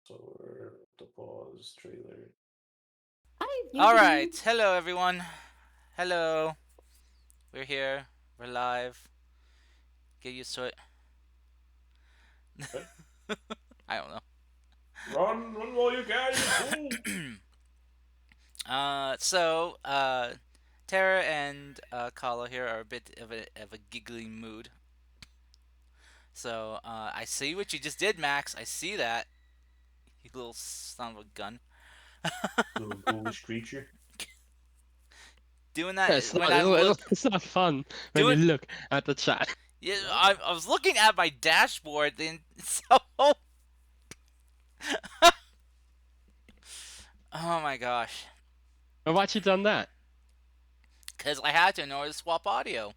or the pause trailer. All Hi, right. Hello, everyone. Hello. We're here. We're live. Get used to it. What? I don't know. Run while you can, you fool! So, Tara and Kala here are a bit of a giggling mood. So, I see what you just did, Max. I see that. You little son of a gun. Little ghoulish creature. Doing that It's when not. I'm It's not fun when you doing. look at the chat. Yeah, What? I was looking at my dashboard, and so. Oh my gosh. And why'd you done that? Because I had to in order to swap audio.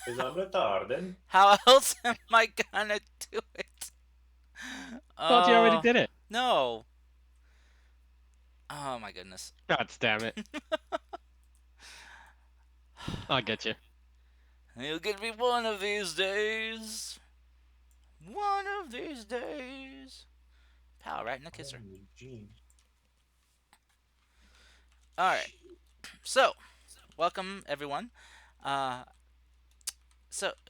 Is I'm retarded. How else am I gonna do it? Thought you already Oh, did it. no. Oh my goodness. God damn it! I'll get you. You'll get me one of these days. One of these days. Pow, right in the kisser. Oh, Gene. Alright, so, welcome everyone. Uh,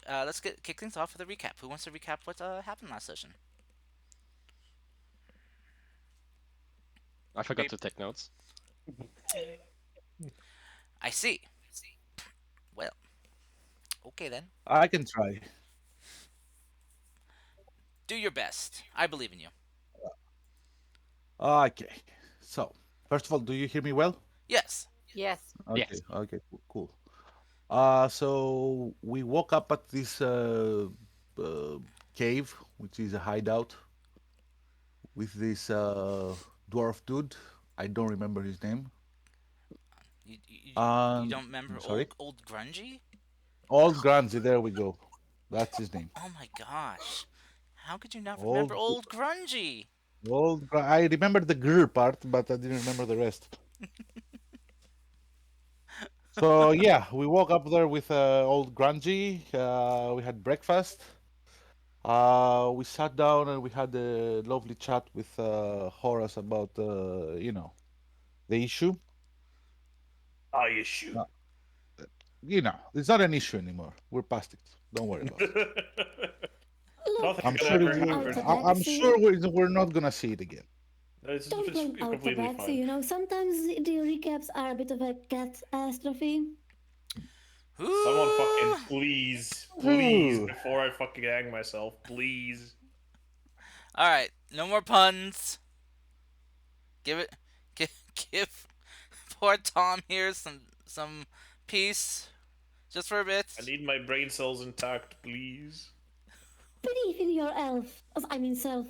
let's kick things off with a recap. Who wants to recap what happened last session? I forgot Beep. to take notes. I see. Well, okay then. I can try. Do your best. I believe in you. Okay. So, first of all, do you hear me well? Yes. Yes. Okay. Yes. Okay. Cool. So we woke up at this uh, cave, which is a hideout, with this dwarf dude. I don't remember his name. You Um, don't remember sorry, old Grungy? Old Grungy. There we go. That's his name. Oh my gosh. How could you not remember Old, old Grungy? I remember the grr part, but I didn't remember the rest. So yeah, we woke up there with old Grungy. We had breakfast. We sat down and we had a lovely chat with Horace about the issue. Ah, you shoot. Uh, it's not an issue anymore. We're past it. Don't worry about it. Look, Nothing's I'm gonna sure ever we're, happen. I'm orthopraxy. sure we're not gonna see it again. Don't It's blame completely orthopraxy. fine. Sometimes the recaps are a bit of a catastrophe. Someone Ooh. fucking please, Ooh. before I fucking hang myself, please. All right, no more puns. Give it, give poor Tom here some peace, just for a I bit. need my brain cells intact, please. Believe in your elf. I mean self.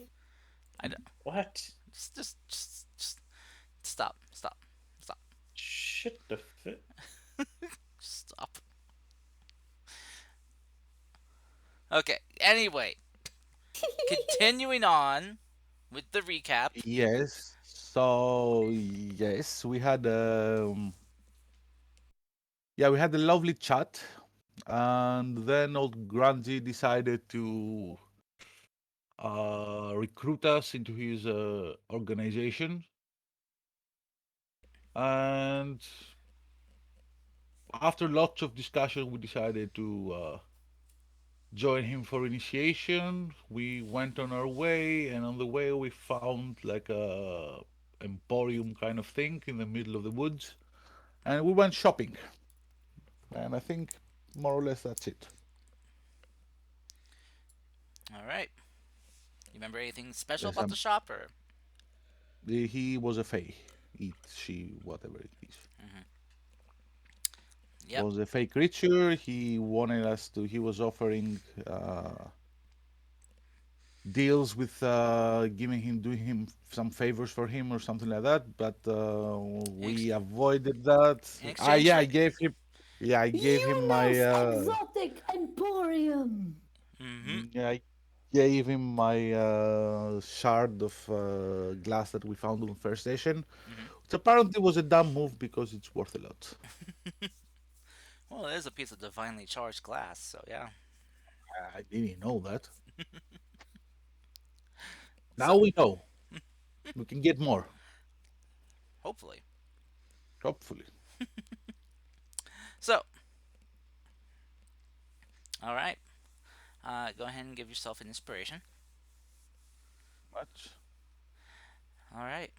I don't, What? just stop, Shit the fit. stop. Okay. Anyway, continuing on with the recap. Yes. So yes, we had a lovely chat, and then old Grungy decided to recruit us into his organization. And after lots of discussion, we decided to join him for initiation. We went on our way, and on the way, we found like a emporium kind of thing in the middle of the woods, and we went shopping. And I think more or less that's it. All right. You remember anything special Yes, about the shop, or? he was a fae, it, she, whatever it is. Yep. Was a fey creature. He wanted us to. He was offering deals with doing him some favors for him or something like that. But In, ex- we avoided that. in Ah, exchange yeah, for. I gave him. Yeah, I gave him my. Unos exotic emporium. Mm-hmm. Yeah, I gave him my shard of glass that we found on first station. Mm-hmm. Which apparently was a dumb move because it's worth a lot. Well, it is a piece of divinely charged glass, so yeah. I didn't know that. Now we know. We can get more, Hopefully. hopefully. So, all right. Go ahead and give yourself an inspiration. Much. All right.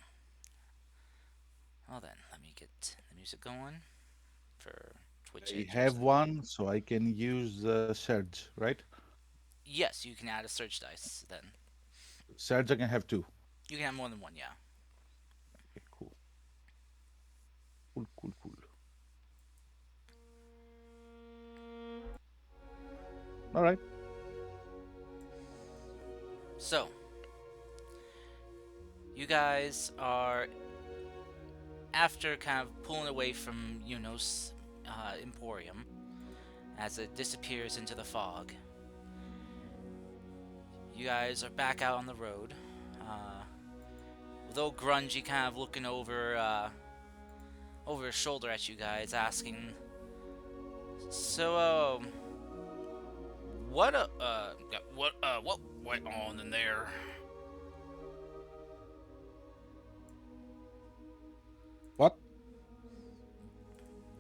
Well then, let me get the music going for Twitch I users. have one, so I can use Surge, right? Yes, you can add a search dice. Then Surge, I can have two. you can have more than one. Yeah. Okay, cool. Cool, cool, cool. All right. So, you guys are after kind of pulling away from Yuno's Emporium as it disappears into the fog. You guys are back out on the road, with Ol Grungy kind of looking over his shoulder at you guys, asking, "So, what went on in there?" What?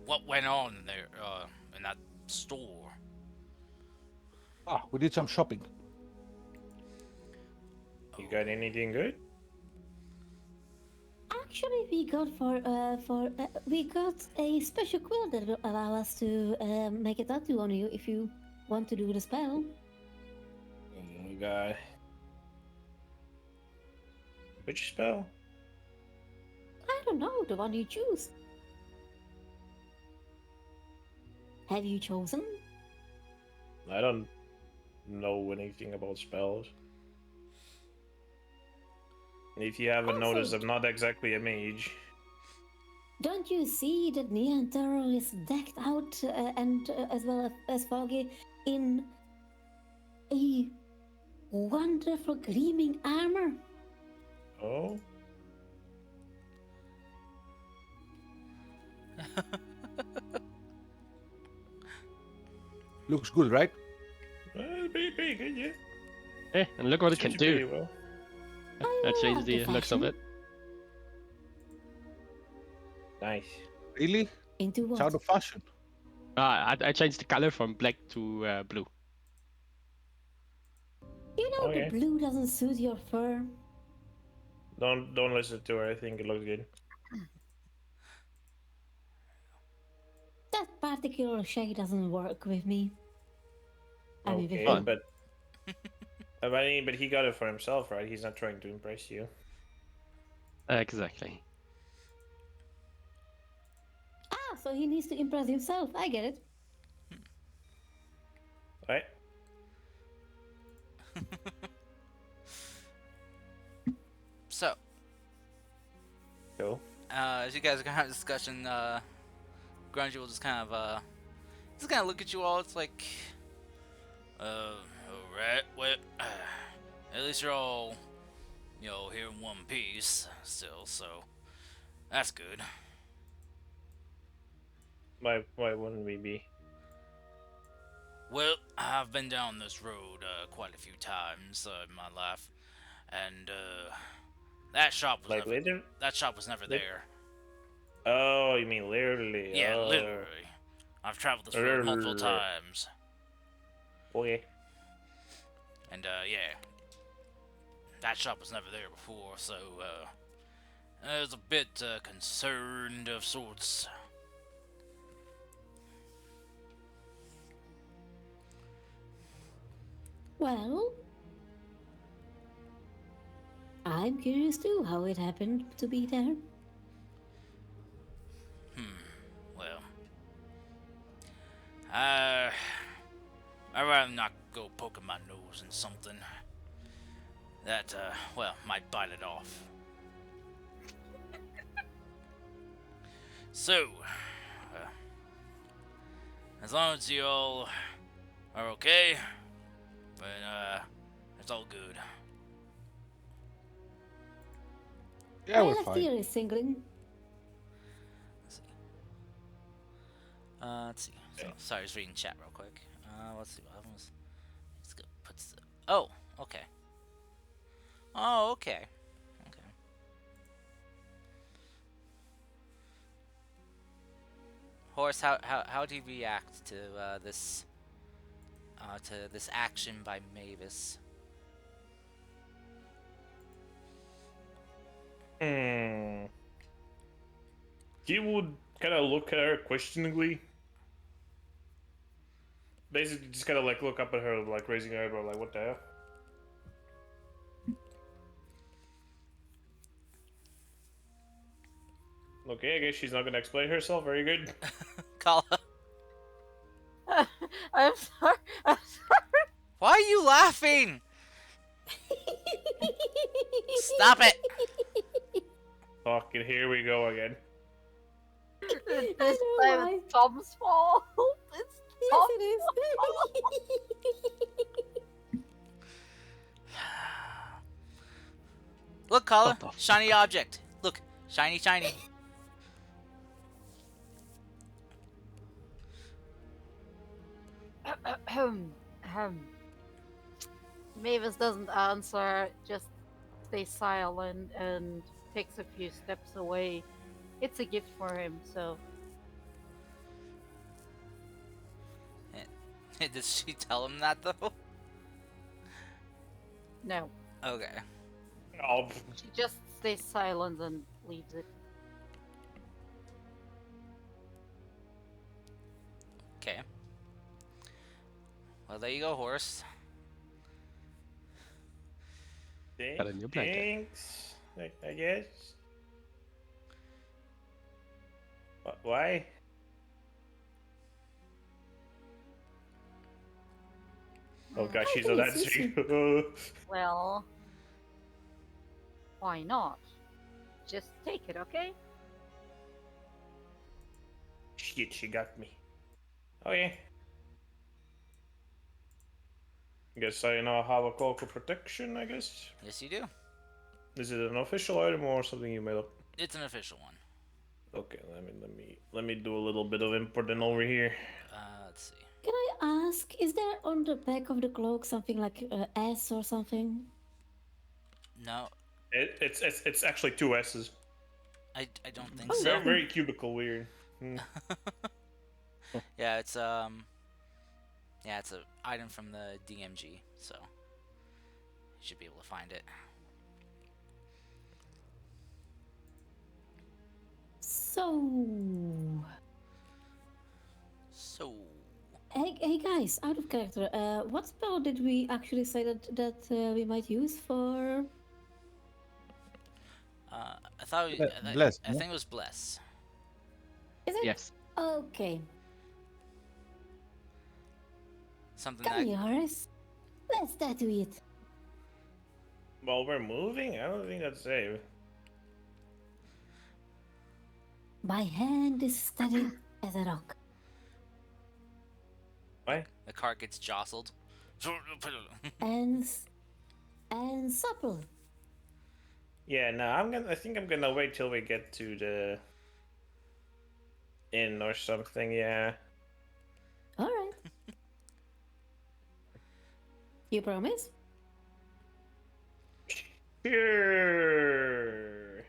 What went on in there, in that store? Ah, we did some shopping. You got anything good? Actually, we got a special quill that will allow us to make a tattoo on you if you want to do the spell. We got. Which spell? I don't know, the one you choose. Have you chosen? I don't know anything about spells. If you haven't Also- noticed, I'm not exactly a mage. Don't you see that Neantaro is decked out and as well as Foggy in a wonderful gleaming armor? Oh? Looks good, right? Pretty good, yeah. Eh, and look what it can Suits you pretty do. well. That I changes love the the looks of fashion. it. Nice. Really? Into It's what? out of fashion. I changed the color from black to blue. You know Okay. the blue doesn't suit your fur. Don't listen to her. I think it looks good. That particular shade doesn't work with me. I mean, with Okay, him. but but he got it for himself, right? He's not trying to impress you. Exactly. Ah, so he needs to impress himself. I get it. Right? So, Cool. as you guys are gonna have a discussion, Grungy will just kind of look at you all. It's like, alright, well, at least you're all, here in one piece still, so that's good. Why wouldn't we be? Well, I've been down this road quite a few times in my life, and that shop was Like later? that shop was never lit- there. Oh, you mean literally? Yeah, Oh. literally. I've traveled this road multiple times, Okay. and yeah, that shop was never there before, so I was a bit concerned of sorts. Well, I'm curious too how it happened to be there. Well, I'd rather not go poking my nose in something that, might bite it off. So, as long as you all are okay, then, it's all good. Yeah, My we're left fine. ear is singling. Let's see. So, sorry, I was reading chat real quick. Let's see what happens. Let's go. Oh, okay. Oh, okay. Okay. Horse, how do you react to this action by Mavis? Hmm. He would kind of look at her questioningly. Basically, just kind of like look up at her, like raising her eyebrow, like, what the hell? Okay, I guess she's not gonna explain herself. Very good. Kala, I'm sorry. I'm sorry. why are you laughing? Stop it! Fucking here we go again. This know time why. it's Tom's fault. It's Yes, Tom's it is. Look, Kala, What the shiny object. Look, shiny, shiny. Mavis doesn't answer, just stays silent and takes a few steps away. It's a gift for him, so Did she tell him that though? no. Okay. Oh, She just stays silent and leaves it. Okay. Well, there you go, horse. Got a new blanket. thanks. I guess. Why? Oh gosh, she's on that street. Well, why not? Just take it, okay? Shit, she got me. Oh yeah. Guess I now have a call for protection, I guess. Yes, you do. Is it an official item or something you made up? It's an official one. Okay, let me do a little bit of importing over here. Let's see. Can I ask, is there on the back of the cloak something like S or something? No, It's actually two S's. I don't think Oh, so. Very very cubicle weird. Yeah, it's it's an item from the DMG, so you should be able to find it. So, So, hey guys, out of character, what spell did we actually say that we might use for? I thought Bless, I no? think it was bless. Is it? Yes. Okay. Something Come that here, Horace. Let's tattoo it. While we're moving, I don't think that's safe. My hand is steady as a rock. Why? the cart gets jostled. and supple. Yeah, no, I think I'm gonna wait till we get to the inn or something. Yeah. All right. You promise? Sure.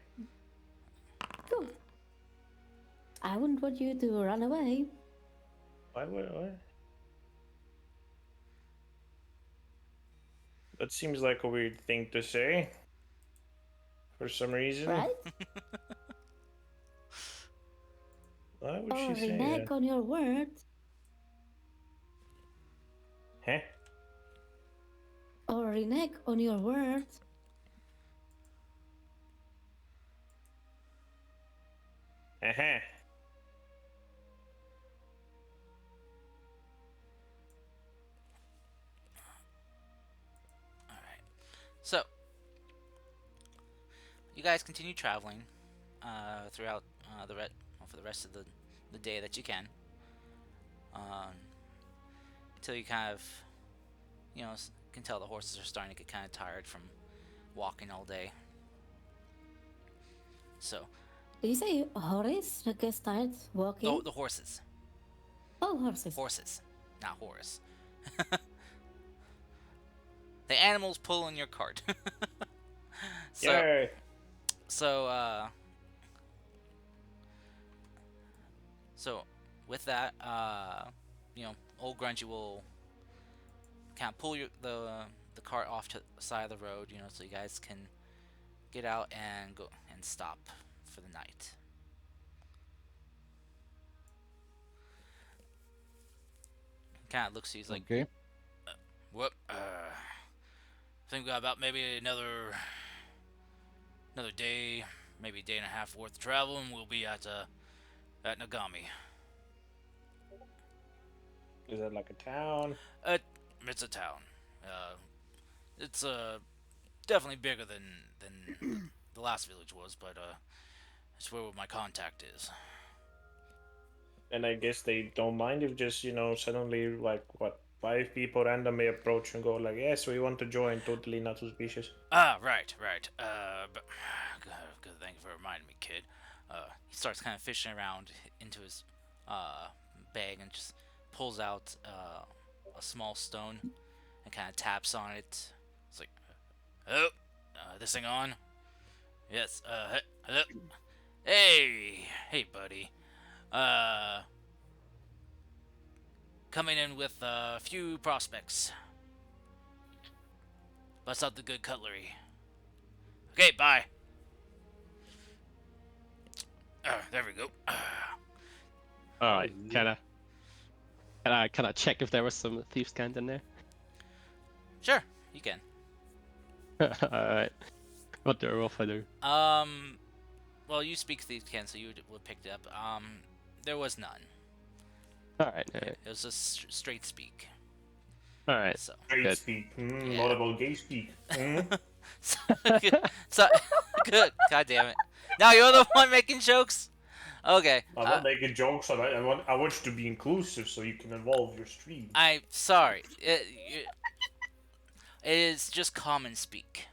Good. I wouldn't want you to run away. Why would what? That seems like a weird thing to say. For some reason. Right? Why would Or she say renege that? on your word. Huh? Or renege on your word. Uh-huh. Alright. So, you guys continue traveling throughout for the rest of the day that you can. Until you kind of, can tell the horses are starting to get kind of tired from walking all day. So, Did you say Horace gets tired walking? the horses. Oh, horses. Horses, not Horace. The animals pulling your cart. So Yay! so so with that, Old Grungy will kind of pull the cart off to the side of the road, so you guys can get out and go and stop for the night. Kind of looks, he's like, Okay. "What? Think we got about maybe another day, maybe a day and a half worth of travel, and we'll be at Nogami. Is that like a town? It's a town. It's definitely bigger than the last village was, but it's where my contact is. And I guess they don't mind if just, suddenly, like, what, 5 people randomly approach and go, like, yes, we want to join, totally not suspicious. Ah, right. But good, thank you for reminding me, kid. He starts kind of fishing around into his bag and just pulls out a small stone and kind of taps on it. It's like, hello, this thing on? Yes. Hello. Hey, buddy. Coming in with a few prospects. Bust out the good cutlery. Okay, bye. There we go. All right. Can I check if there was some thieves' cant in there? Sure, you can. All right. What do I roll for do? Well, you speak thieves' cant, so you would pick it up. There was none. All right. It was just straight speak. All right. So, Straight Good. speak. Yeah. What about gay speak? so good. God damn it. Now you're the one making jokes. Okay. I'm not making jokes. I want you to be inclusive so you can evolve your stream. I'm sorry. It is just common speak.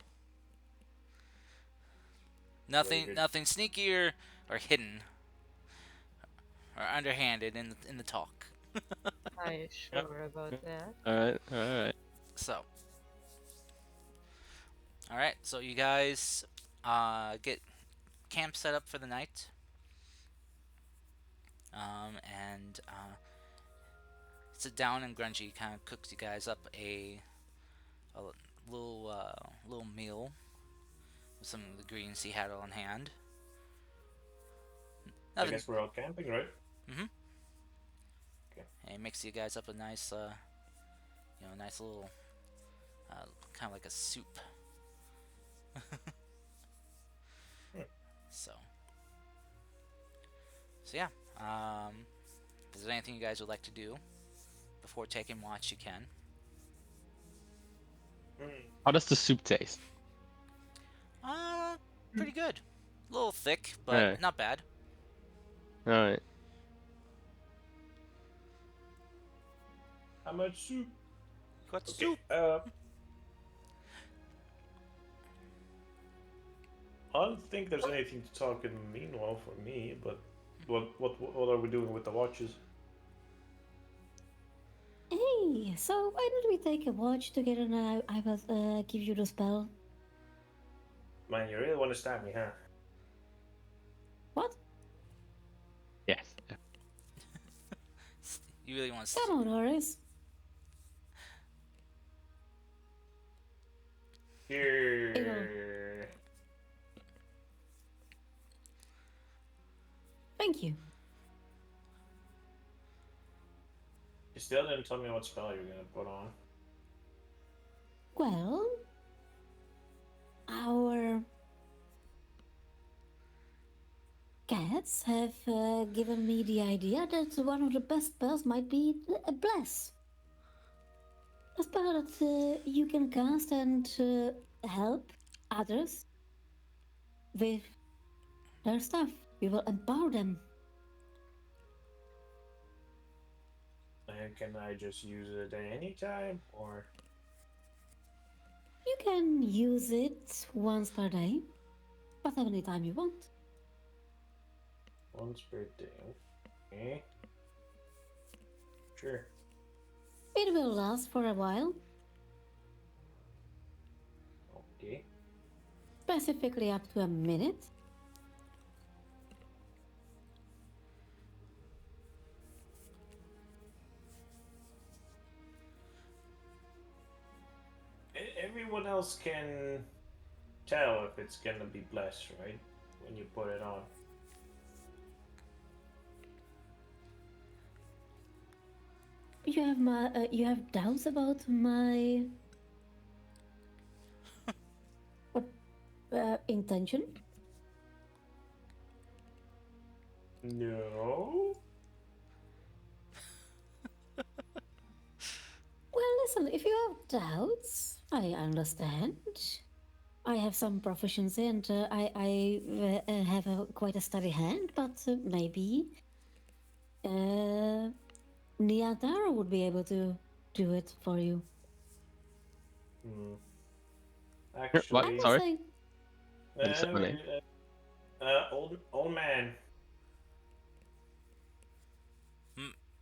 Nothing sneaky or hidden or underhanded in the talk. Are you sure about that? All right. So, all right. So you guys get camp set up for the night. And sit down, and Grungy kind of cooks you guys up a little meal with some of the greens he had on hand. I guess we're out camping, right? Mm-hmm. Okay. And he makes you guys up a nice, nice little, kind of like a soup. So yeah. If there's anything you guys would like to do before taking watch, you can. How does the soup taste? Pretty good. A little thick, but Alright. not bad. All right. How much soup? Got Okay. soup. I don't think there's anything to talk in the meanwhile for me, but what are we doing with the watches? Hey, so why don't we take a watch together and I will give you the spell? Man, you really want to stab me, huh? What? Yes. You really want to? Come on, Horace. Here. Thank you. You still didn't tell me what spell you're gonna put on. Well, our cats have given me the idea that one of the best spells might be a bless. A spell that you can cast and help others with their stuff. We will empower them. And can I just use it at any time, or? You can use it once per day, but any time you want. Once per day. Okay. Sure. It will last for a while, Okay. specifically up to a minute. Everyone else can tell if it's gonna be blessed, right? When you put it on. You have doubts about my what intention? No. Well, listen, if you have doubts, I understand. I have some proficiency and I have quite a steady hand, but maybe Niantara would be able to do it for you. Hmm. What? Actually, I'm not Sorry? saying. I just said my name. Old man.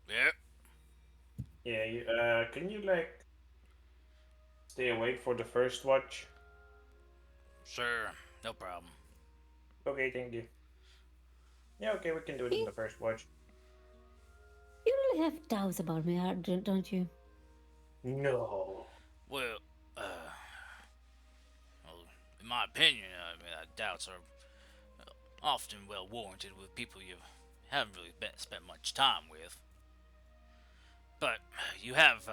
Yeah. Yeah. Can you like stay awake for the first watch? Sure. No problem. Okay, thank you. Yeah, okay, we can do it in the first watch. You really have doubts about me, don't you? No. Well, well, in my opinion, I mean, doubts are often well warranted with people you haven't really spent much time with. But you have,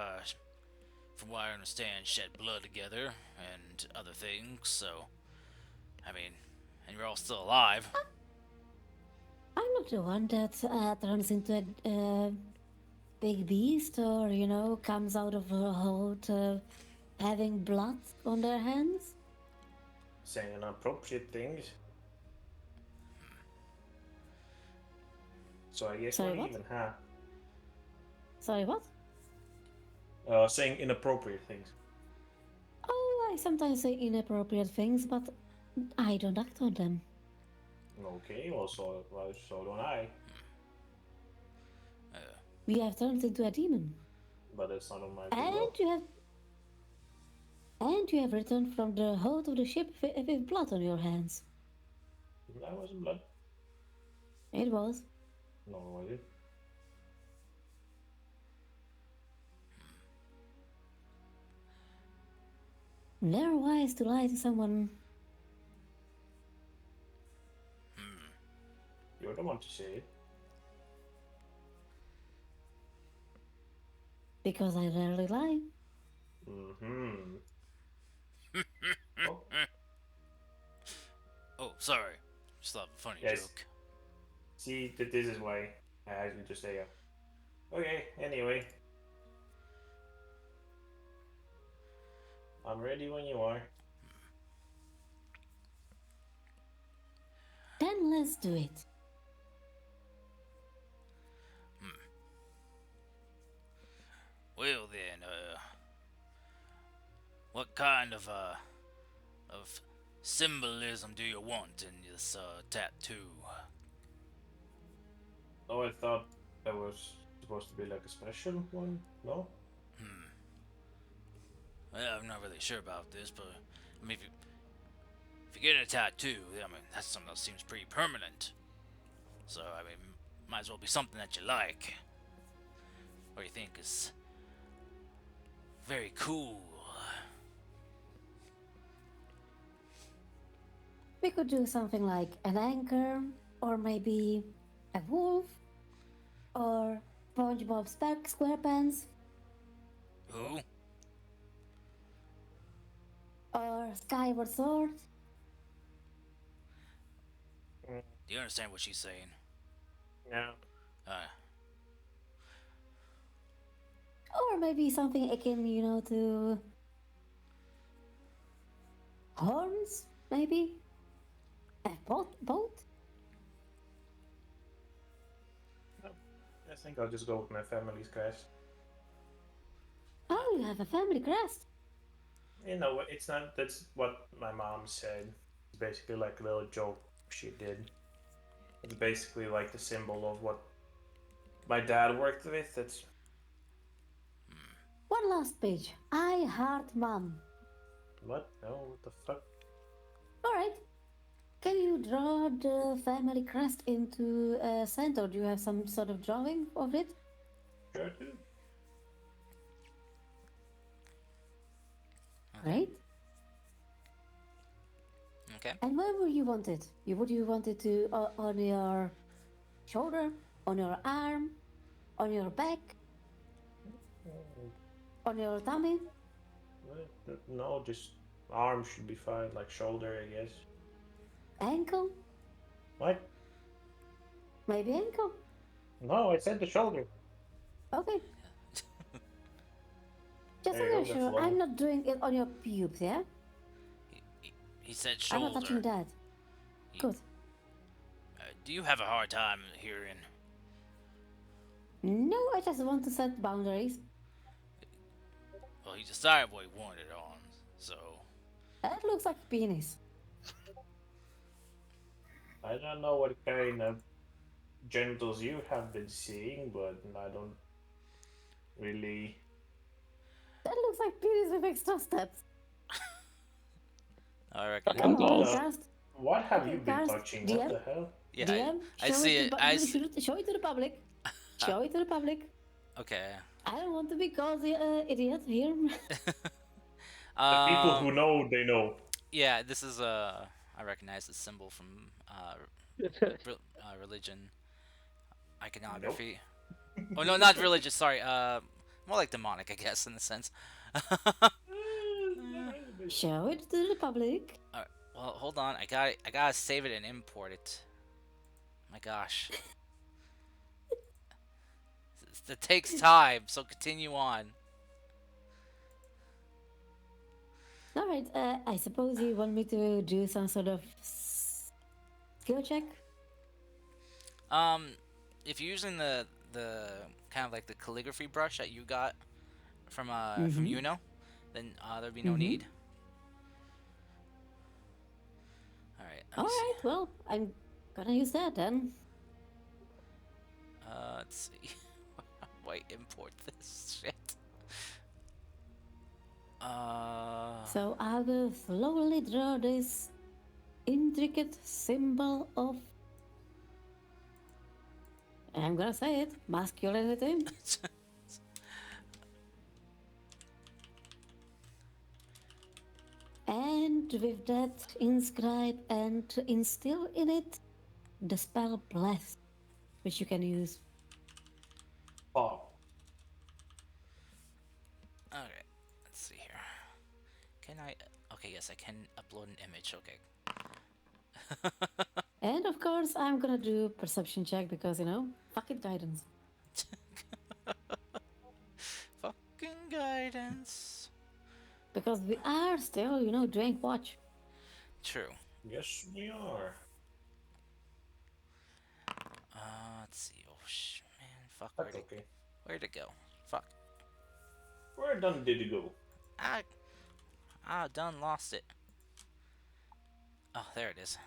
from what I understand, shed blood together and other things, so, I mean, and you're all still alive. I'm not the one that turns into a big beast or, comes out of a hole having blood on their hands. Saying inappropriate things. So I guess Sorry, we're what? even, huh? Sorry, what? Saying inappropriate things. Oh, I sometimes say inappropriate things, but I don't act on them. Okay, well, so don't I. We have turned into a demon. But it's not on my And will. you have returned from the hold of the ship with blood on your hands. That wasn't blood. It was. No, was it? Never wise to lie to someone. You're the one to say it. Because I rarely lie. Mm-hmm. Oh, Oh, sorry. Just thought of a funny yes. joke. See, this is why I asked you to stay up. Okay, anyway. I'm ready when you are. Then let's do it. Well then, what kind of symbolism do you want in this tattoo? Oh, I thought that was supposed to be like a special one. No? Well, I'm not really sure about this, but I mean, if you get a tattoo, I mean, that's something that seems pretty permanent. So, I mean, might as well be something that you like, or you think is very cool. We could do something like an anchor, or maybe a wolf, or SpongeBob SquarePants, Who? or Skyward Sword. Do you understand what she's saying? No. Or maybe something akin, to horns, maybe? A boat? I think I'll just go with my family's crest. Oh, you have a family crest. You know, it's not. That's what my mom said. It's basically like a little joke she did. It's basically like the symbol of what my dad worked with. It's One last page. I heart mom. what? No, what the fuck? Alright, draw the family crest into a center? Do you have some sort of drawing of it? Sure do. Okay. Right? Okay. And where would you want it? Would you want it to on your shoulder, on your arm, on your back, on your tummy? No, just arm should be fine, like shoulder, I guess. Ankle? What? Maybe ankle? No, I said the shoulder. Okay. Just There to you go, make that's sure long. I'm not doing it on your pubes, yeah? He said I'm not touching shoulder. that. Good. Do you have a hard time hearing? No, I just want to set boundaries. Well, he decided what he wanted on, so. That looks like penis. I don't know what kind of genitals you have been seeing, but I don't really. That looks like penis with extra steps. I reckon. Come Come on, on. Karst. What have Okay, you been Karst, touching? DM? What the hell? Yeah, DM, I show see it. it. To, show it to the public. Show it to the public. Okay. I don't want to be called the idiot here. The people who Um. know, they know. Yeah, this is I recognize the symbol from religion iconography. Oh no, not religious. Sorry. More like demonic, I guess, in a sense. Show it to the public. Well, hold on. I gotta save it and import it. My gosh. It takes time, so continue on. Alright, I suppose you want me to do some sort of skill check? If you're using the kind of like the calligraphy brush that you got from Mhm. Yuno, then there'd be no Mhm. need. All right. Let me Alright, well, I'm gonna use that then. see. Let's see. Wait, import this shit. So I will slowly draw this intricate symbol of. I'm gonna say it, masculinity. And with that, inscribe and instill in it the spell Bless, which you can use. Oh, Okay, let's see here. Can I? Okay, yes, I can upload an image. Okay. And of course, I'm gonna do perception check because, fucking guidance. Fucking guidance. Because we are still, doing watch. True. yes, we are. Let's see. Oh man, fuck. That's okay. Where'd it go? Fuck. Where done did it go? I done lost it. Oh, there it is.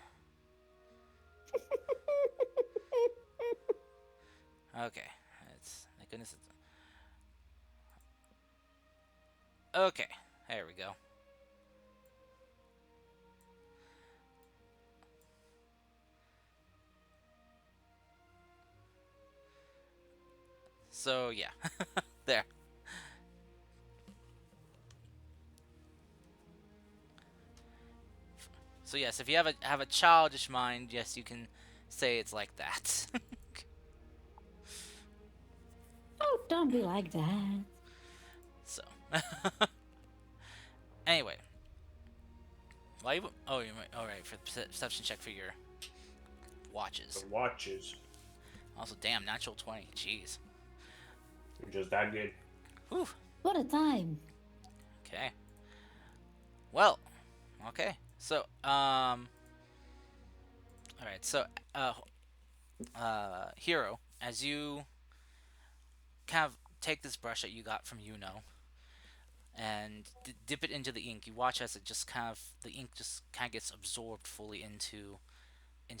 Okay. It's my goodness. Okay. There we go. So yeah. There. So yes, if you have a childish mind, yes, you can say it's like that. Oh, don't be like that. So, anyway, why? Oh, you might. All right, for the perception check for your watches. The watches. Also, damn, natural 20. Jeez. You're just that good. Whew. What a time. Okay. Well. Okay. So, all right. So, Hero, as you kind of take this brush that you got from Yuno and dip it into the ink, you watch as it just kind of the ink just kind of gets absorbed fully into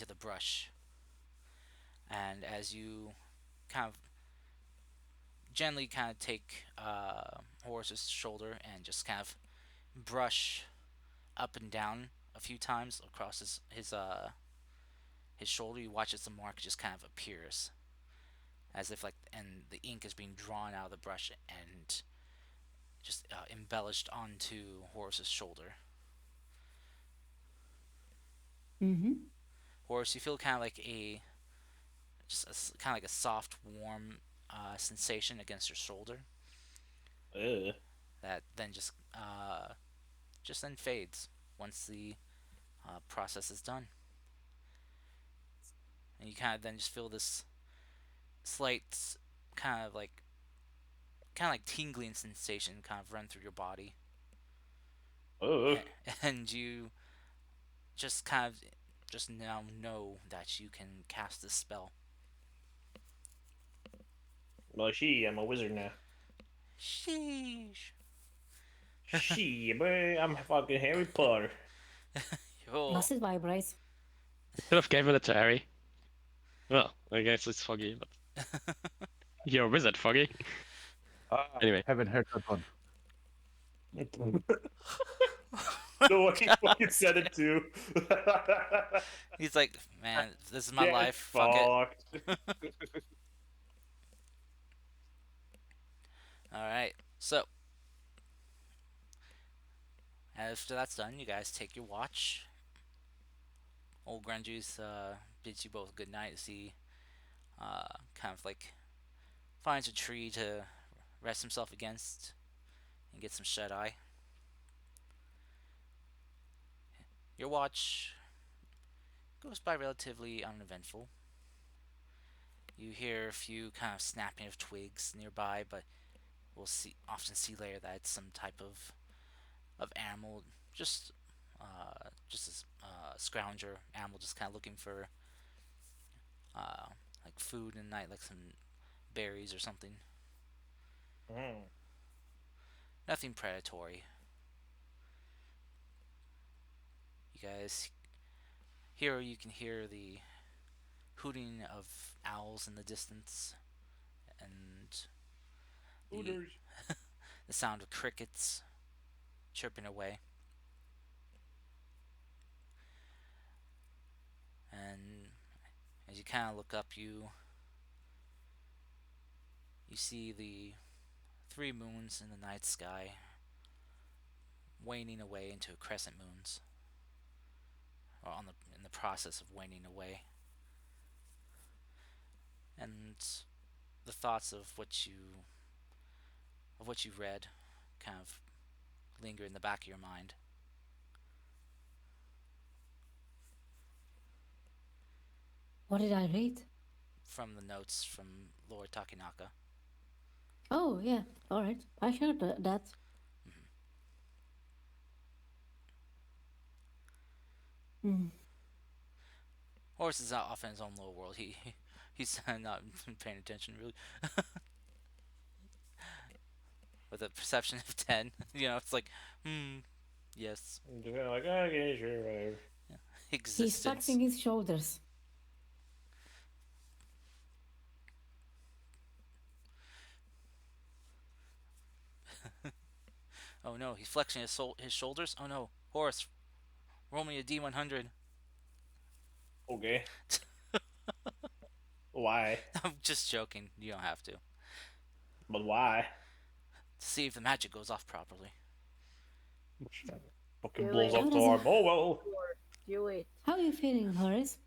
the brush, and as you kind of gently kind of take Horus's shoulder and just kind of brush up and down a few times across his shoulder, you watch as the mark just kind of appears, as if like, and the ink is being drawn out of the brush and just embellished onto Horace's shoulder. Mm-hmm. Horace, you feel kind of like kind of like a soft, warm sensation against your shoulder Ugh. that then just then fades once the process is done, and you kind of then just feel this slight kind of like tingling sensation kind of run through your body, Ugh. and you just kind of just now know that you can cast this spell. Well, I'm a wizard now. Sheesh. Boy, I'm fucking Harry Potter. Yo. Plus it vibrates. Could have given it to Harry. Well, I guess it's Foggy, but you're a wizard, Foggy. Anyway. Haven't heard that one. No one fucking said it too. He's like, man, this is my Get life. Fuck it. fucked. All right. So after that's done, you guys take your watch. Old Grungy's bids you both good night as he kind of like finds a tree to rest himself against and get some shut eye. Your watch goes by relatively uneventful. You hear a few kind of snapping of twigs nearby, but we'll often see later that it's some type of animal, just a scrounger animal, just kind of looking for uh, like food in the night, like some berries or something. Mm. Nothing predatory. You guys you can hear the hooting of owls in the distance, and the, Hooters. the sound of crickets chirping away. And as you kind of look up, you see the three moons in the night sky waning away into crescent moons, or in the process of waning away. And the thoughts of what you read kind of linger in the back of your mind. What did I read? From the notes from Lord Takinaka. Oh, yeah. All right. I heard that. Mm. Horace is out off in his own little world. He's not paying attention really. With a perception of 10, it's like, yes, Like, okay, sure, whatever. He's existence. flexing his shoulders. Oh no, he's flexing his shoulders. Oh no, Horace, roll me a D100. Okay. Why? I'm just joking. You don't have to. But why? To see if the magic goes off properly. Fucking Do blows it. up the arm. Oh well. Do it. How are you feeling, Horace?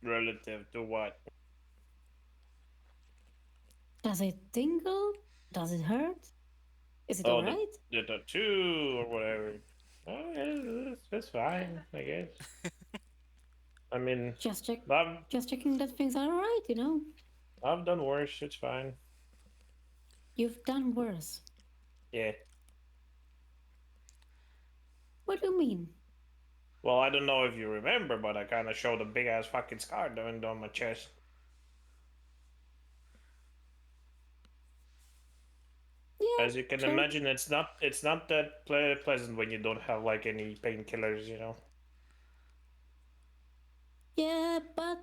Relative to what? Does it tingle? Does it hurt? Is it Oh, alright? the tattoo or whatever. Oh, yeah, that's fine, I guess. I mean, Just I've checking that things are alright, you know? I've done worse. It's fine. You've done worse. Yeah. What do you mean? Well, I don't know if you remember, but I kind of showed a big ass fucking scar down my chest. Yeah, As you can sure. imagine, it's not that pleasant when you don't have like any painkillers, you know. Yeah, but,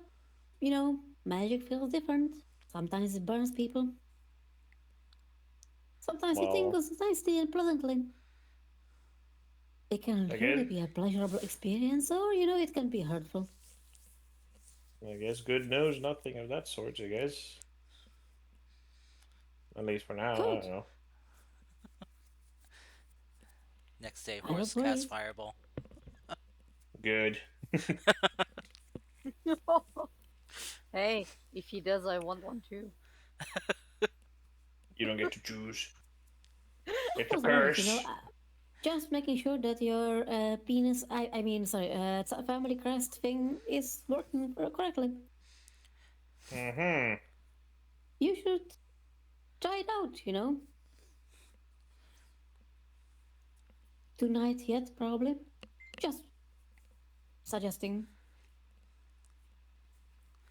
you know, magic feels different. Sometimes it burns people. Sometimes it Well, tingles nicely and pleasantly. It can I really guess. be a pleasurable experience, or it can be hurtful. I guess good news, nothing of that sort. I guess. At least for now. I Good. don't know. Next day, I don't horse cast worry. fireball. Good. Hey, if he does, I want one too. You don't get to choose. It's a Just wait, curse. just making sure that your penis, I mean, sorry, family crest thing is working correctly. Mm-hmm. You should try it out. Tonight yet, probably. Just suggesting.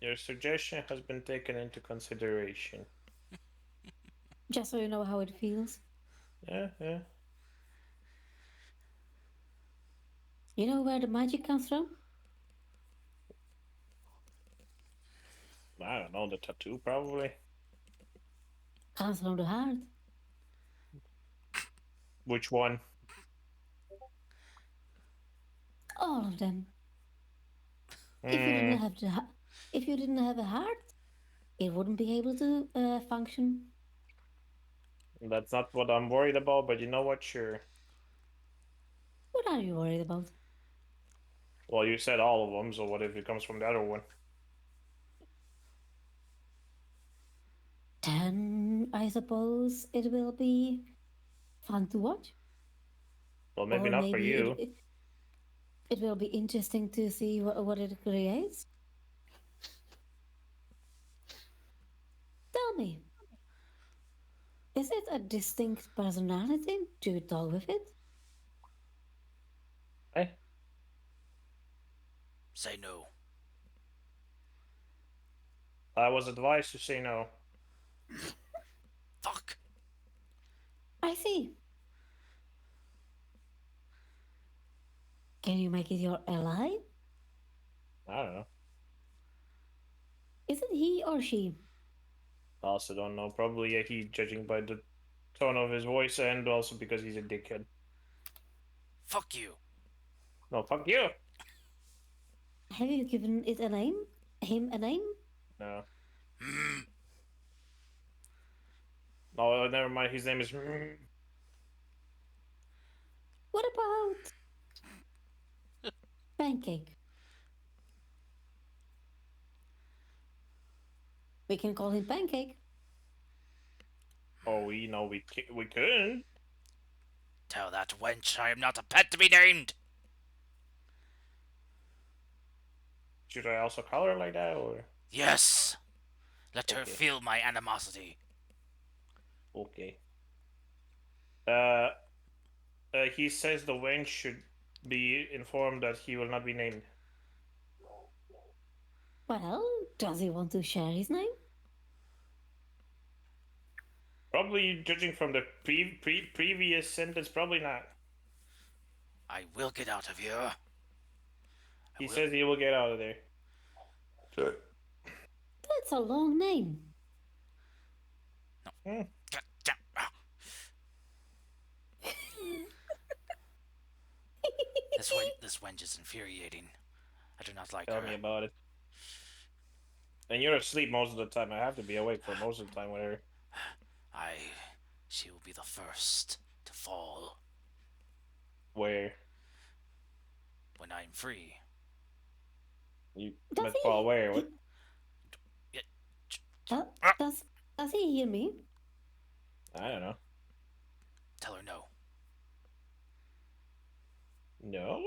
Your suggestion has been taken into consideration. Just so you know how it feels. Yeah. You know where the magic comes from? I don't know, the tattoo probably. Comes from the heart. Which one? All of them. If you didn't Hmm. have if you didn't have a heart, it wouldn't be able to function. That's not what I'm worried about, but you know what? Sure. What are you worried about? Well, you said all of them, so what if it comes from the other one? Then I suppose it will be fun to watch, Well, maybe or not for maybe you. it will be interesting to see what it creates. Tell me, is it a distinct personality? Do you talk with it? Eh? Say no. I was advised to say no. Fuck. I see. Can you make it your ally? I don't know. Is it he or she? I also don't know. Probably a he, judging by the tone of his voice, and also because he's a dickhead. Fuck you. No, fuck you. Have you given it a name? Him a name? No. Mm. No, never mind. His name is. What about Pancake? We can call him Pancake. Oh, we couldn't. Tell that wench I am not a pet to be named. Should I also call her like that, or Yes. Let her okay, feel my animosity. okay. Uh, he says the wench should be informed that he will not be named. Well, does he want to share his name? Probably, judging from the previous sentence, probably not. I will get out of here. He says he will get out of there. Sure. That's a long name. Hmm. This wench is infuriating. I do not like Tell her. me about it. And you're asleep most of the time. I have to be awake for most of the time, whatever. She will be the first to fall Where when I'm free. you Does but he? fall where? What? Yeah, Does does he hear me? I don't know. tell her no. No.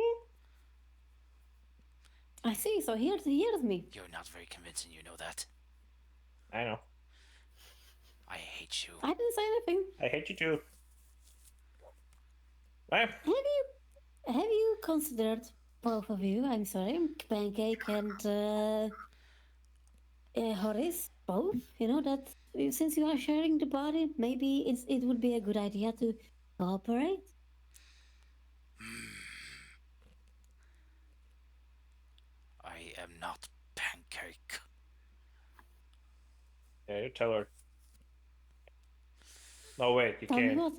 I see. So he hears me. You're not very convincing, you know that. I know. I hate you. I didn't say anything. I hate you too. Well, Have you considered, both of you? I'm sorry, Pancake and Horace, both. You know that since you are sharing the body, maybe it would be a good idea to cooperate. I am not Pancake. yeah, you tell her. No, wait, you Tell me can't. what.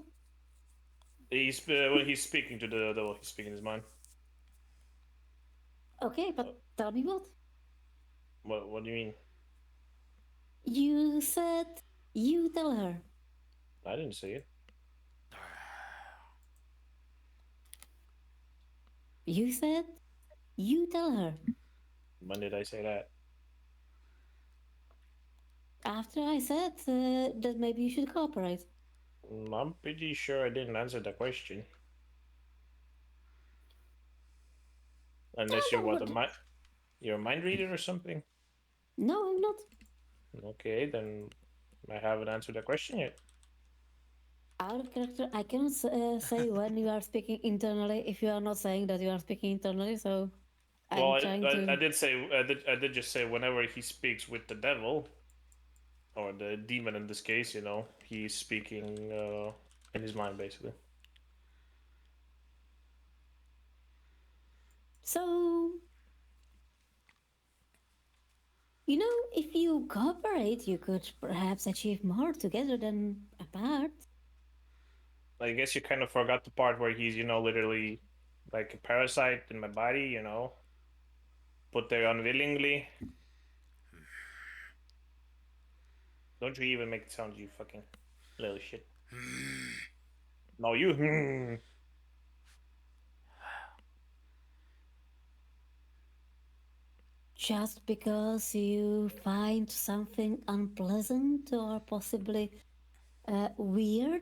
When he's speaking to the devil, he's speaking his mind. Okay, but tell me what? What do you mean? You said you tell her. I didn't say it. You said you tell her. When did I say that? After I said that maybe you should cooperate. I'm pretty sure I didn't answer the question. Unless No, you're no, you're a mind reader or something. no, I'm not. Okay, then I haven't answered the question yet. Out of character, I cannot say when you are speaking internally if you are not saying that you are speaking internally. So Well, I'm trying to. I did say I did just say whenever he speaks with the devil or the demon in this case, he's speaking in his mind basically. So, if you cooperate, you could perhaps achieve more together than apart. I guess you kind of forgot the part where he's literally like a parasite in my body, put there unwillingly. Don't you even make it sound, you fucking little shit. No, you. Just because you find something unpleasant or possibly weird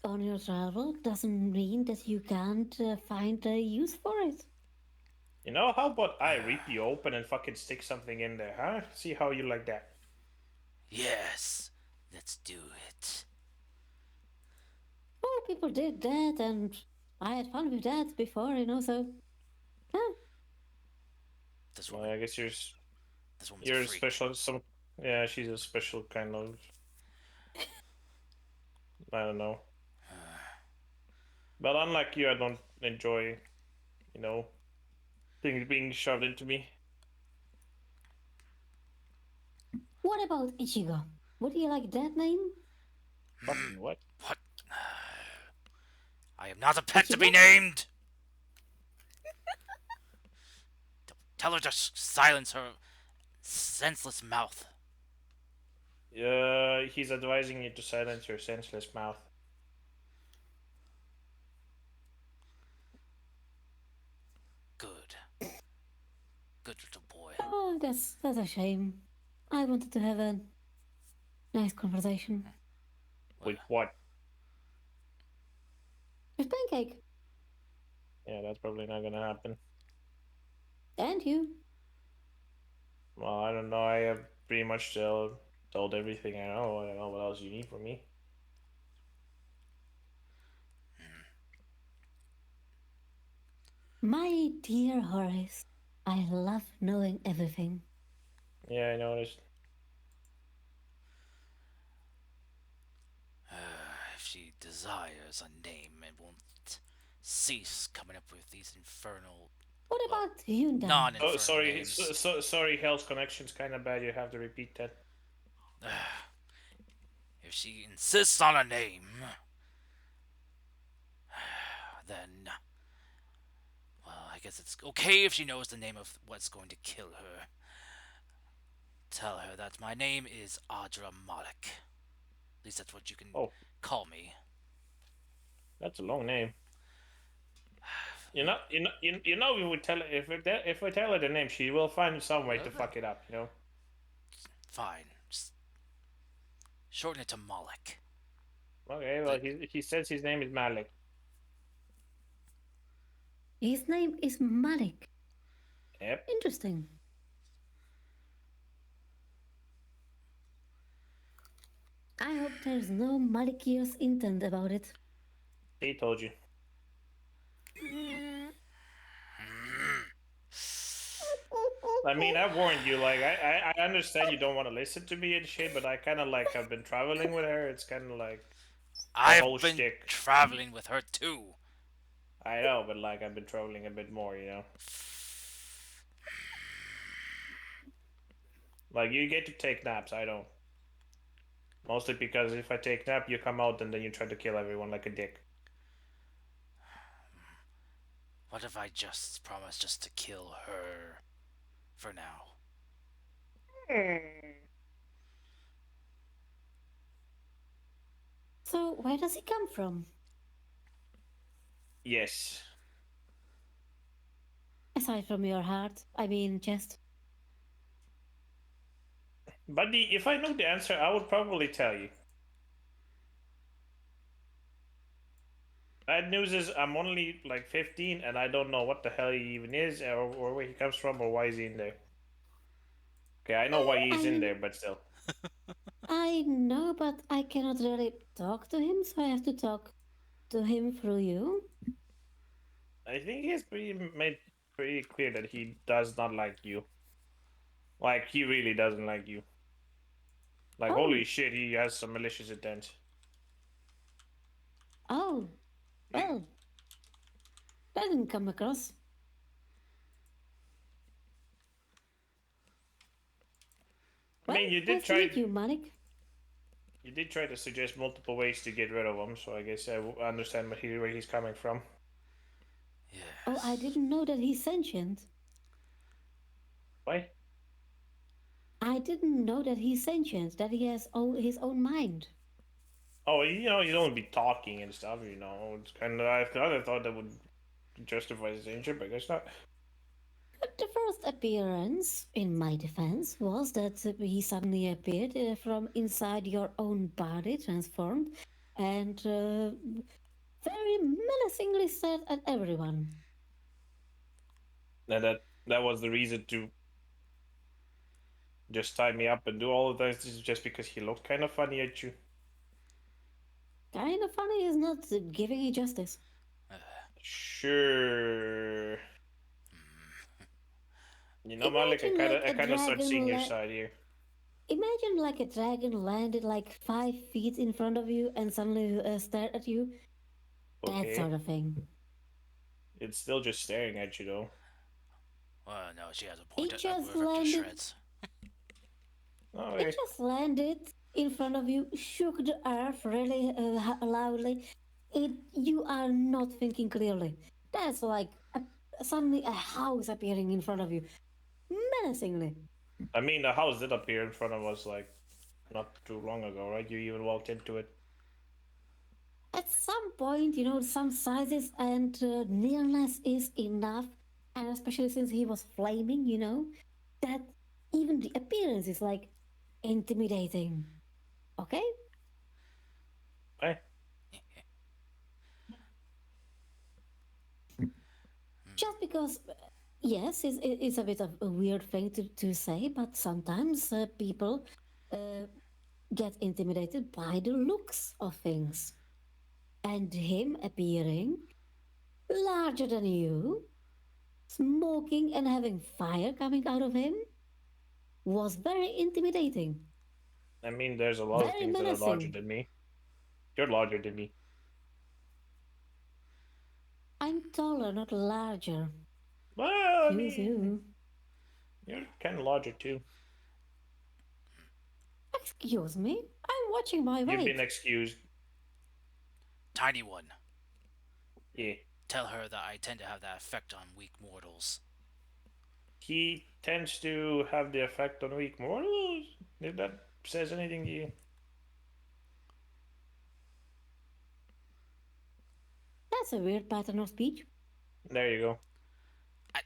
on your travel doesn't mean that you can't find a use for it. How about I rip you open and fucking stick something in there, huh? See how you like that. Yes, let's do it. Oh, people did that, and I had fun with that before, so. Yeah. This Well, woman, I guess this woman's a you're freak. special. Yeah, she's a special kind of. I don't know. But unlike you, I don't enjoy, you know, things being shoved into me. What about Ichigo? Would you like that name? Fucking what? What? I am not a pet to be Ichigo? named. Tell her to silence her senseless mouth. He's advising you to silence your senseless mouth. Good. Good little boy. Oh, that's a shame. I wanted to have a nice conversation With what? with Pancake Yeah, that's probably not gonna happen. and you. Well, I don't know. I have pretty much told everything I know. I don't know what else you need from me. My dear Horace, I love knowing everything. Yeah, I noticed. If she desires a name and won't cease coming up with these infernal, What about Hyundai? non-infernal Oh, sorry. names. Sorry. Hell's connection's kind of bad. You have to repeat that. If she insists on a name, then, well, I guess it's okay if she knows the name of what's going to kill her. Tell her that my name is Audra Malik. At least that's what you can Oh, call me. that's a long name. We would tell her if we tell her the name, she will find some way to fuck it up. Fine. Just shorten it to Malik. Okay, well he says his name is Malik. His name is Malik. Yep. Interesting. I hope there's no malicious intent about it. He told you. I mean, I warned you. Like, I understand you don't want to listen to me and shit, but I kind of like have been traveling with her. It's kind of like I've whole been shtick. traveling with her too. I know, but like I've been traveling a bit more. Like you get to take naps. I don't. Mostly because if I take nap, you come out and then you try to kill everyone like a dick. What if I just promise just to kill her for now? So, where does he come from? Yes. Aside from your heart, I mean, chest. Buddy, if I know the answer, I would probably tell you. Bad news is I'm only like 15 and I don't know what the hell he even is or where he comes from or why he's in there. Okay, I know why he's in there, but still. I know, but I cannot really talk to him, so I have to talk to him through you. I think he has made pretty clear that he does not like you. Like, he really doesn't like you. Like, Oh, holy shit, he has some malicious intent. oh, well, that didn't come across. I Well, mean, nice to meet you, Malik. you did try to suggest multiple ways to get rid of him, so I guess I understand where he's coming from. Yes. Oh, I didn't know that he's sentient. Why? I didn't know that he's sentient, that he has his own mind. Oh, you don't be talking and stuff, It's kind of, I thought that would justify his danger, but I guess not. The first appearance, in my defense, was that he suddenly appeared from inside your own body, transformed, and very menacingly stared at everyone. And that was the reason to just tie me up and do all of this, just because he looked kind of funny at you. Kind of funny is not giving you justice. Sure. Malik, Imagine like I a kind of start seeing your dragon. side here. Imagine like a dragon landed like 5 feet in front of you and suddenly stared at you. That sort Okay. of thing. It's still just staring at you, though. Well, no, she has a point. It I'll just rip her to landed. shreds. Oh, It just landed in front of you, shook the earth really loudly. You are not thinking clearly. That's like suddenly a house appearing in front of you, menacingly. I mean, the house did appear in front of us, like, not too long ago, right? You even walked into it. At some point, some sizes and nearness is enough, and especially since he was flaming, that even the appearance is like intimidating. Okay? Hey, Just because, yes, it's a bit of a weird thing to say, but sometimes people uh, get intimidated by the looks of things. And him appearing larger than you, smoking and having fire coming out of him, was very intimidating. I mean, there's a lot of Very things that are larger menacing. than me. You're larger than me. I'm taller, not larger. Well, I Excuse mean, you. you're kind of larger too. Excuse me? I'm watching my You've been weight. excused. Tiny one. Yeah. Tell her that I tend to have that effect on weak mortals. He tends to have the effect on weak mortals. If that says anything to you. That's a weird pattern of speech. There you go. I,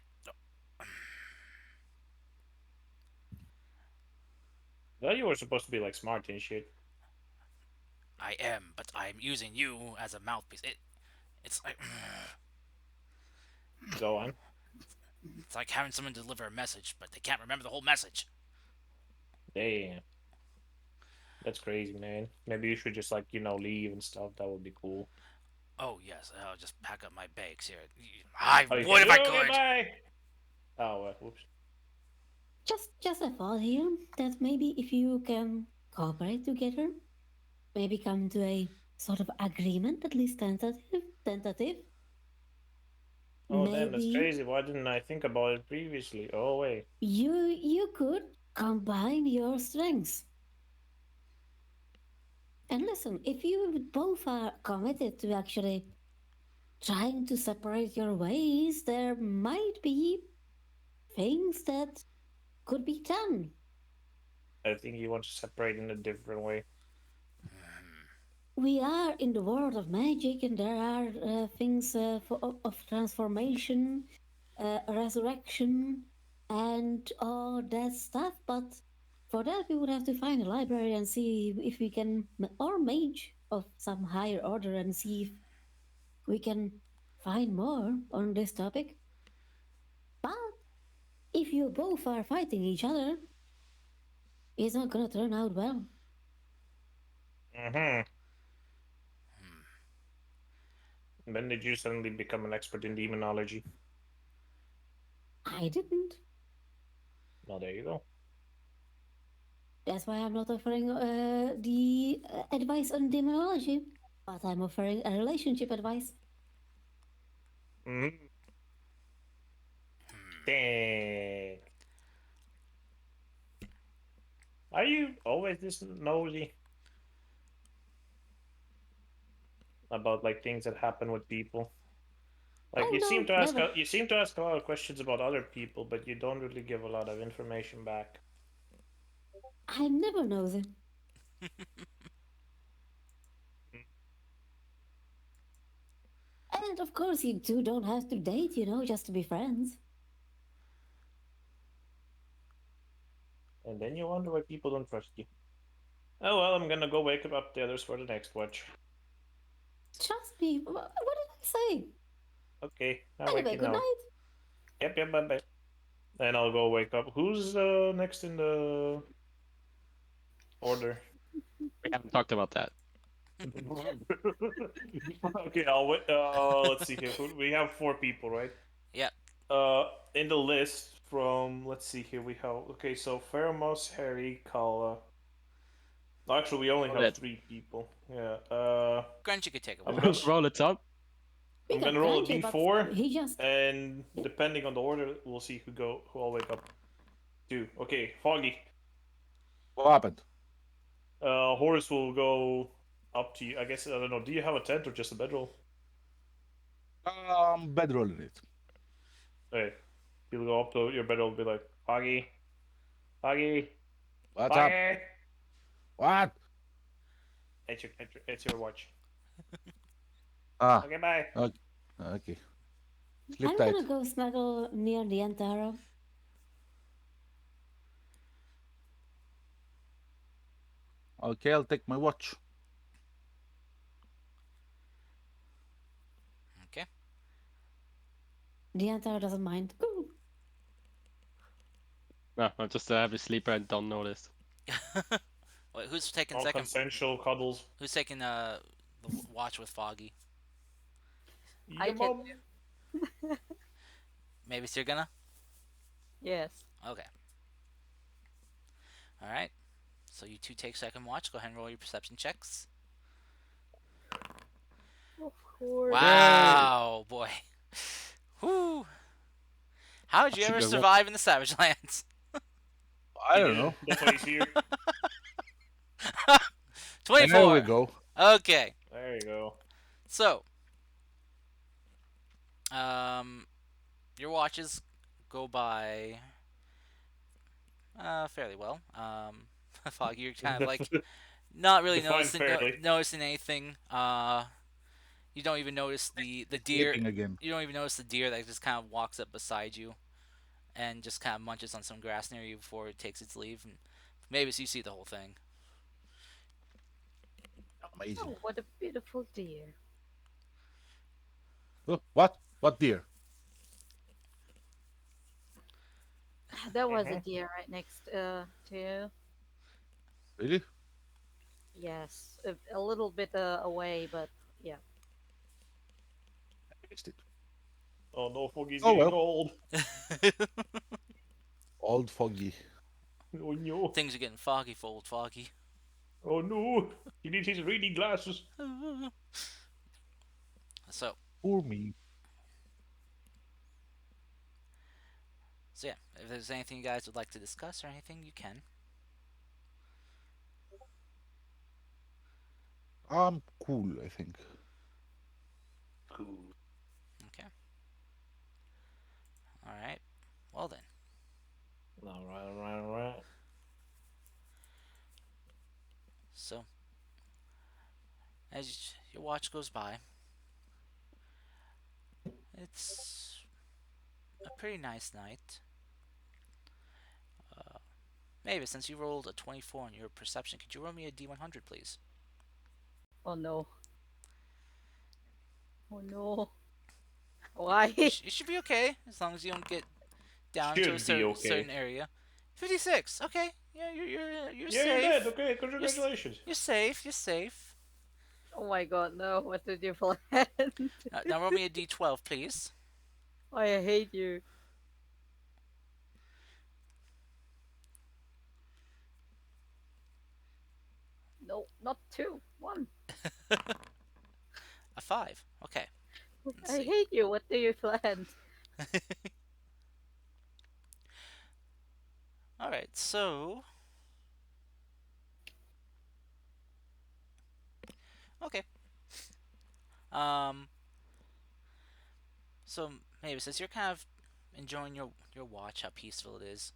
Well, you were supposed to be like smart and shit. I am, but I'm using you as a mouthpiece. It's like Go on. it's like having someone deliver a message, but they can't remember the whole message. Damn. That's crazy, man. Maybe you should just like, leave and stuff. That would be cool. Oh yes, I'll just pack up my bags here. I Oh, you would can if I okay, could. bye. Oh, whoops. Just a thought here that maybe if you can cooperate together, maybe come to a sort of agreement, at least tentative. Oh, damn, that's Maybe crazy. Why didn't I think about it previously? Oh, wait. you could combine your strengths. And listen, if you both are committed to actually trying to separate your ways, there might be things that could be done. I think you want to separate in a different way. We are in the world of magic, and there are things of transformation, resurrection, and all that stuff. But for that, we would have to find a library and see if we can, or mage of some higher order, and see if we can find more on this topic. But if you both are fighting each other, it's not gonna turn out well. Mm-hmm. When did you suddenly become an expert in demonology? I didn't. Well, there you go. That's why I'm not offering the advice on demonology, but I'm offering a relationship advice. Mm-hmm. Dang. Are you always this nosy about like things that happen with people? Like Oh no, never. you seem to ask a lot of questions about other people, but you don't really give a lot of information back. I never know them. And of course, you two don't have to date, just to be friends. And then you wonder why people don't trust you. Oh well, I'm gonna go wake up the others for the next watch. Trust me. What did I say? Okay, I'll wake Anyway, you good now. night. Yep, bye bye. And I'll go wake up. Who's next in the order? We haven't talked about that. Okay, I'll wait. Let's see here. We have four people, right? Yep. In the list from let's see here we have okay, so Pheromos, Harry, Kala. Actually, we only Roll have it. three people. Yeah. Grungy could take a I'm watch. gonna Roll it up. We I'm got gonna roll a Grungy, but d4, he just. and Yeah. depending on the order, we'll see who I'll wake up to. Okay, Foggy. What happened? Horace will go up to you. I guess I don't know. Do you have a tent or just a bedroll? Bedrolling it. Okay, he'll go up to your bedroll and be like, Foggy, Foggy, What's up? Foggy. What? It's your watch. Ah, Okay, bye. okay. Sleep I'm tight. gonna go snuggle near the Antaro. Okay, I'll take my watch. Okay. The Antaro doesn't mind. Cool. No, I'm just a heavy sleeper and don't notice. Wait, who's taking All second? consensual cuddles. Who's taking the watch with Foggy? I Your can. mom. Maybe it's you're gonna. Yes. Okay. All right. So you two take second watch. Go ahead and roll your perception checks. Of course. Wow, boy. Whoo. How did you That's a ever good one. survive in the Savage Lands? I He don't did. know. That's why he's here. There 24. we go. Okay. There you go. So, um, your watches go by fairly well. Foggy, you're kind of like not really Define fairly. noticing anything. You don't even notice the deer. Sleeping again. You don't even notice the deer that just kind of walks up beside you and just kind of munches on some grass near you before it takes its leave. And maybe so you see the whole thing. Amazing. Oh, what a beautiful deer. Oh, what? What deer? There was a Mhm. deer right next to. Really? Yes, a little bit away, but yeah. I missed it. Oh no, Foggy's Oh getting well. old. Old foggy. Oh no. Things are getting foggy for old Foggy. Oh no. He needs his reading glasses. So, Poor me. so yeah, if there's anything you guys would like to discuss or anything, you can. I'm cool, I think. Cool. So as your watch goes by, it's a pretty nice night. Maybe since you rolled a 24 on your perception, could you roll me a D100, please? Oh no. Oh no. Why? You should be okay as long as you don't get down to a Should be certain okay. area. 56. Okay. Yeah, you're Yeah, you're dead. safe. Okay, You're congratulations. you're safe. You're safe. Oh my god, no. What did you plan? Now roll me a D12, please. I hate you. No, not two. One. A 5. Okay. Let's I see. hate you. What do you plan? All right. So okay. Um. So maybe since you're kind of enjoying your watch, how peaceful it is,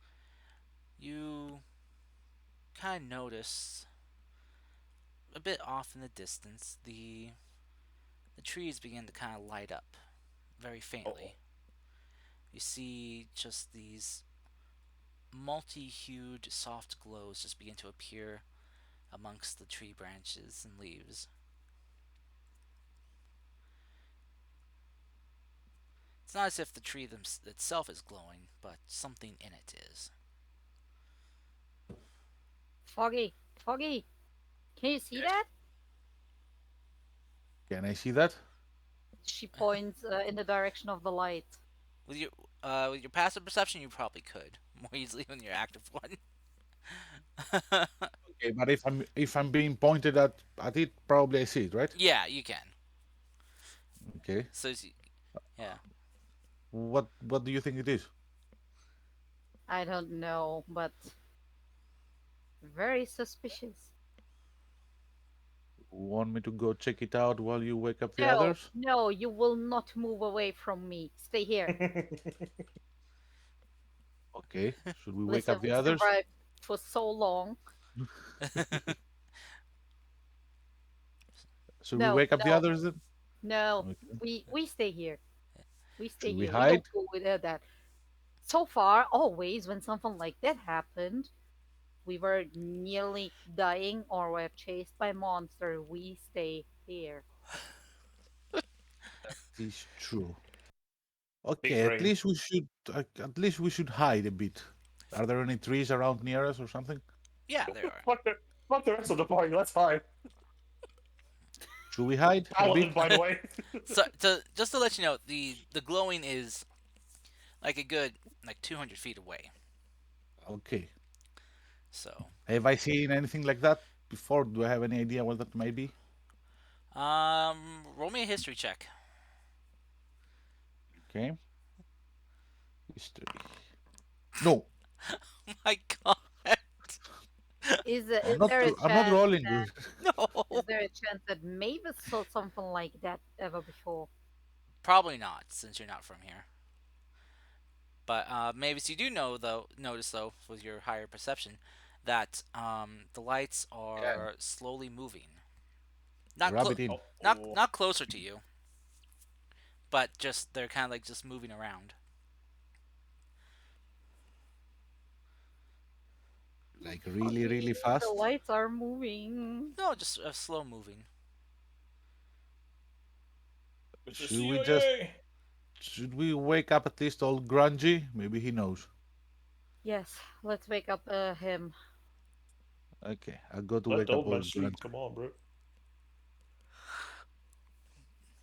you kind of notice a bit off in the distance the trees begin to kind of light up very Oh, faintly. You see just these multi-hued soft glows just begin to appear amongst the tree branches and leaves. It's not as if the tree itself is glowing, but something in it is. Foggy. Foggy. Can you see that? Can I see that? She points in the direction of the light. With your passive perception, you probably could more easily than your active one. Okay, but if I'm being pointed at it, probably I see it, right? Yeah, you can. Okay. So yeah, What do you think it is? I don't know, but very suspicious. Want me to go check it out while you wake up the No, others? no, you will not move away from me. Stay here. Okay. Should we wake Listen, up the we others? survived for so long. Should we No, wake up the no, others then? no. Okay. We stay here. We stay Should we here. We hide? don't go with that. So far, always when something like that happened, we were nearly dying or were chased by monster. We stay here. Is true. big Okay, brain. at least we should hide a bit. Are there any trees around near us or something? yeah, there are. Fuck the rest of the party. Let's hide. Should we hide a Paladin, bit? by the way. So just to let you know, the glowing is like a good like 200 feet away. Okay. So Have I seen anything like that before? Do I have any idea what that may be? roll me a history check. Okay. History. No, Oh my god, Is there a I'm not chance rolling that good. no. is there a chance that Mavis saw something like that ever before? Probably not, since you're not from here. But maybe you do know though. Notice though, with your higher perception, that the lights Yeah. are slowly moving. Not Rub it in. Oh, oh. not closer to you, but just they're kind of like just moving around. Like really, Okay, really the fast. lights are moving. No, just slow moving. Mr. Should we just CIA. should we wake up at least Old Grungy? Maybe he knows. Yes, let's wake up him. Okay, I'll go to Let wake the up old man Old sleep. Grungy. Come on, bro.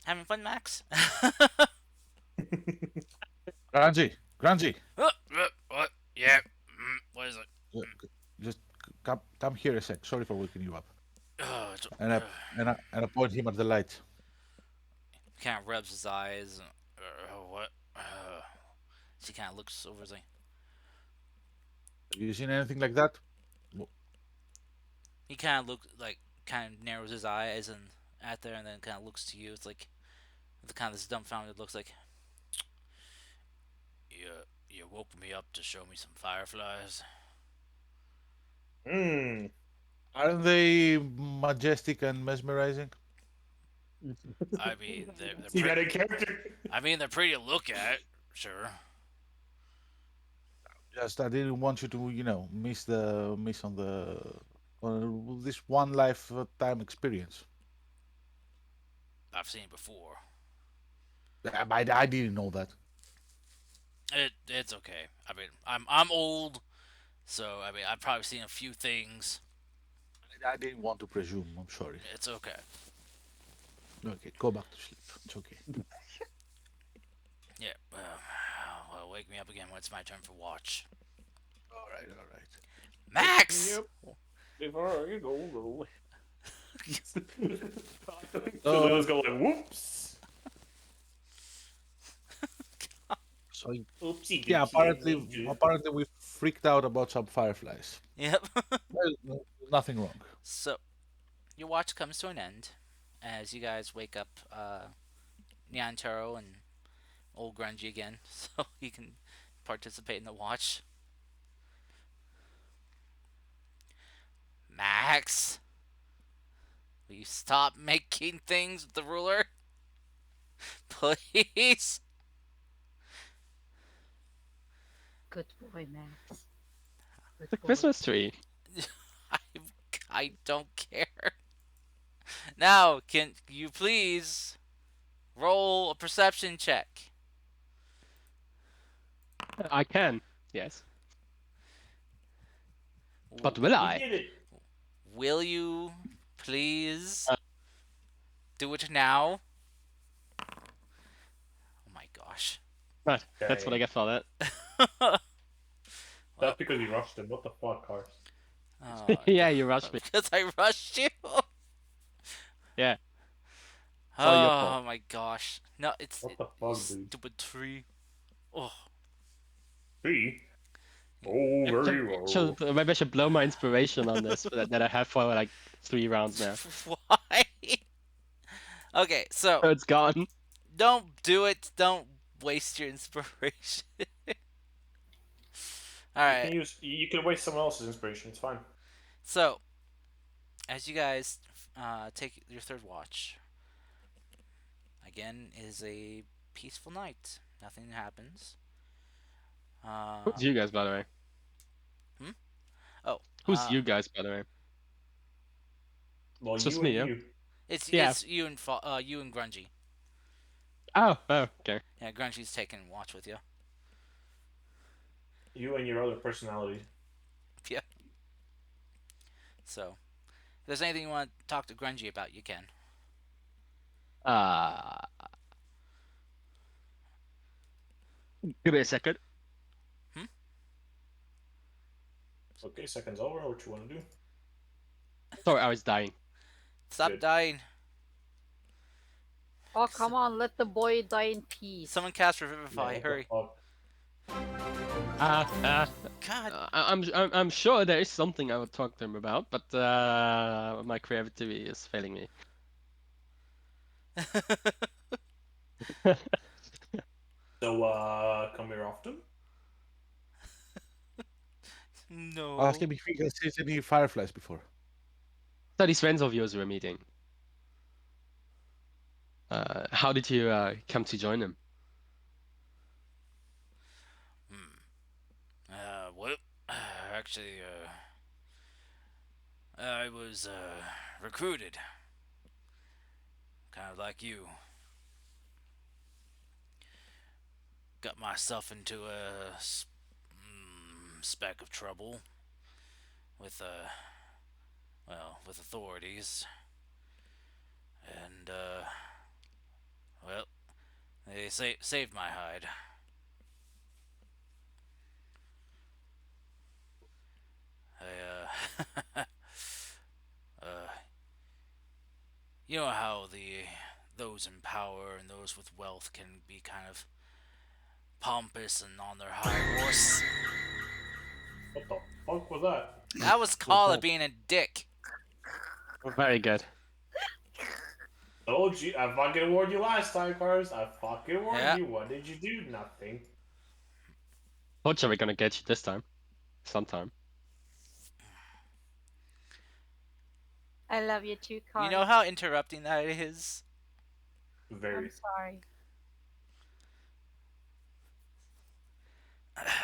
Having fun, Max? Grungy, Grungy, What? Yeah. What is it? uh, just come here a sec. Sorry for waking you up. Oh, And I point him at the light. kind of rubs his eyes. What? She kind of looks over. He's like, Have you seen anything like that? Well, he kind of looks like kind of narrows his eyes and at there, and then kind of looks to you. It's like the kind of this dumbfounded looks like you woke me up to show me some fireflies. Hmm. Aren't they majestic and mesmerizing? I mean, they're See that pretty. in character? I mean, they're pretty to look at. Sure. Just I didn't want you to, miss on the on this one lifetime experience. I've seen it before. I didn't know that. It's okay. I mean, I'm old, so I mean, I've probably seen a few things. I didn't want to presume. I'm sorry. It's okay. Okay, go back to sleep. It's okay. Yeah. Well, wake me up again when it's my turn for watch. All right, all right. Max. Yep. Before you go. So let's go like, whoops. So Oopsie. yeah, apparently, daisy. apparently we freaked out about some fireflies. Yep. Well, nothing wrong. So your watch comes to an end as you guys wake up Nyantaro and Ol Grungy again, so he can participate in the watch. Max, will you stop making things with the ruler? Please? Good boy, Max. Good The boy. Christmas tree. I, I don't care. Now, can you please roll a perception check? I can. Yes. But will We I? did it. Will you please Uh, do it now? Oh my gosh. Right. That's what I Okay. get for that. Well, That's because you rushed him. What the fuck, Cars? Yeah, you rushed me. Because I rushed you. Yeah. It's all your fault. Oh my gosh. No, it's What the you fuck, dude? stupid tree. Oh. 3? Oh, very low. Maybe I should blow my inspiration on this that I have for like 3 rounds now. Why? Okay, so So it's gone. don't do it. Don't waste your inspiration. All right. You can waste someone else's inspiration. It's fine. So, as you guys take your third watch, again is a peaceful night. Nothing happens. Who's you guys, by the way? Oh, Who's you guys, by the way? Well, It's you just and me, yeah? you. Yeah. it's you and Grungy. Oh, okay. Yeah, Grungy's taking watch with you. You and your other personality. Yeah. So, if there's anything you want to talk to Grungy about, you can. Give me a second. Okay, seconds over. What you want to do? Sorry, I was dying. Stop Good. dying. Oh, come on, let the boy die in peace. Someone cast Yeah, Revivify. what the Hurry. fuck? God. I'm sure there is something I would talk to him about, but my creativity is failing me. So, come here often? No. Ask him if he has seen any fireflies before. So these friends of yours were meeting. How did you come to join them? Well, actually, I was recruited, kind of like you. Got myself into a speck of trouble with with authorities, and well, they saved my hide. I you know how those in power and those with wealth can be kind of pompous and on their high horse. What the fuck was that? That was Kala being a dick. Very good. Told you. I fucking warned you last time, Cars. I fucking warned Yeah. you. What did you do? Nothing. Fortunately, we're gonna get you this time. Sometime. I love you too, You know Carl. how interrupting that is? I'm Very. sorry.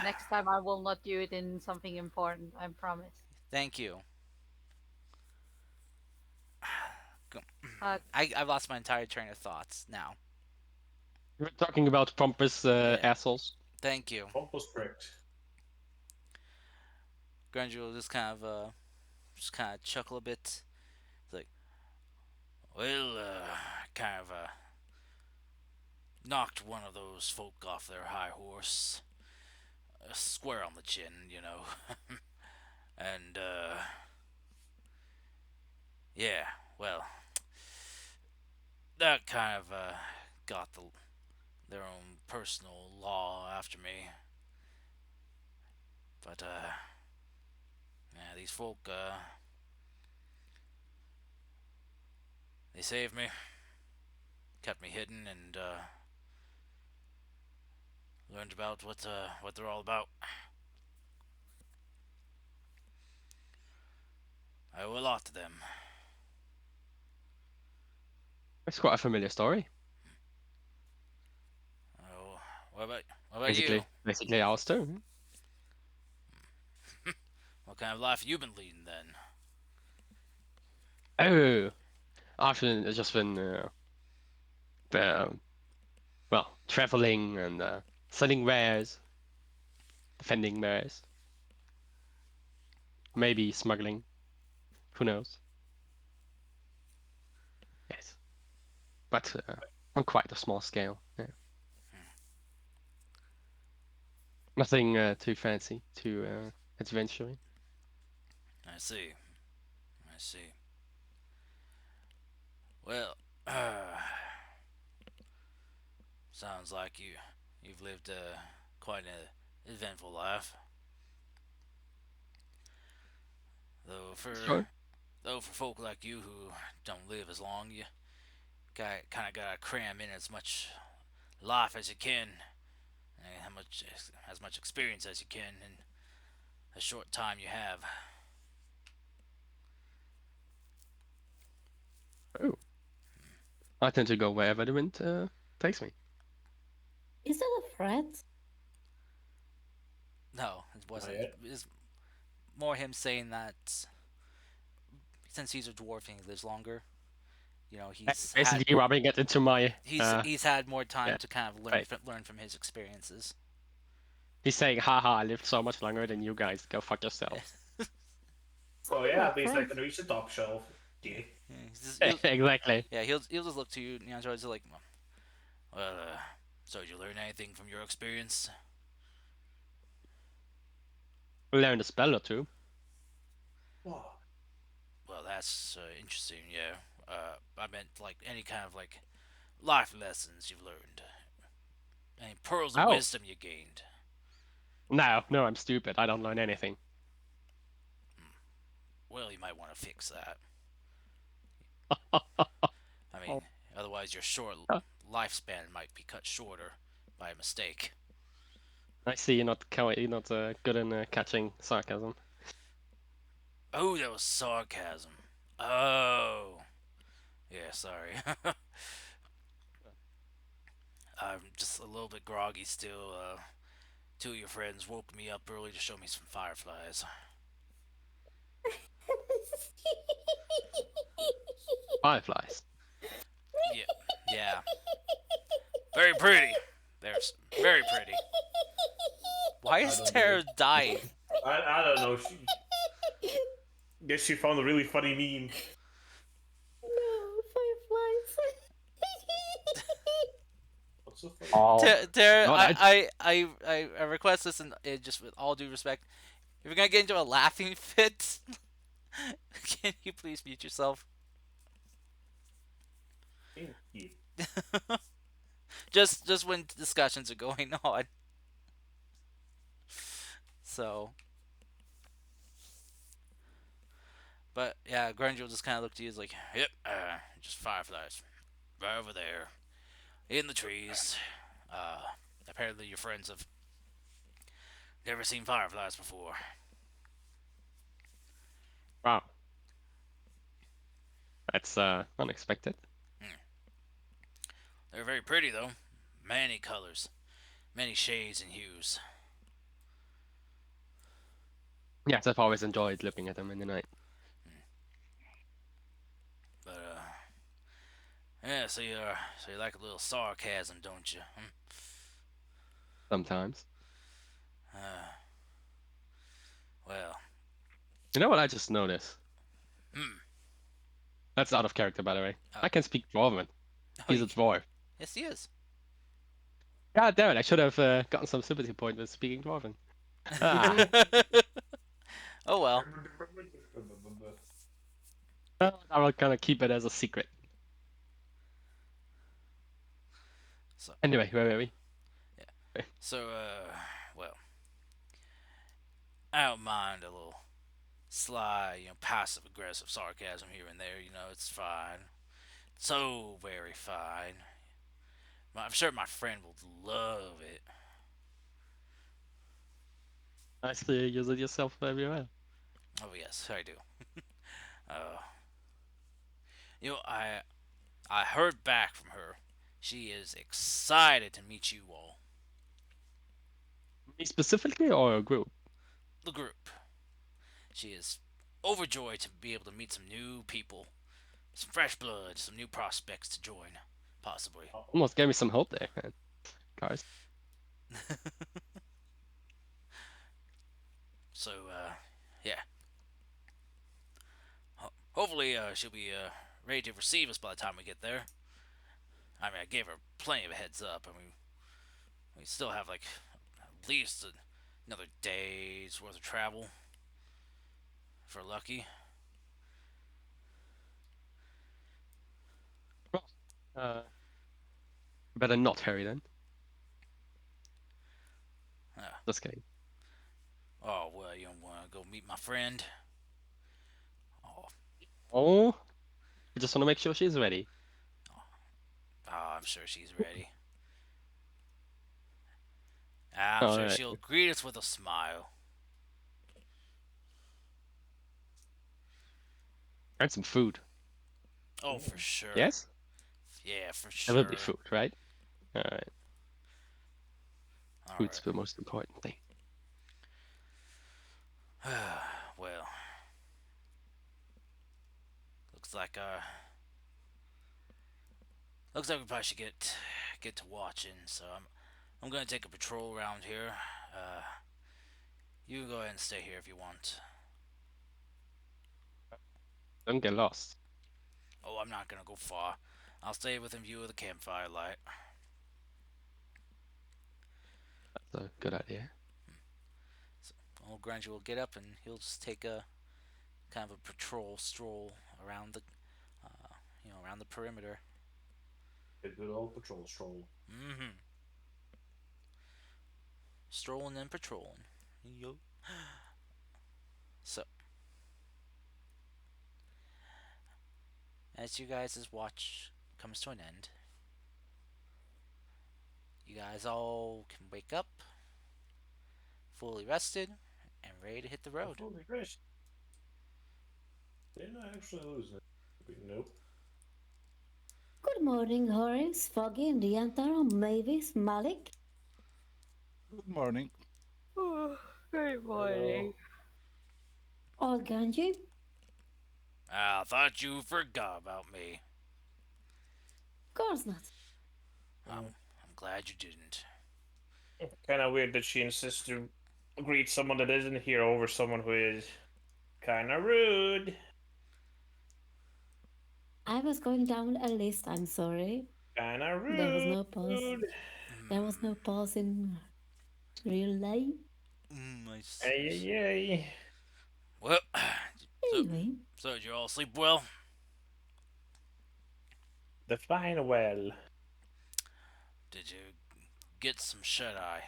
Next time I will not do it in something important, I promise. Thank you. Uh, I've lost my entire train of thoughts now. We're talking about pompous Yeah, assholes. thank you. Almost correct. Grungy will just kind of chuckle a bit. It's like, well, kind of knocked one of those folk off their high horse, square on the chin, you know, and yeah, well, that kind of got their own personal law after me. But yeah, these folk, they saved me, kept me hidden, and learned about what they're all about. I owe a lot to them. It's quite a familiar story. Oh, what about you? Basically ours too. What kind of life have you been leading then? Oh, I've just been uh, well, traveling and selling wares, defending wares, maybe smuggling. Who knows? Yes, but on quite a small scale. Yeah. Nothing too fancy, too adventuring. I see. I see. Well, sounds like you've lived quite an eventful life. Though for Sure. though for folk like you who don't live as long, you kind of gotta cram in as much life as you can, and as much experience as you can in a short time you have. Oh, I tend to go wherever the wind takes me. Is that a threat? No, it Not wasn't. yet. It's more him saying that since he's a dwarf and he lives longer, you know, Basically rubbing it into my he's had more time yeah. to kind of Right. learn from his experiences. He's saying, haha, I lived so much longer than you guys. Go fuck yourselves. Oh Sounded yeah, like at least I friends. can reach the top shelf. Yeah. Exactly. Yeah, he'll just look to you, Neanderthals, like, well, so did you learn anything from your experience? Learned a spell or two. Wow. Well, that's interesting. Yeah, I meant like any kind of like life lessons you've learned, any pearls of Oh. wisdom you gained. No, I'm stupid. I don't learn anything. Well, you might want to fix that. I mean, Oh, otherwise your short lifespan might be cut shorter by a mistake. I see you're not good in catching sarcasm. Oh, that was sarcasm. Oh, yeah, sorry. I'm just a little bit groggy still. Two of your friends woke me up early to show me some fireflies. Fireflies. Yeah, yeah, very pretty. There's very pretty. Why I is don't get Tara it. dying? I don't know. She guess she found a really funny meme. No, fireflies. What's so funny? Oh, Tara, God, I request this, and just with all due respect, if you're gonna get into a laughing fit, can you please mute yourself? Thank you. Just when discussions are going on. So, but yeah, Granger will just kind of look to you as like, yep, just fireflies, right over there, in the trees. Uh, Apparently your friends have never seen fireflies before. wow. That's unexpected. They're very pretty, though. Many colors, many shades and hues. Yes, I've always enjoyed looking at them in the night. But yeah. So you like a little sarcasm, don't you? Sometimes. Well, You know what I just noticed? hmm. That's out of character, by the way. Oh, I can speak Dwarven. oh, He's a dwarf. yes, he is. God damn it! I should have gotten some sympathy point with speaking Dwarven. Ah, Oh well. I will kind of keep it as a secret. So Anyway, where were we? so well, I don't mind a little sly, passive aggressive sarcasm here and there. It's fine. So very fine. I'm sure my friend will love it. Nicely use it yourself everywhere. Oh yes, I do. Uh, I heard back from her. She is excited to meet you all, Me specifically or a group? the group. She is overjoyed to be able to meet some new people, some fresh blood, some new prospects to join, possibly. Almost gave me some hope there, man. Cars. So, yeah. Hopefully, she'll be ready to receive us by the time we get there. I mean, I gave her plenty of a heads up. I mean, we still have like at least another day's worth of travel if we're lucky. Well, better not hurry then. Uh, Just kidding. oh well, you want to go meet my friend? Oh, Oh, I just want to make sure she's ready. I'm sure she's ready. I'm sure Alright. she'll greet us with a smile. And some food. Oh, for sure. Yes? Yeah, for There will be sure. food, right? Alright. All Food's the most important thing. right. Well, looks like we probably should get to watching. So I'm gonna take a patrol around here. You go ahead and stay here if you want. Don't get lost. Oh, I'm not gonna go far. I'll stay within view of the campfire light. That's a good idea. So Ol Grungy will get up and he'll just take a kind of a patrol stroll around around the perimeter. A good old patrol stroll. Mm-hmm. Strolling and patrolling. Yo. So, as you guys' watch comes to an end, you guys all can wake up, fully rested, and ready to hit the road. Holy Christ. Didn't I actually lose it? Nope. Good morning, Horace, Foggy, and Diantara, Mavis, Malik. Good morning. Good morning. Ol Grungy. I thought you forgot about me. Of course not. I'm glad you didn't. Kind of weird that she insists to greet someone that isn't here over someone who is kind of rude. I was going down a list, I'm sorry. Kind of rude. There was no pause. There was no pause in real life. I see. Hey. Well, Anyway, so did you all sleep well? Define well. Did you get some shut eye?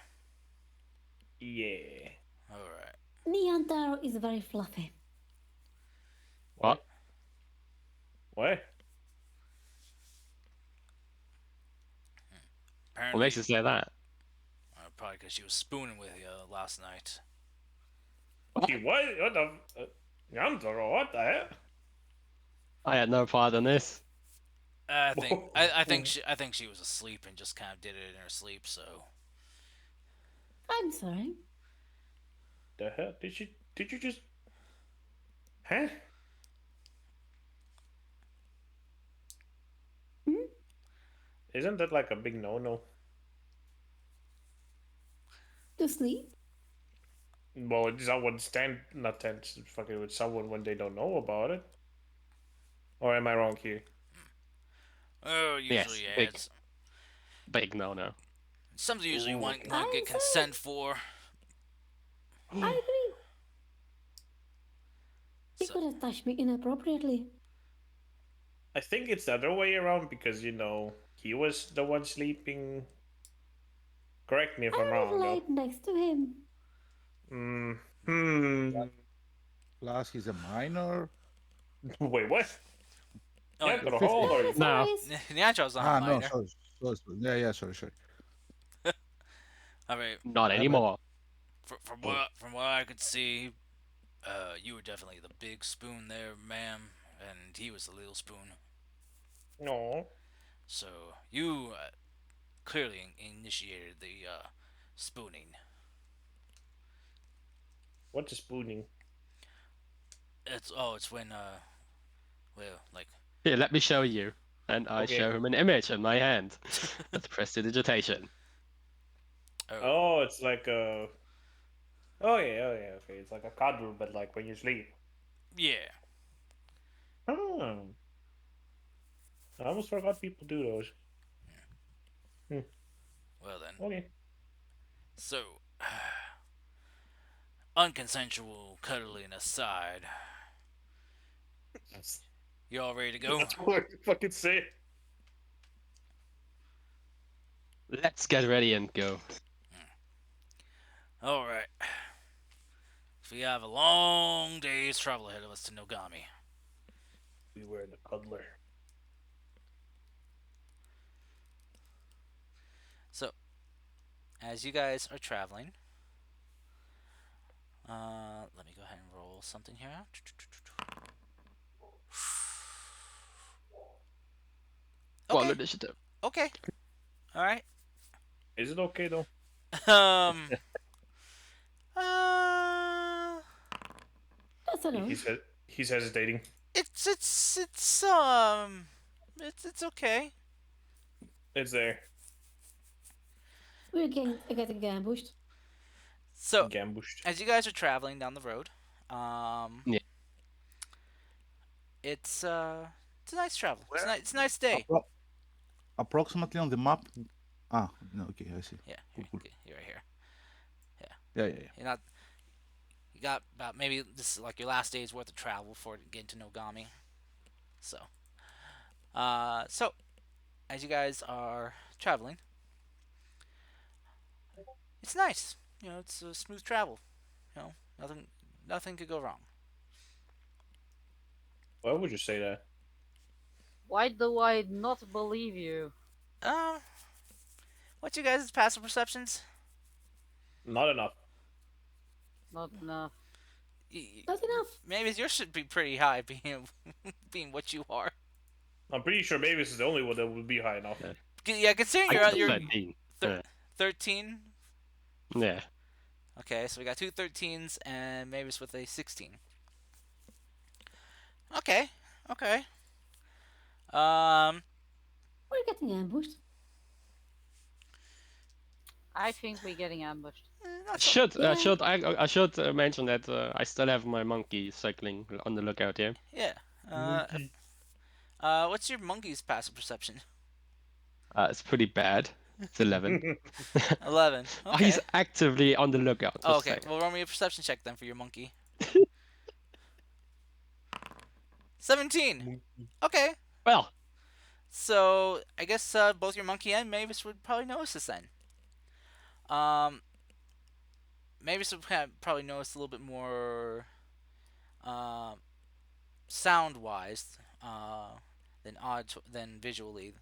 Yeah. All right. Niantaro is very fluffy. What? What? Apparently, What makes you say that? probably because she was spooning with you last night. She what? What the? Yamtaro, what the heck? I had no part in this. I think she was asleep and just kind of did it in her sleep. So I'm sorry. The hell? Did you just? Huh? Hmm? Isn't that like a big no-no? To sleep? Well, someone stand not tent fucking with someone when they don't know about it. Or am I wrong here? oh, usually Yes, yeah, big, it's big no-no. something usually you Ooh, want to I'm get sorry. consent for. I agree. He So could have touched me inappropriately. I think it's the other way around because he was the one sleeping. Correct me if I'm I would wrong, have though. lied next to him. Hmm. Hmm. Plus, he's a minor. Wait, what? oh, You yeah, enter a No hole, or worries, no No, worries. Niancho's not a Ah, no, minor. sorry, sorry, sorry. Yeah, yeah, sorry, sorry. I mean, not My bad. anymore. from what I could see, you were definitely the big spoon there, ma'am, and he was the little spoon. no. So you clearly initiated the spooning. What's a spooning? It's when well like Here, let me show you. And I Okay. show him an image in my hand. Let's prestidigitation. oh Oh, it's like a. Oh yeah, okay. It's like a cuddle, but like when you sleep. yeah. Hmm. I almost forgot people do those. Hmm. Well then, Okay. so unconsensual cuddling aside, you all ready to go? That's what I fucking say. Let's get ready and go. All right. So we have a long day's travel ahead of us to Nogami. We were the cuddler. So as you guys are traveling, let me go ahead and roll something here. Well, Okay. initiative. Okay. All right. Is it okay though? Um. Uh. That's enough. He's hesitating. It's okay. It's there. We're getting ambushed. So Gambushed. as you guys are traveling down the road, um, Yeah. it's a nice travel. Where? It's a nice day. Approximately on the map. Ah, no, okay, I see. Yeah, Cool, cool. you're right here. Yeah, yeah, yeah. You're not. You got about maybe this is like your last day's worth of travel before getting to Nogami. So, so as you guys are traveling, it's nice. You know, it's a smooth travel. You know, nothing could go wrong. Why would you say that? Why do I not believe you? Uh, what's your guys' passive perceptions? Not enough. Not enough. Not enough. Maybe yours should be pretty high, being being what you are. I'm pretty sure Mavis is the only one that would be high enough. Yeah. Yeah, considering I you're got you're 13. thir- Yeah. 13. Yeah. Okay, so we got two 13s and Mavis with a 16. Okay, okay. Um, We're getting ambushed. I think we're getting ambushed. not so. Yeah. I should mention that I still have my monkey cycling on the lookout here. Yeah. Uh, Monkey. what's your monkey's passive perception? It's pretty bad. It's 11. 11. Oh, he's Okay. actively on the lookout. Oh, Just okay. saying. Well, roll me a perception check then for your monkey. 17. Monkey. Okay. Well, So I guess both your monkey and Mavis would probably notice this then. Um, Mavis would probably notice a little bit more uh, sound wise than visually.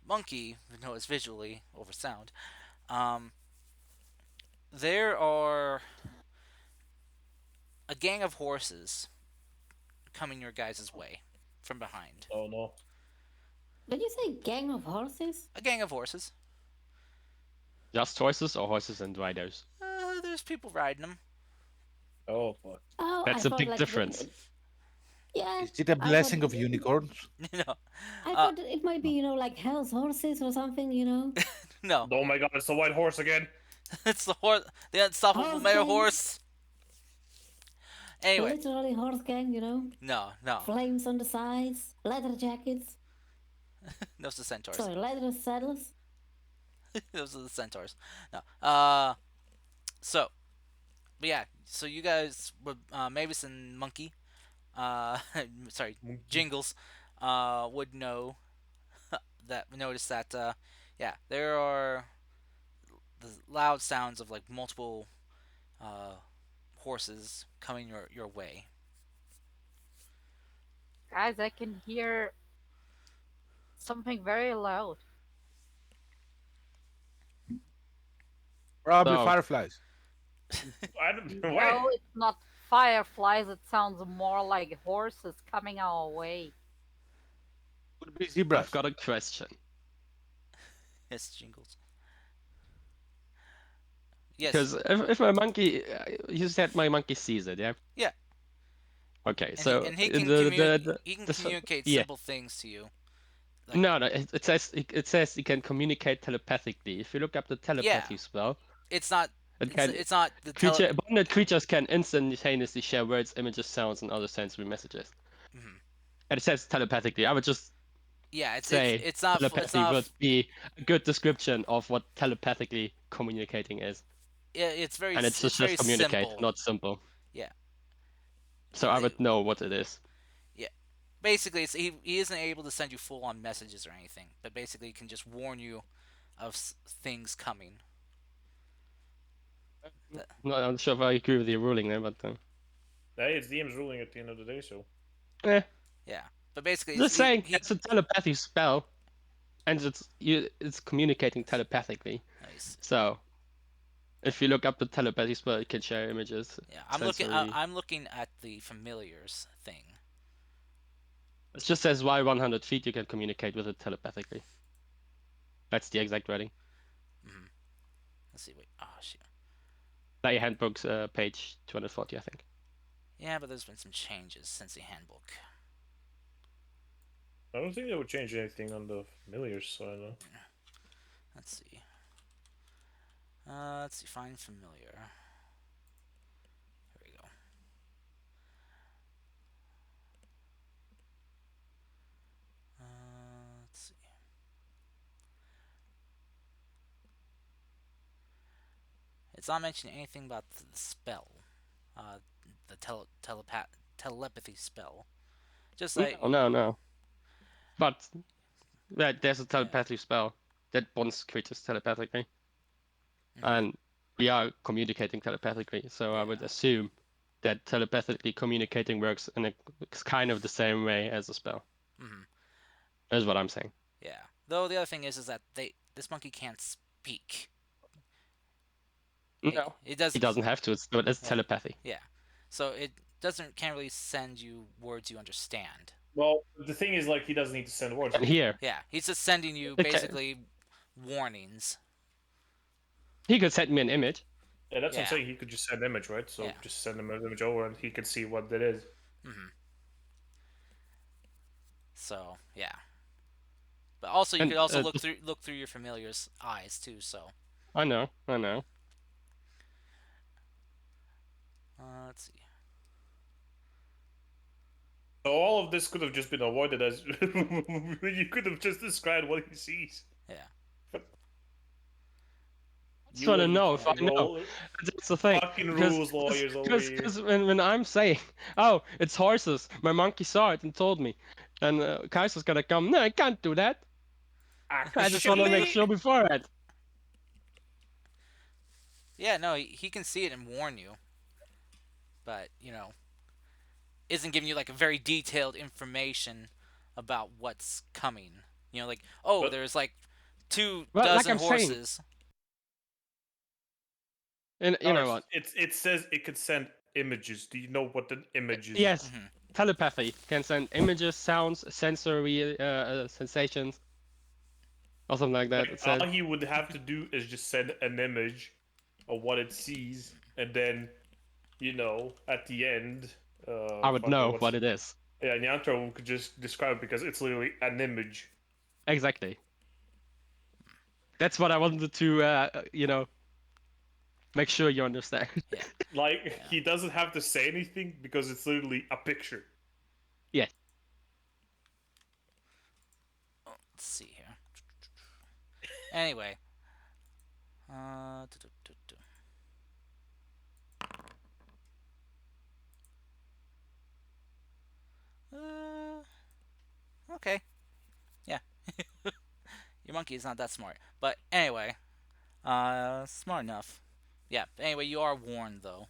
Monkey would notice visually over sound. Um, there are a gang of horses coming your guys' way. from behind. Oh no. Did you say gang of horses? A gang of horses. Just horses or horses and riders? There's people riding them. Oh fuck. Oh, I That's a thought big like difference. yeah. Is it a I blessing thought of unicorns? no, I thought it might be like hell's horses or something. no. Oh my god, it's the white horse again. It's the horse, the unstoppable Horse male gang. horse. Anyway, Literally horse gang. no, Flames on the sides, leather jackets. those are the centaurs. Sorry, leather saddles. Those are the centaurs. No. So, but yeah. So you guys, Mavis and Monkey, sorry, Jingles, would know notice that, yeah, there are the loud sounds of like multiple horses coming your way. Guys, I can hear something very loud. Probably So- fireflies. I don't No, know. it's not fireflies. It sounds more like horses coming our way. Could be zebras. I've got a question. Yes, Jingles. Yes. Because if my monkey, you said my monkey sees it, yeah? Yeah. Okay, And so he can, he can communicate yeah. simple things to you. Like, No, it says it can communicate telepathically. If you look up the telepathy spell, it's not. It's not the abundant creatures can instantaneously share words, images, sounds, and other sensory messages. Mhm. And it says telepathically. I would just Yeah, say it's not. telepathy It's not. would be a good description of what telepathically communicating is. Yeah, it's very. And it's just very communicate, simple. not simple. Yeah. So I would know what it is. Basically, he isn't able to send you full on messages or anything, but basically he can just warn you of things coming. Not sure if I agree with your ruling there, but Hey, it's DM's ruling at the end of the day, so. eh. Yeah, but basically, Just saying, he, it's a telepathy spell, and it's communicating telepathically. nice. So, if you look up the telepathy spell, it can share images. Yeah, I'm looking at the familiars thing. It just says why 100 feet you can communicate with it telepathically. That's the exact wording. Mm-hmm. Let's see. Wait. Oh shit. Play handbook's page 240, I think. Yeah, but there's been some changes since the handbook. I don't think they would change anything on the familiars, so I don't know. Let's see. Let's see. Find familiar. Here we go. Let's see. It's not mentioning anything about the spell, the telepathy spell. Just like No. But there's a telepathy spell that bonds creatures telepathically. And we are communicating telepathically, so I would assume that telepathically communicating works in it's kind of the same way as a spell. Mhm. That's what I'm saying. Yeah. Though the other thing is that this monkey can't speak. No, It doesn't. he doesn't have to. It's telepathy. Yeah. So it can't really send you words you understand. Well, the thing is, like, he doesn't need to send words. And here, Yeah, he's just sending you basically warnings. he could send me an image. Yeah, that's what Yeah. I'm saying. He could just send image, right? So Yeah. just send him an image over, and he can see what that is. Mm-hmm. So yeah. But also, you And, could also just- look through your familiar's eyes too. So I know. let's see. So all of this could have just been avoided as you could have just described what he sees. Yeah. Just want to know if I know. Roll- That's the thing. Fucking rules lawyers over here. Because when I'm saying, oh, it's horses, my monkey saw it and told me, and Kaiser's gonna come. No, I can't do that. I just want to make sure beforehand. Yeah. No, he can see it and warn you. But isn't giving you like a very detailed information about what's coming. Like there's like 2 Well, like dozen I'm saying, horses. And you know what? It says it could send images. Do you know what the image is? Yes, telepathy. Can send images, sounds, sensory sensations, or something like that. It Like, said. all he would have to do is just send an image of what it sees, and then, at the end, I would fucking know what's what it is. yeah, Nyantro could just describe it because it's literally an image. Exactly. That's what I wanted to, make sure you understand. Yeah. Like, he doesn't have to say anything because it's literally a picture. Yeah. Let's see here. Anyway. Okay. Yeah. Your monkey is not that smart. But anyway. Smart enough. Yeah. Anyway, you are warned, though.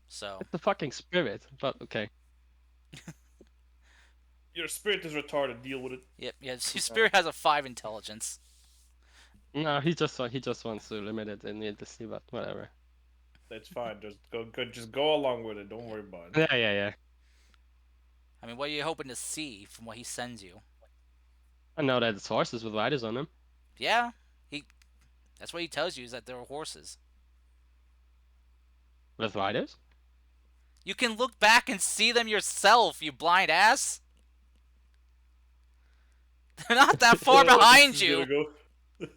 So. It's the fucking spirit, but okay. Your spirit is retarded. Deal with it. Yep. Yeah. Your spirit has a 5 intelligence. No, he just wants to limit it needlessly, but whatever. That's fine. Just go along with it. Don't worry about it. Yeah. I mean, what are you hoping to see from what he sends you? I know that it's horses with riders on them. Yeah. That's what he tells you, is that there are horses. With riders? You can look back and see them yourself, you blind ass. They're not that far behind you.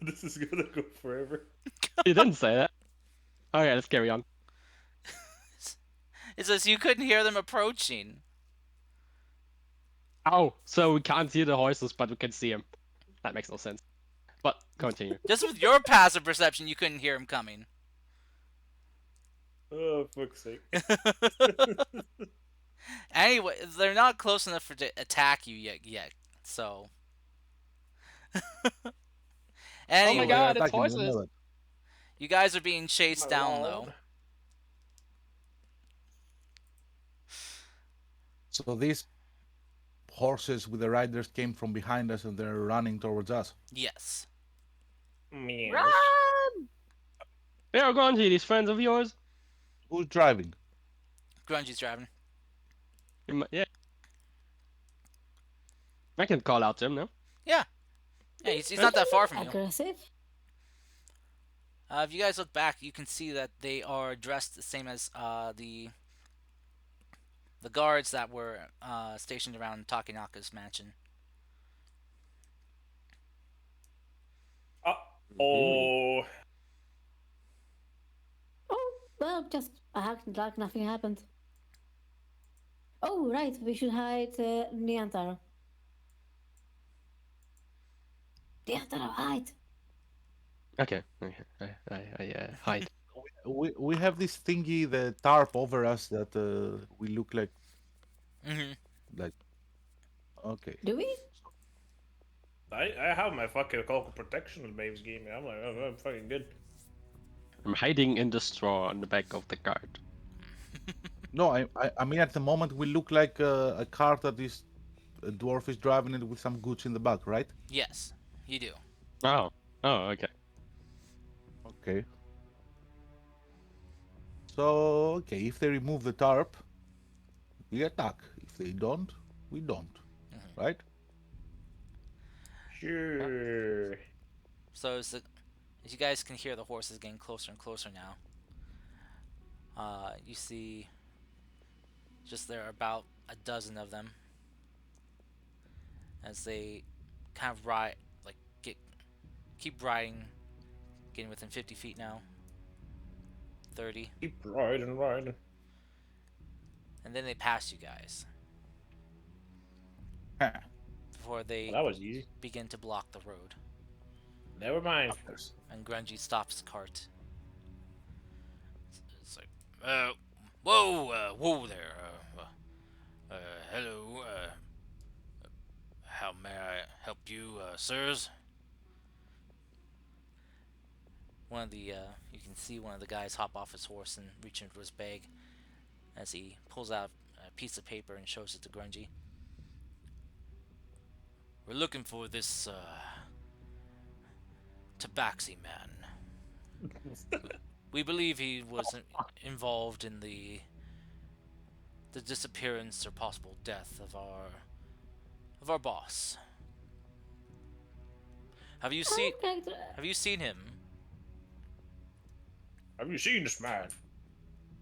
This is gonna go forever. He didn't say that. Okay, let's carry on. It says you couldn't hear them approaching. Oh, so we can't see the horses, but we can see them. That makes no sense. But continue. Just with your passive perception, you couldn't hear him coming. Oh, fuck's sake. Anyway, they're not close enough to attack you yet. So. Anyway, Oh my god, it's attacking, you horses! know that. you guys are being chased down, though. So these horses with the riders came from behind us and they're running towards us. Yes. Meow. Run! Hey, Ol Grungy, these friends of yours? Who's driving? Grungy's driving. Yeah. I can call out to him, no? Yeah. Yeah, he's not that far from you. Aggressive. If you guys look back, you can see that they are dressed the same as the guards that were stationed around Takenaka's mansion. Oh. Oh, well, just act like nothing happened. Oh, right, we should hide Neantar. Neantar, hide. Okay. I hide. We have this thingy, the tarp over us that we look like. Mm-hmm. Okay. Do we? I have my fucking local protection with Maeve's game. I'm like, oh, I'm fucking good. I'm hiding in the straw on the back of the cart. No, I mean at the moment we look like a car that is a dwarf is driving it with some goods in the back, right? Yes, you do. Oh, okay. Okay. So if they remove the tarp, we attack. If they don't, we don't. Right? Sure. So as you guys can hear the horses getting closer and closer now. You see, just there are about a dozen of them as they kind of ride, like keep riding, getting within 50 feet now. 30. Keep riding. And then they pass you guys Huh. before they Well, that was easy. begin to block the road. Never mind. And Grungy stops the cart. It's like, whoa there. Hello. How may I help you, sirs? You can see one of the guys hop off his horse and reach into his bag as he pulls out a piece of paper and shows it to Grungy. We're looking for this, Tabaxi man. We believe he was involved in the the disappearance or possible death of our boss. Have you Our seen character. Have you seen him? Have you seen this man?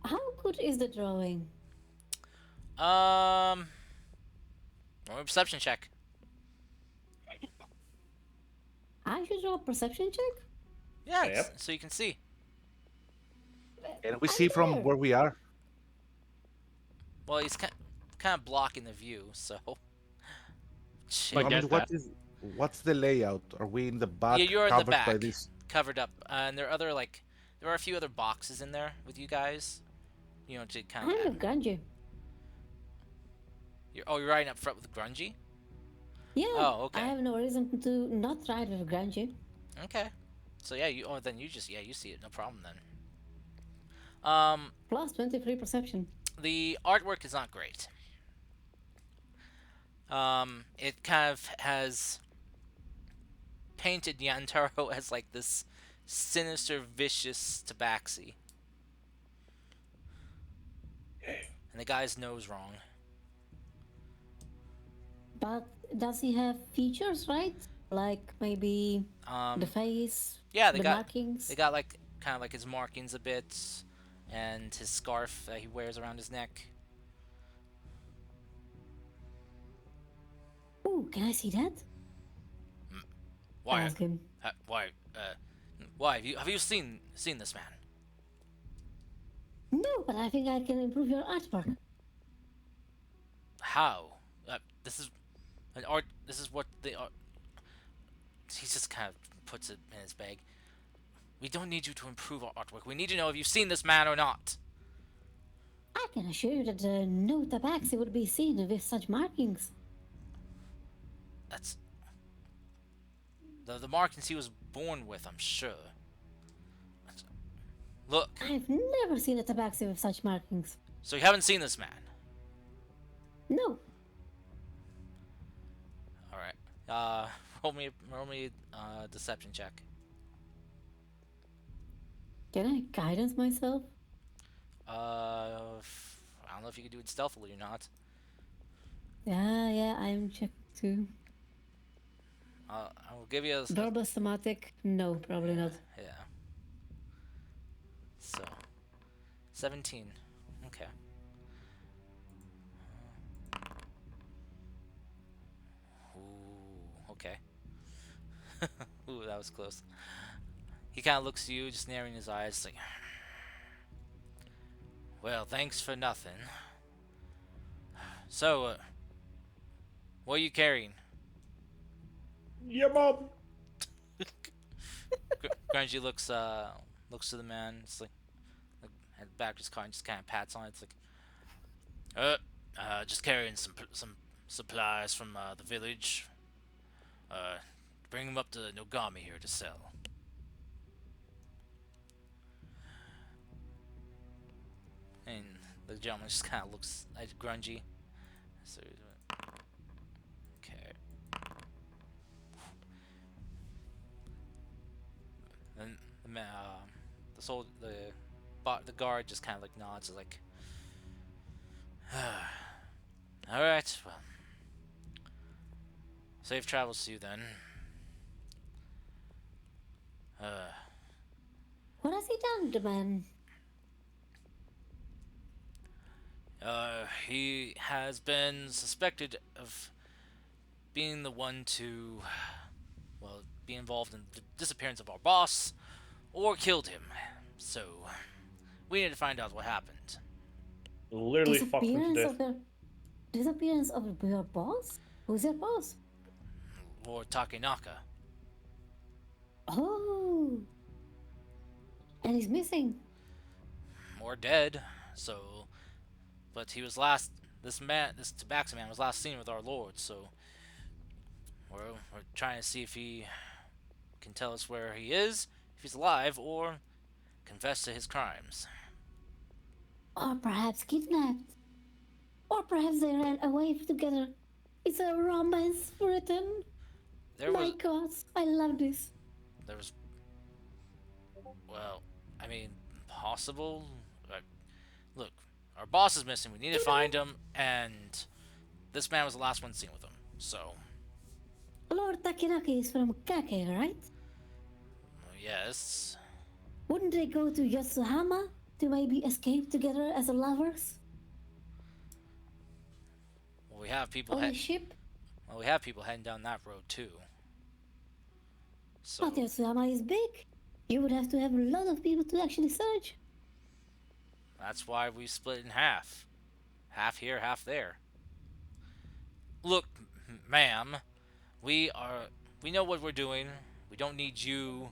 How good is the drawing? Um, roll a perception check. I should draw a perception check? Yeah, Yep. so you can see. Can we I'm see from there. where we are? Well, he's kind of blocking the view, so. I I guess mean, that. what's the layout? Are we in the Yeah, back, you're in the covered by back, this? covered up, and there are a few other boxes in there with you guys. You know, to kind I'm of. a grungy. You're riding up front with Grungy. Yeah. Oh, okay. I have no reason to not ride with grungy. Okay. So yeah, then you just you see it, no problem then. Plus 23 perception. The artwork is not great. It kind of has painted Yantaro as like this sinister, vicious tabaxi. And the guy's nose wrong. But does he have features, right? Like maybe the face, Yeah, the markings? they got like kind of like his markings a bit, and his scarf that he wears around his neck. Ooh, can I see that? Why? Ask him. Why? Why have you seen this man? No, but I think I can improve your artwork. How? This is an art. This is what the art. He just kind of puts it in his bag. We don't need you to improve our artwork. We need to know if you've seen this man or not. I can assure you that no tabaxi would be seen with such markings. That's the markings he was born with, I'm sure. Look, I've never seen a tabaxi with such markings. so you haven't seen this man. No. All right. Roll me a deception check. Can I guidance myself? I don't know if you can do it stealthily or not. Yeah, I'm checked too. I will give you a Verbal somatic? No, probably not. yeah. So, 17. Okay. Ooh, okay. Ooh, that was close. He kind of looks at you, just narrowing his eyes, like, well, thanks for nothing. So, what are you carrying? Yeah, mom. Grungy looks to the man. It's like at the back of his car and just kind of pats on it. It's like, just carrying some supplies from the village. Bring them up to Nogami here to sell. And the gentleman just kind of looks at Grungy. So, okay. Then the guard just kind of like nods, like, all right, well, safe travels to you then. What has he done, the man? He has been suspected of being the one to, well, be involved in the disappearance of our boss, or killed him. So, we need to find out what happened. Literally fucked him to death. Disappearance of your boss? Who's your boss? Lord Takenaka. Oh. And he's missing. Or dead, so... But he was last... This Tabaxi man was last seen with our Lord, so... We're trying to see if he can tell us where he is, if he's alive, or confess to his crimes. Or perhaps kidnapped. Or perhaps they ran away together. It's a romance written. My God, I love this. There was... Well, I mean, possible. Look, Our boss is missing. We need to find him, and this man was the last one seen with him. So, Lord Takinaki is from Kake, right? yes. Wouldn't they go to Yasuhama to maybe escape together as lovers? Well, we have people On a ship? well, we have people heading down that road too. So But Yasuhama is big. You would have to have a lot of people to actually search. that's why we split in half. Half here, half there. Look, ma'am, we know what we're doing. We don't need you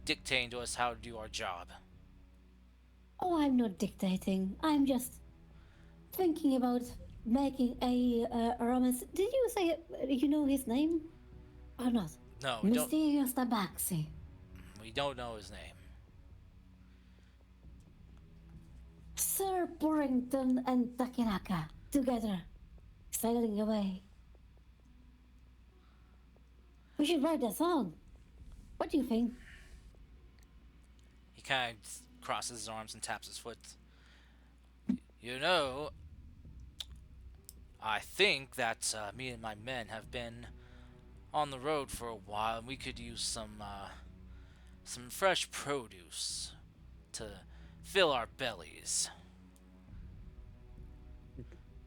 dictating to us how to do our job. Oh, I'm not dictating. I'm just thinking about making a romance. Did you say you know his name or not? No, we don't. Mysterious Tabaxi. We don't know his name. Sir Porrington and Takinaka together, sailing away. We should write a song. What do you think? He kind of crosses his arms and taps his foot. You know, I think that me and my men have been on the road for a while, and we could use some fresh produce to fill our bellies.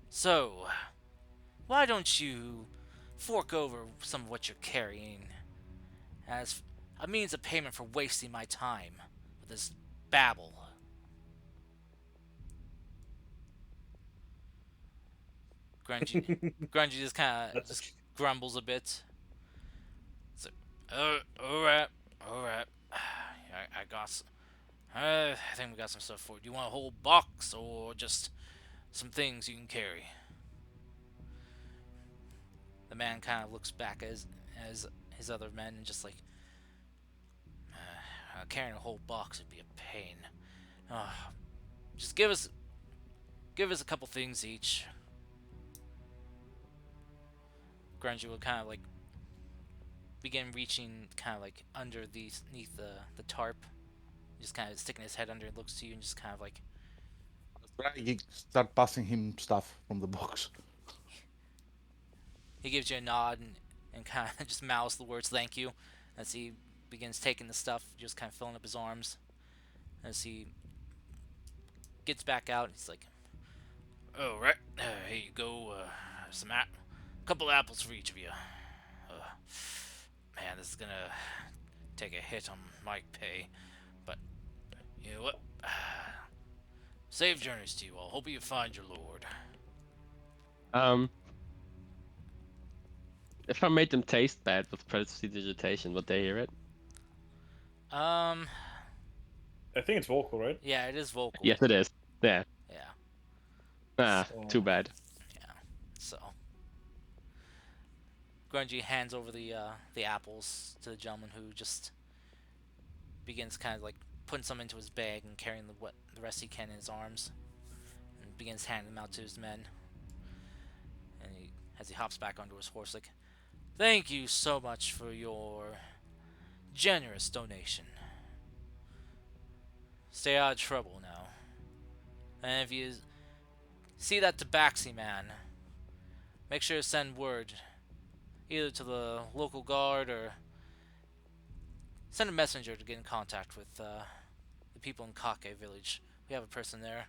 So, why don't you fork over some of what you're carrying as a means of payment for wasting my time with this babble? Grungy just kind of just grumbles a bit. It's like, all right, all right. I got. I think we got some stuff for you. Do you want a whole box or just some things you can carry? The man kind of looks back as his other men and just like, carrying a whole box would be a pain. Uh, just give us a couple things each. Grungy will kind of like begin reaching kind of like underneath the tarp, just kind of sticking his head under and looks to you and just kind of like You start passing him stuff from the box. he gives you a nod and kind of just mouths the words "thank you" as he begins taking the stuff, just kind of filling up his arms. As he gets back out, he's like, "All right, here you go. Couple apples for each of you. Man, this is gonna take a hit on my pay, but you know what? Safe journeys to you all. Hope you find your lord." If I made them taste bad with prestidigitation, would they hear it? Um, I think it's vocal, right? yeah, it is vocal. Yes, it is. Yeah. Yeah, Ah, So- too bad. so Grungy hands over the apples to the gentleman who just begins kind of like putting some into his bag and carrying the rest he can in his arms, and begins handing them out to his men. And as he hops back onto his horse, like, "Thank you so much for your generous donation. Stay out of trouble now. And if you see that Tabaxi man, make sure to send word either to the local guard or send a messenger to get in contact with the people in Kake village. We have a person there."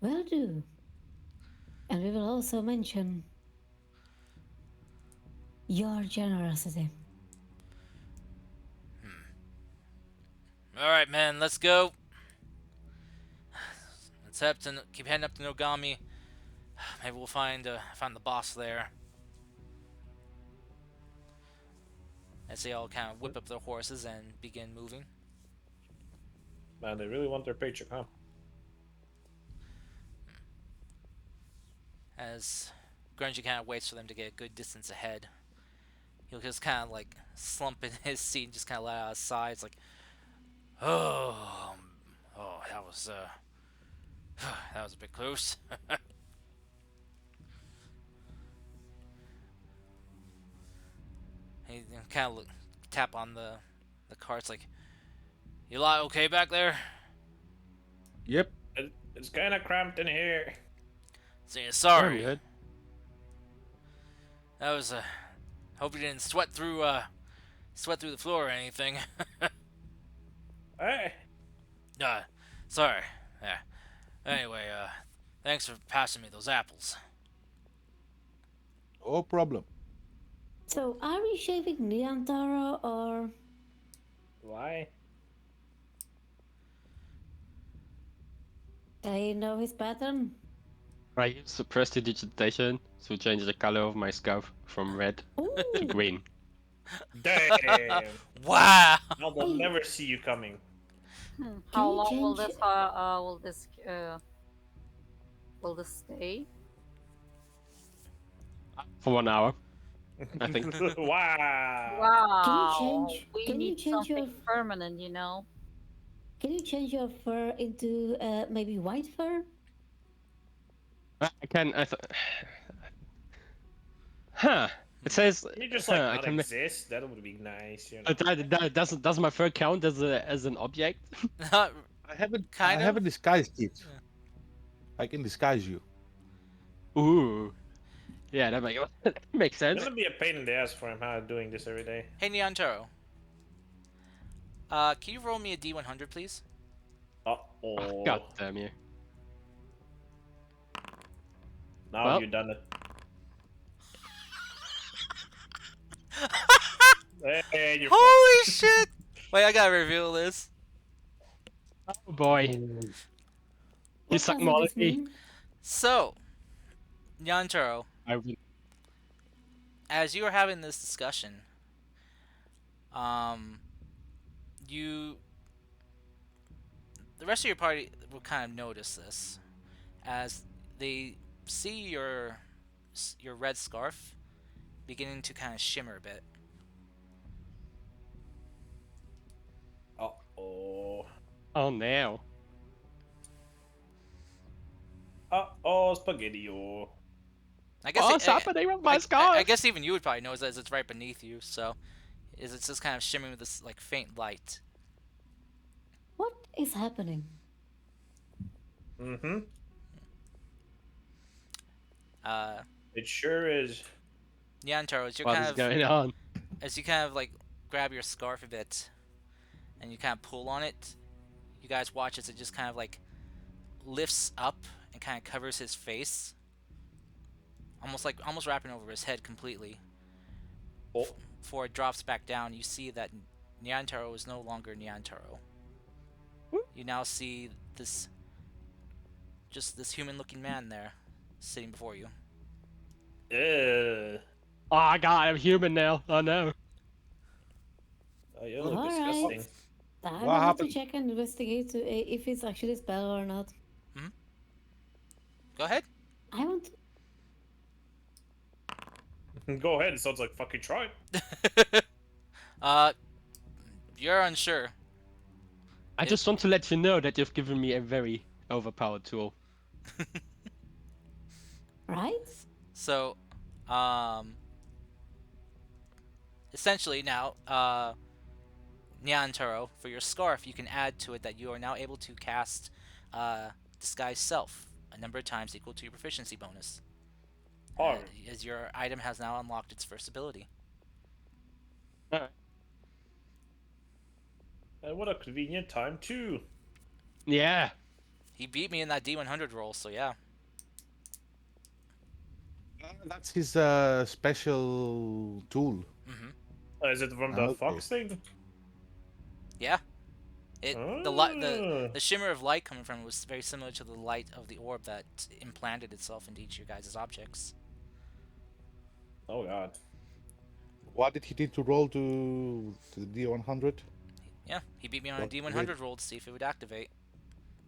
Will do. And we will also mention your generosity. All right, man, let's go. Let's keep heading up to Nogami. Maybe we'll find the boss there. As they all kind of whip up their horses and begin moving. Man, they really want their paycheck, huh? As Grungy kind of waits for them to get a good distance ahead, he'll just kind of like slump in his seat and just kind of let out a sigh. It's like, oh, that was that was a bit close. He kind of tap on the car. It's like, you lot okay back there? Yep. It's kind of cramped in here. Saying Yeah, sorry. we heard. That was hope you didn't sweat through the floor or anything. Hey, uh, sorry. Yeah. Anyway, thanks for passing me those apples. No problem. So, are we shaving Niantaro or why? I know his pattern? I use suppressed digitation to change the color of my scarf from red to Ooh, green. Damn. Wow. Now they'll never see you coming. How you long change- will this stay? For 1 hour. I think. Wow. Wow. We can you need change something your- permanent, you know. Can you change your fur into maybe white fur? I can. Huh. It says. Can you just huh, like I not can. exist? That would be nice, you know. Does my fur count as an object? Not I haven't. Kind I of? haven't disguised it. I can disguise you. Ooh. Yeah, that makes It's sense. gonna be a pain in the ass for him, huh, doing this every day. Hey, Neontaro. Can you roll me a D100, please? Uh-oh. God damn you. Now Well. you've done it. Hey, you're Holy shit! Wait, I gotta reveal this. Oh boy. What You suck does more this than me. mean? So, Neontaro, I would. as you were having this discussion, you, the rest of your party will kind of notice this as they see your red scarf beginning to kind of shimmer a bit. Uh-oh. Oh no. Uh-oh, spaghetti-o. I guess What's happening with my I scarf? guess even you would probably know as it's right beneath you. So, it's just kind of shimmering with this like faint light. What is happening? Mm-hmm. Uh, It sure is. Neontaro, as you're What kind is of going on? as you kind of like grab your scarf a bit and you kind of pull on it, you guys watch as it just kind of like lifts up and kind of covers his face, almost wrapping over his head completely. Oh. Before it drops back down, you see that Nyantaro is no longer Nyantaro. You now see this human-looking man there, sitting before you. Ugh. Oh god, I'm human now. Oh no. Oh, you look Alright. disgusting. I What will have to happened? check and investigate if it's actually a spell or not. Go ahead. I want. Go ahead, it sounds like fucking try. You're unsure. I just want to let you know that you've given me a very overpowered tool. Right? So, essentially now, Nyantaro, for your scarf, you can add to it that you are now able to cast Disguise Self a number of times equal to your proficiency bonus. Oh. As your item has now unlocked its first ability. Alright. And what a convenient time, too. Yeah. He beat me in that D100 roll, so yeah. That's his special tool. Is it from the Okay. fox thing? Yeah. The Ah. shimmer of light coming from it was very similar to the light of the orb that implanted itself into each of your guys' objects. Oh god. What did he need to roll to the D100? Yeah, he beat me on a What D100 grade? roll to see if it would activate.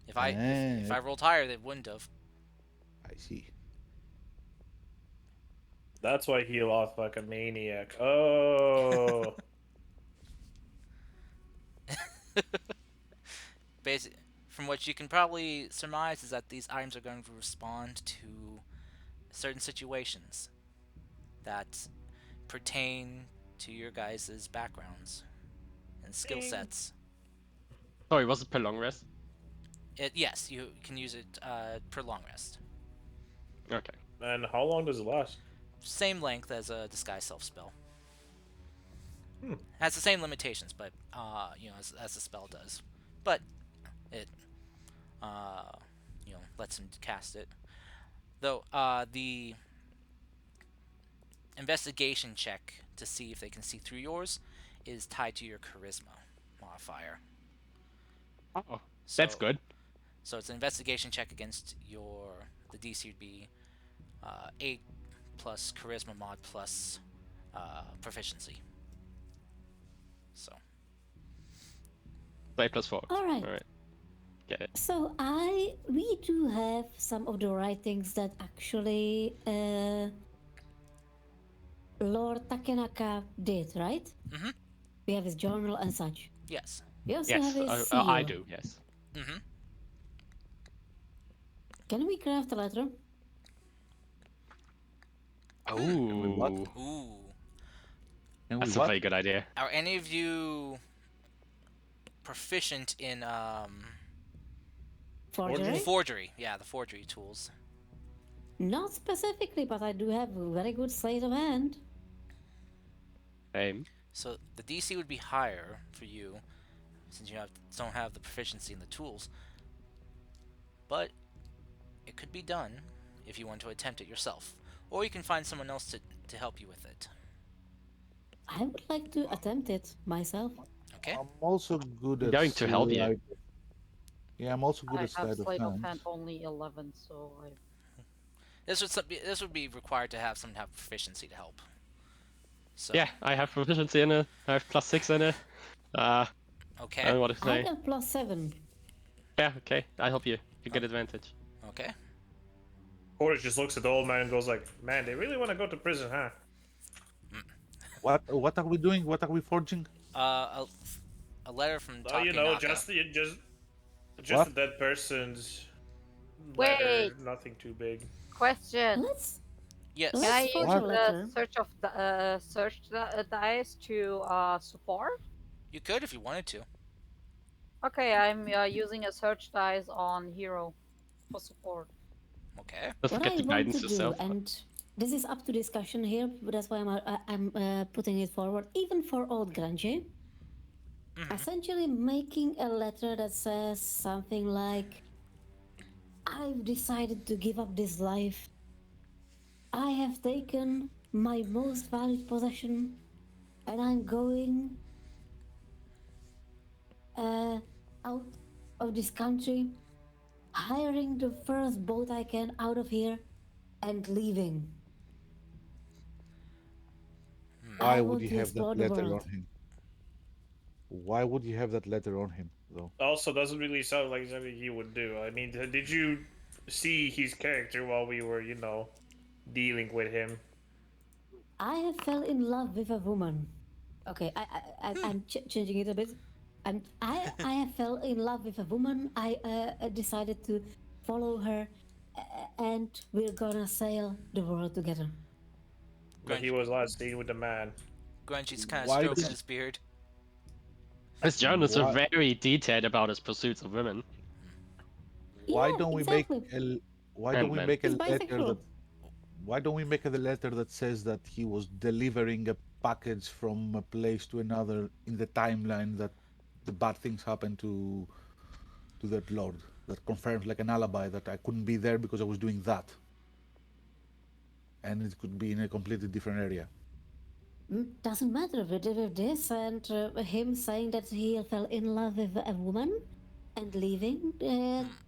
If Ah, I rolled higher, it wouldn't have. I see. That's why he lost like a maniac. Oh. Basic, from what you can probably surmise is that these items are going to respond to certain situations that pertain to your guys' backgrounds and skill sets. Sorry, was it per long rest? Yes, you can use it per long rest. Okay. And how long does it last? Same length as a disguise self spell. Hmm. Has the same limitations, but as the spell does. But it lets him cast it. Though the investigation check to see if they can see through yours is tied to your charisma modifier. Oh, So, that's good. So it's an investigation check against your. The DC would be 8 plus charisma mod plus proficiency. So. So 8+4. All right. All right. Get it. So we do have some of the writings that actually Lord Takenaka did, right? Mm-hmm. We have his journal and such. Yes. We also Yes, have his seal. I do. Yes. Mm-hmm. Can we craft a letter? what? Oh, Ooh. And we that's a what? very good idea. Are any of you proficient in Forgery? forgery? Yeah, the forgery tools. Not specifically, but I do have a very good sleight of hand. Same. So the DC would be higher for you, since you don't have the proficiency in the tools. But it could be done if you want to attempt it yourself, or you can find someone else to help you with it. I would like to attempt it myself. Okay. I'm also good I'm at going to help you. sleight. Yeah, I'm also good I at have sleight of sleight of hand. hand only 11, so I. This would be required to have some type of proficiency to help. So. Yeah, I have proficiency in it. I have +6 in it. I Okay. don't know what to I say. got +7. Yeah, okay. I help you. You get advantage. Okay. Horace just looks at the old man and goes like, "Man, they really want to go to prison, huh?" What are we doing? What are we forging? A letter from Oh, you Takenaka. know, just What? a dead person's Wait. letter, nothing too big. Question. Let's Yes. Can Let's I forge use a the letter. search dice to support? You could if you wanted to. Okay, I'm using a search dice on hero for support. Okay. Don't what forget I to want guidance to do, yourself. and this is up to discussion here, but that's why I'm putting it forward, even for Old Grungy. Mm-hmm. Essentially making a letter that says something like, I've decided to give up this life. I have taken my most valued possession and I'm going out of this country, hiring the first boat I can out of here and leaving. Why I would want you to have that explore the letter world. on him? Why would you have that letter on him, though? Also, doesn't really sound like something he would do. I mean, did you see his character while we were, dealing with him? I have fell in love with a woman. Okay, I'm changing it a bit. I have fell in love with a woman. I decided to follow her, and we're gonna sail the world together. But he was last seen with the man. Grungy's kind of Why stroking did- his beard. His journals are Why- very detailed about his pursuits of women. Why Yeah, don't we exactly. make a Why And don't we men. make a He's letter bisexual. that Why don't we make a letter that says that he was delivering a package from a place to another in the timeline that the bad things happened to that lord? That confirms like an alibi that I couldn't be there because I was doing that. And it could be in a completely different area. Doesn't matter with this and him saying that he fell in love with a woman and leaving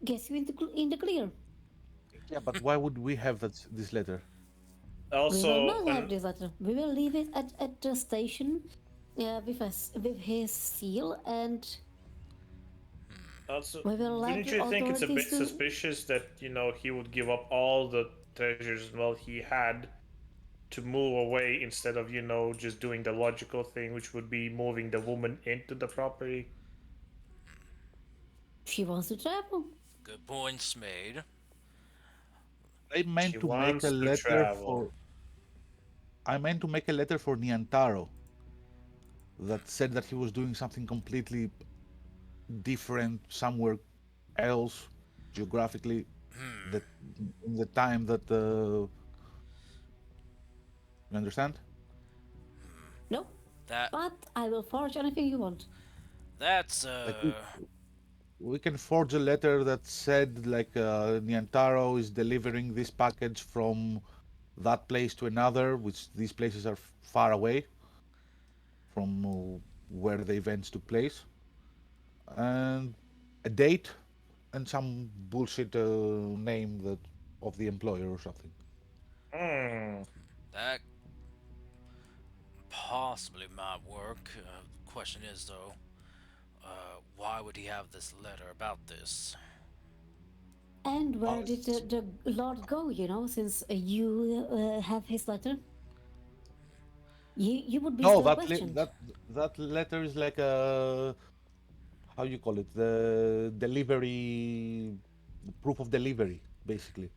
gets you in the clear. Yeah, but why would we have this letter? We will Also, not have this letter. We will leave it at the station with his seal, and we will let wouldn't the you think it's a bit authorities do. suspicious that he would give up all the treasures and wealth he had to move away instead of just doing the logical thing, which would be moving the woman into the property? She wants to travel. Good points made. I meant She to make wants a to letter travel. for I meant to make a letter for Niantaro. that said that he was doing something completely different somewhere else geographically that in the time that you understand. No, That but I will forge anything you want. that's Like we can forge a letter that said like Niantaro is delivering this package from that place to another, which these places are far away from where the events took place, and a date and some bullshit name that of the employer or something. Hmm. that possibly might work. Question is though, why would he have this letter about this? And Oh, where did the Lord go, since you have his letter? You would be no, still that questioned. that letter is like a, how you call it, the delivery, proof of delivery, basically.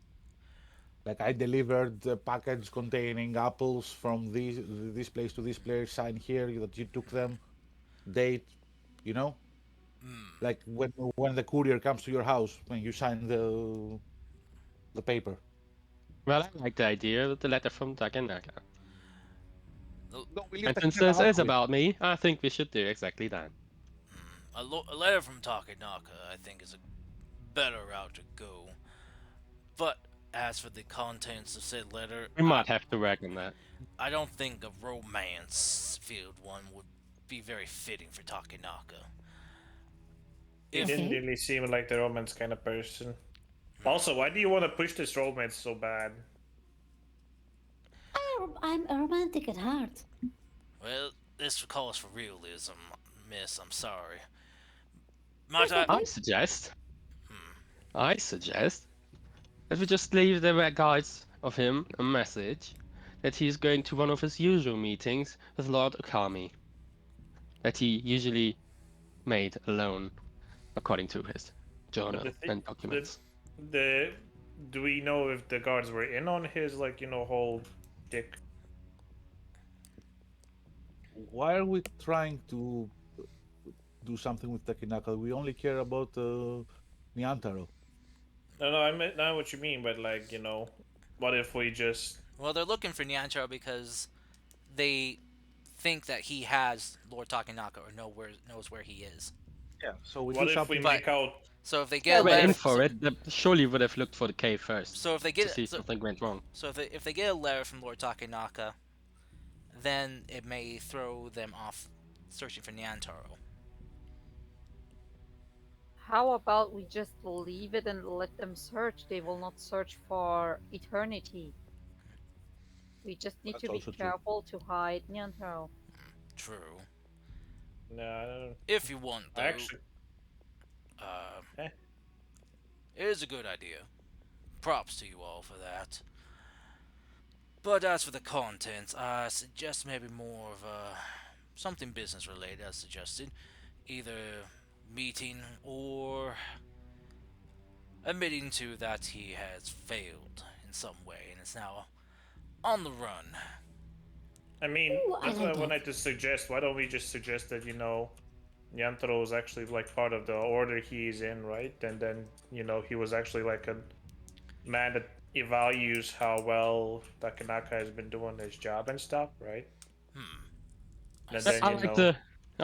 Like I delivered a package containing apples from this place to this place. Sign here that you took them. Date, you know, like when the courier comes to your house when you sign the paper. Well, I like the idea of the letter from Takenaka. The- No, we leave And since Takinaka this out is of it. about me, I think we should do exactly that. a letter from Takenaka, I think, is a better route to go. But as for the contents of said letter, We might have to work on that. I don't think a romance-filled one would be very fitting for Takenaka. He If didn't Okay. really seem like the romance kind of person. Also, why do you want to push this romance so bad? I'm a romantic at heart. well, this calls for realism, Miss. I'm sorry. Might That's I? okay. I suggest that we just leave the regards of him a message that he's going to one of his usual meetings with Lord Okami, that he usually made alone, according to his But journal and the documents. the do we know if the guards were in on his whole dick? Why are we trying to do something with Takinaka? We only care about Niantaro. No, no, I meant not what you mean, but what if we just Well, they're looking for Nyancharo because they think that he has Lord Takenaka or knows where he is. Yeah. So we do what if we something. But make out so if they They get a were in letter, for it. They surely would have looked for the cave first so if they to get see if something went wrong. so if they get a letter from Lord Takenaka, then it may throw them off searching for Nyantaro. How about we just leave it and let them search? They will not search for eternity. We just need That's to be also true. careful to hide Nyantaro. True. no, I don't. If you want, I though, actually uh, eh, it is a good idea. Props to you all for that. But as for the contents, I suggest maybe more of something business related, as suggested. Either meeting or admitting to that he has failed in some way and is now on the run. I mean, Ooh, I that's what like I that. wanted to suggest. Why don't we just suggest that Nyantaro is actually like part of the order he's in, right? And then he was actually like a man that values how well Takanaka has been doing his job and stuff, right? I And But then I see.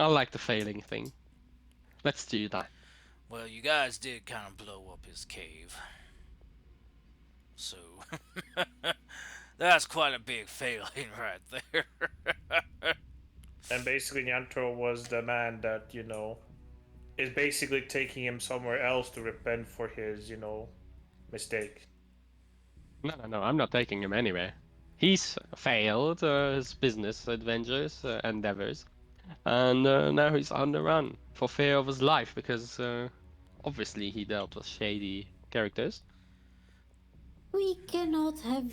like the failing thing. Let's do that. Well, you guys did kind of blow up his cave. So, that's quite a big failing right there. and basically Nyantaro was the man that is basically taking him somewhere else to repent for his mistake. No, no, no. I'm not taking him anywhere. He's failed his business adventures, endeavors, and now he's on the run for fear of his life because obviously he dealt with shady characters. We cannot have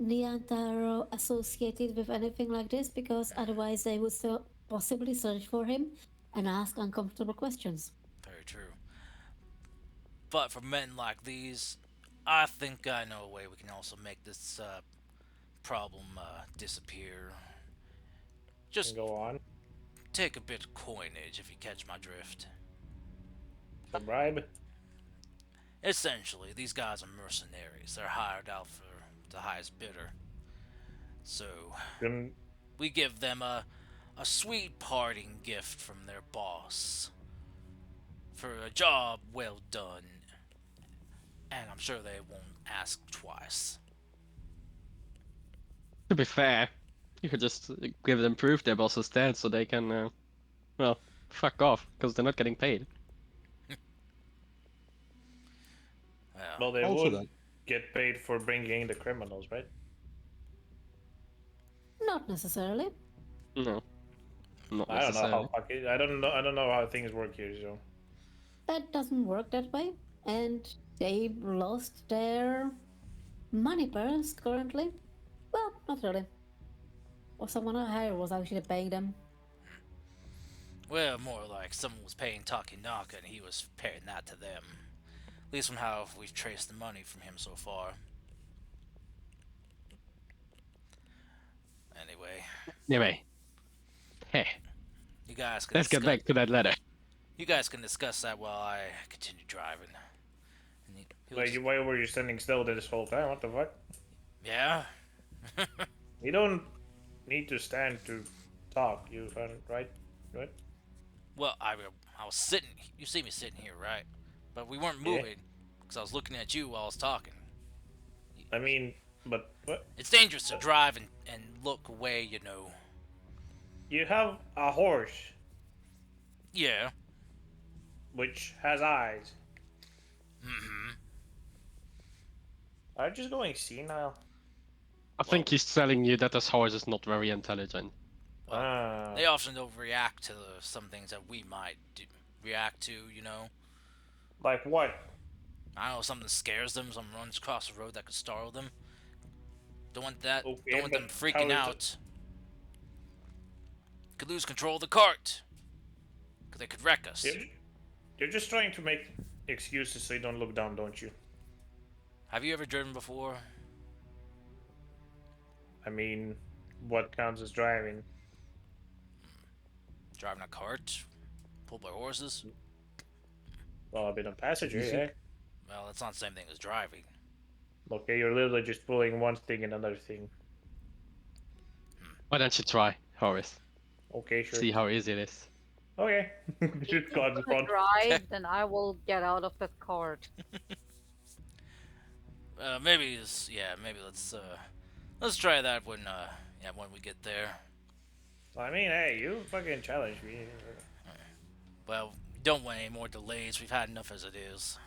Niantaro associated with anything like this because otherwise they would still possibly search for him and ask uncomfortable questions. Very true. But for men like these, I think I know a way we can also make this problem disappear. Just Go on. take a bit of coinage if you catch my drift. A bribe? Essentially, these guys are mercenaries. They're hired out for the highest bidder. So, Couldn't we give them a sweet parting gift from their boss for a job well done, and I'm sure they won't ask twice. To be fair, you could just give them proof their boss is dead so they can, well, fuck off, because they're not getting paid. Well, Well, they Also would that. get paid for bringing in the criminals, right? Not necessarily. No, not I don't know how necessarily. fucking. I don't know. I don't know how things work here. So That doesn't work that way. And they lost their money purse currently. Well, not really. Or someone higher was actually paying them. well, more like someone was paying Takinaka and he was paying that to them. At least from how we've traced the money from him so far. Anyway, Anyway, hey, you guys can let's get discuss. back to that letter. You guys can discuss that while I continue driving. And he'll wait, just, why were you standing still this whole time? What the fuck? yeah. You don't need to stand to talk. You right? Right? Well, I was sitting. You see me sitting here, right? But we weren't Yeah. moving because I was looking at you while I was talking. I mean, but what? It's dangerous to drive and look away, you know. You have a horse Yeah. which has eyes. Mm-hmm. Are you just going senile? I think he's telling you that this horse is not very intelligent. Well, Ah, they often don't react to some things that we might react to, you know. like what? I don't know, something scares them, something runs across the road that could startle them. Don't want that. Okay, Don't want them but freaking how is out. Could lose control of the cart. Cause they could wreck us. You're just trying to make excuses so you don't look down, don't you? Have you ever driven before? I mean, what counts as driving? Driving a cart, pulled by horses. Well, I've been a passenger, Easy. yeah. Well, that's not the same thing as driving. Okay, you're literally just pulling one thing and another thing. Why don't you try, Horace? Okay, sure. See how easy it is. Okay. If Just you're got gonna front. drive, then I will get out of that cart. Maybe maybe let's try that when when we get there. I mean, hey, you fucking challenge me. Well, don't want any more delays. We've had enough as it is.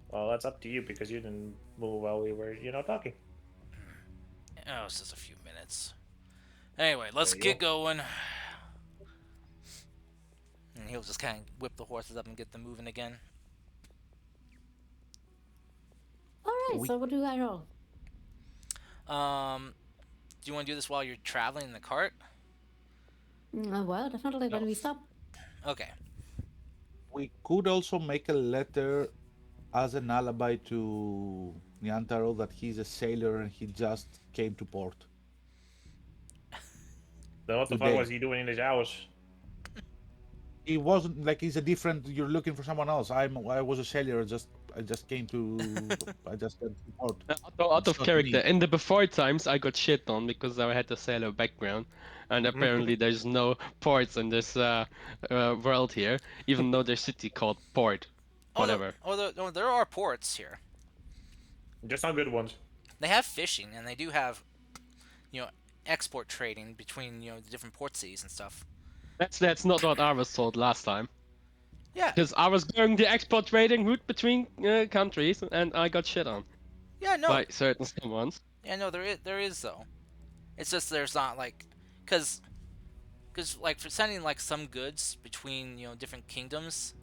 Well, that's up to you because you didn't move while we were, talking. Oh, it's just a few minutes. Anyway, let's There you get going. And he'll just kind of whip the horses up and get them moving again. Alright, so what do I roll? Do you want to do this while you're traveling in the cart? Well, definitely when No. we stop. Okay. We could also make a letter as an alibi to Nyantaro that he's a sailor and he just came to port. Then what the fuck Today. was he doing in his house? He wasn't like he's a different. You're looking for someone else. I was a sailor. I just came to. I just came to port. Out It's of not character, me. in the before times I got shit on because I had a sailor background, and apparently there's no ports in this world here, even though there's city called Port, whatever. No, there are ports here. Just not good ones. They have fishing, and they do have, export trading between, the different port cities and stuff. That's not what I was told last time. Yeah. Because I was going the export trading route between countries, and I got shit on Yeah, no. by certain someones. Yeah, no, there is though. It's just there's not like, cause like for sending like some goods between different kingdoms,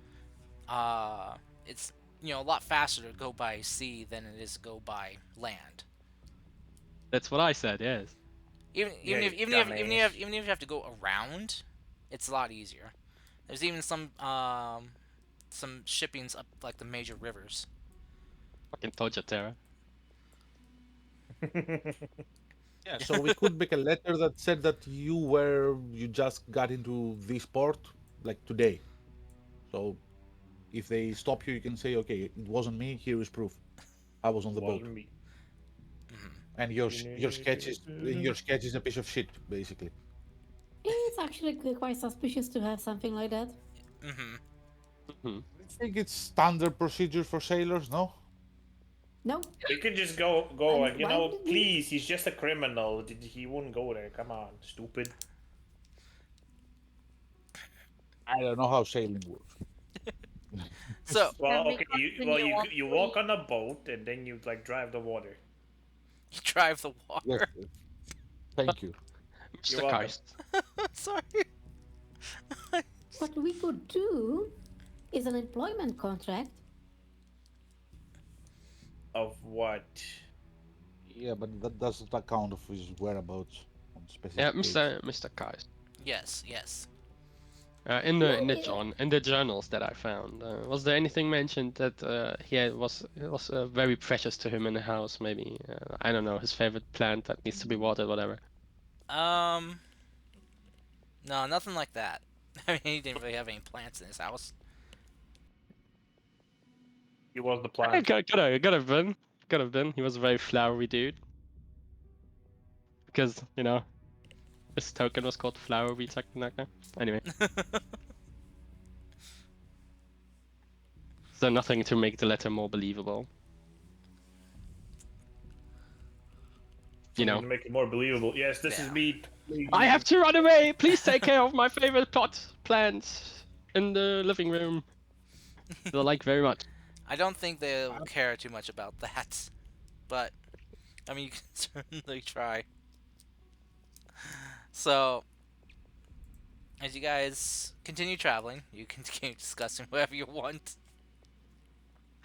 it's a lot faster to go by sea than it is to go by land. That's what I said. Yes. Even Yeah, if you even if dumbass. even if you have to go around, it's a lot easier. There's even some shippings up like the major rivers. Fucking told you, Tara. Yeah, so we could make a letter that said that you just got into this port like today. So if they stop you, you can say, okay, it wasn't me. Here is proof. I was on the boat, Wasn't me. and your sketch is a piece of shit, basically. It's actually quite suspicious to have something like that. Hmm. I think it's standard procedure for sailors, no? No, We could just go Why- like, why would it be? please, he's just a criminal. He wouldn't go there. Come on, stupid. I don't know how sailing works. So Well, Can we okay, continue on, you please? walk on a boat and then you like drive the water. you drive the Yes, water. thank you. You're Mr. welcome. Christ. Sorry. what we could do is an employment contract. Of what? Yeah, but that doesn't account of his whereabouts on specific Yeah, dates. Mr. Christ. Yes, yes. In No, the journals that I found, was there anything mentioned that was very precious to him in the house? Maybe I don't know, his favorite plant that needs to be watered, whatever. Um, no, nothing like that. I mean, he didn't really have any plants in his house. He was the I plan. could have been. He was a very flowery dude. Because his token was called flowery technically. Anyway, so nothing to make the letter more believable. To make it more believable. Yes, this is Yeah. me. I have to run away. Please take care of my favorite pot plants in the living room. They like very much. I don't think they'll care too much about that, but I mean, you can certainly try. So, as you guys continue traveling, you can continue discussing whatever you want.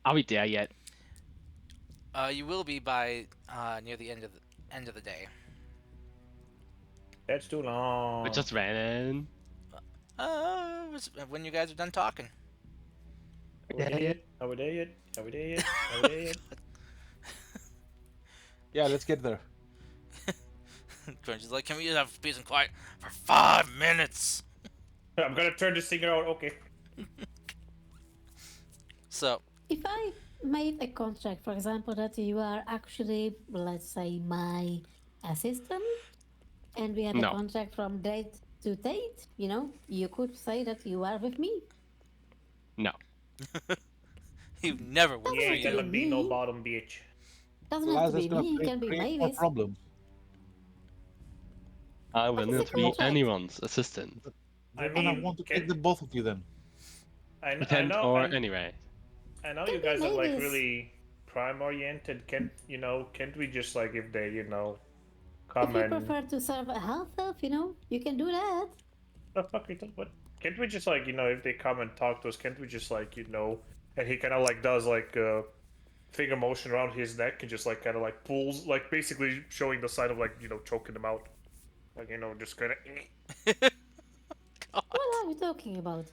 Are we there yet? You will be by near the end of the day. That's too long. We just ran in. When you guys are done talking. Are we there yet? Are we there yet? Are we there yet? Are we there yet? Yeah, let's get there. Grungy's like, can we just have peace and quiet for 5 minutes? I'm gonna turn this thing out. Okay. So, If I made a contract, for example, that you are actually, let's say, my assistant, and we had No. a contract from date to date, you could say that you are with me. No. you never work He for ain't you. gonna be no bottom bitch. Doesn't Otherwise, have to that's be gonna me, it can be create more Mavis. problems. I will What is not the be contract? anyone's assistant. I And I mean, want to take the both of you then. I Pretend know, or anyway. I know Can you be guys are like Mavis. really crime oriented. Can't we just like if they If come you and prefer to serve a half elf, you can do that. the fuck are you talking about? Can't we just like if they come and talk to us? Can't we just like and he kind of like does like finger motion around his neck and just like kind of like pulls like basically showing the sign of like choking them out, like just kind of. What are we talking about?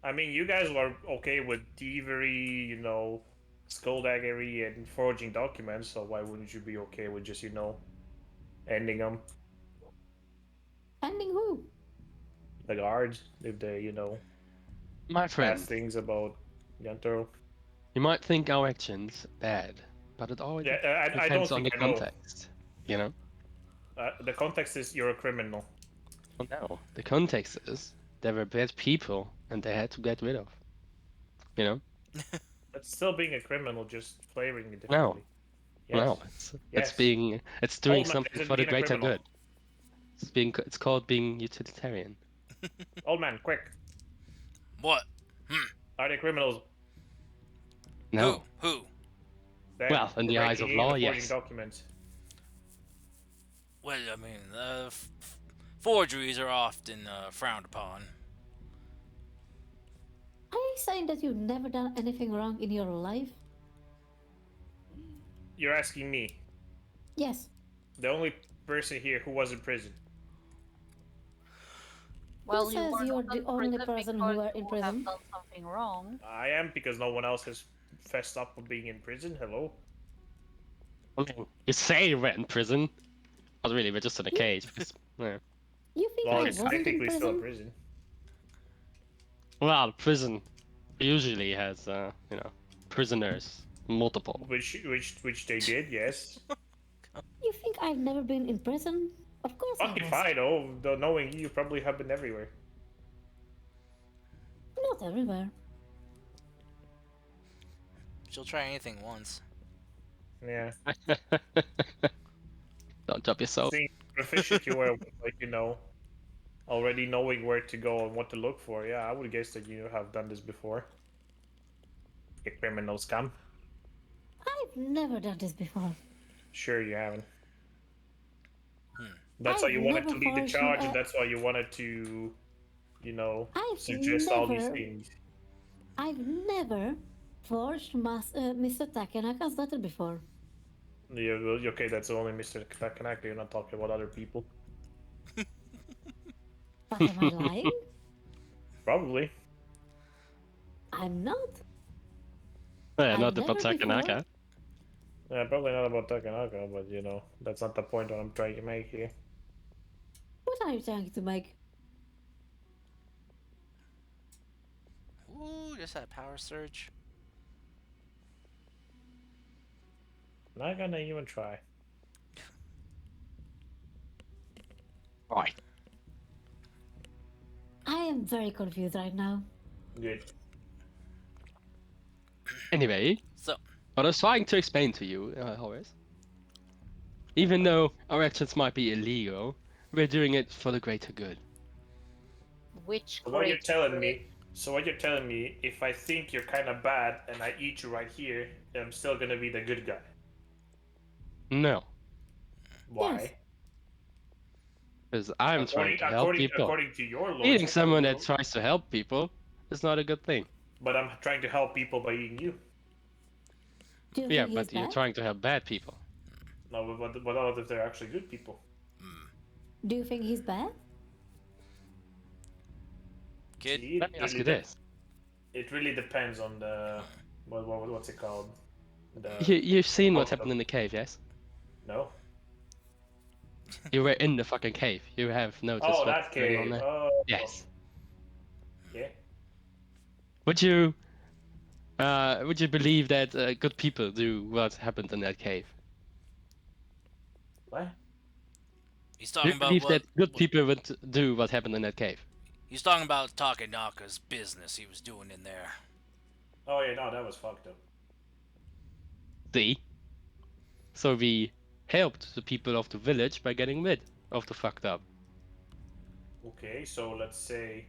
I mean, you guys were okay with thievery, skullduggery, and forging documents, so why wouldn't you be okay with just, ending them? Ending who? The guards, if they, My friend, ask things about Yantaro. you might think our actions bad, but it all Yeah, I don't depends on the think I know. context. The context is you're a criminal. Well, no, the context is they were bad people and they had to get rid of. That's still being a criminal, just flavoring it No. differently. Yes. No, Yes. it's doing Old man something isn't for the being a greater criminal. good. It's called being utilitarian. Old man, quick. What? Are they criminals? No. Who? Then Well, in the for eyes of breaking in law, and forging yes. documents. Well, I mean, forgeries are often frowned upon. Are you saying that you've never done anything wrong in your life? You're asking me, Yes. the only person here who was in prison. Well, Who you says were you're not the in only prison person because who are in you have prison? done something wrong. I am because no one else has fessed up on being in prison. Hello. I mean, you say you were in prison. Not really, we're just in a cage. Yeah. You think Well, I it's wasn't in technically still a prison? prison. Well, prison usually has, prisoners, multiple. Which they did, yes. You think I've never been in prison? Of course I Fucking was. fine, oh, though knowing you probably have been everywhere. Not everywhere. She'll try anything once. Yeah. Don't drop yourself. Seeing proficient you were, like, already knowing where to go and what to look for. Yeah, I would guess that you have done this before. You criminal scum. I've never done this before. Sure you haven't. Hmm. That's why I've you wanted never to lead the forged, charge, and that's why you wanted to, I've suggest all these never- things. I've never forged Mr. Takenaka's letter before. Yeah, well, okay, that's only Mr. Takanaka. You're not talking about other people. But am I lying? Probably. I'm not. Yeah, I've not about never before- Takanaka. Yeah, probably not about Takanaka, but that's not the point that I'm trying to make here. What are you trying to make? Ooh, just had a power surge. Not gonna even try. Right. I am very confused right now. Good. Anyway, So, what I was trying to explain to you, Horace, even though our actions might be illegal, we're doing it for the greater good. Which So what you're great telling good. me? So what you're telling me? If I think you're kind of bad and I eat you right here, I'm still gonna be the good guy. No, Why? Yes. because I'm trying to help people. According to your laws, Eating that's someone that illegal, tries to help people is not a good thing. but I'm trying to help people by eating you. Do you Yeah, think but he's you're bad? trying to help bad people. No, but what about if they're actually good people? Do you think he's bad? kid, See, Let me ask you really this. It really depends on the what's it called? You've seen what outcome. happened in the cave, yes? No. You were in the fucking cave. You have noticed Oh, what's that going on cave. there. Oh. Yes. Yeah. Would you believe that good people do what happened in that cave? What? he's Do talking you about believe what? that good people would do what happened in that cave? He's talking about Takanaka's business he was doing in there. Oh yeah, no, that was fucked up. See? So we helped the people of the village by getting rid of the fucked up. Okay, so let's say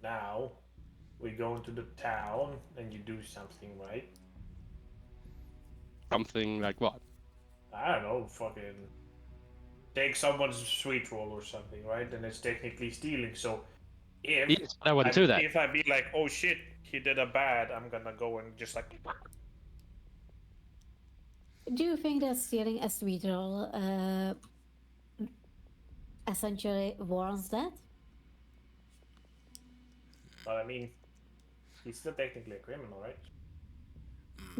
now we go into the town and you do something, right? Something like what? I don't know, fucking take someone's sweet roll or something, right? Then it's technically stealing. So if Yes, I wouldn't do that. if I be like, oh shit, he did a bad, I'm gonna go and just like. Do you think that stealing a sweet roll essentially warrants that? But I mean, he's still technically a criminal, right?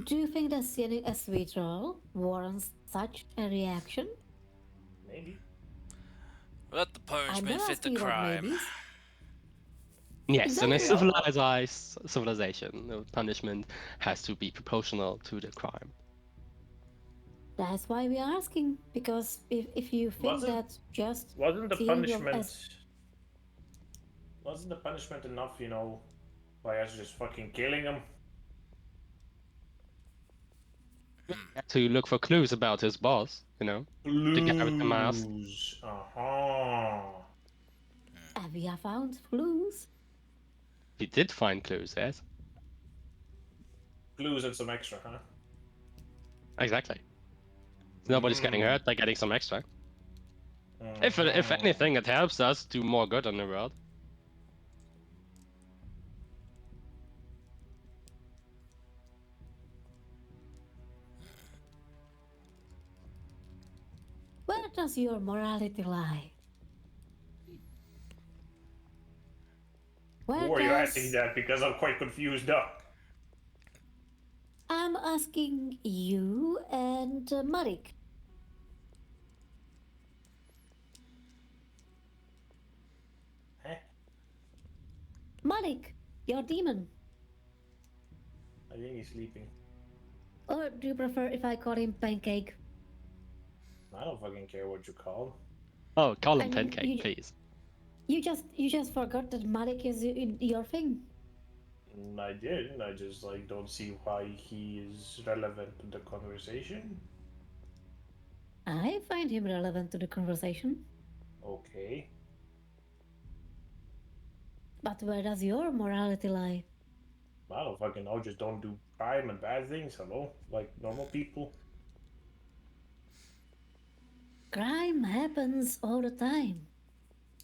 Do you think that stealing a sweet roll warrants such a reaction? Maybe. Let the I'm punishment not fit the asking about crime. maybes. Yes, in a Exactly. civilized civilization, the punishment has to be proportional to the crime. That's why we are asking. Because if you think Wasn't- that just Wasn't the stealing punishment? Wasn't the punishment enough, by us just fucking killing him? To look for clues about his boss, The guy with the mask. Clues. Uh-huh. we have found clues. He did find clues, yes? Clues and some extra, huh? Exactly. Nobody's getting hurt, they're getting some extra. If Mhm. anything, it helps us do more good in the world. Where does your morality lie? Where Who are you does... asking that? Because I'm quite confused now. I'm asking you and Marik. Malik, your demon. I think he's sleeping. Or do you prefer if I call him Pancake? I don't fucking care what you call. Oh, call I him mean, Pancake, please. you just forgot that Malik is your thing. I didn't. I just like don't see why he is relevant to the conversation. I find him relevant to the conversation. Okay. But where does your morality lie? I don't fucking know. Just don't do crime and bad things. Hello, like normal people. Crime happens all the time.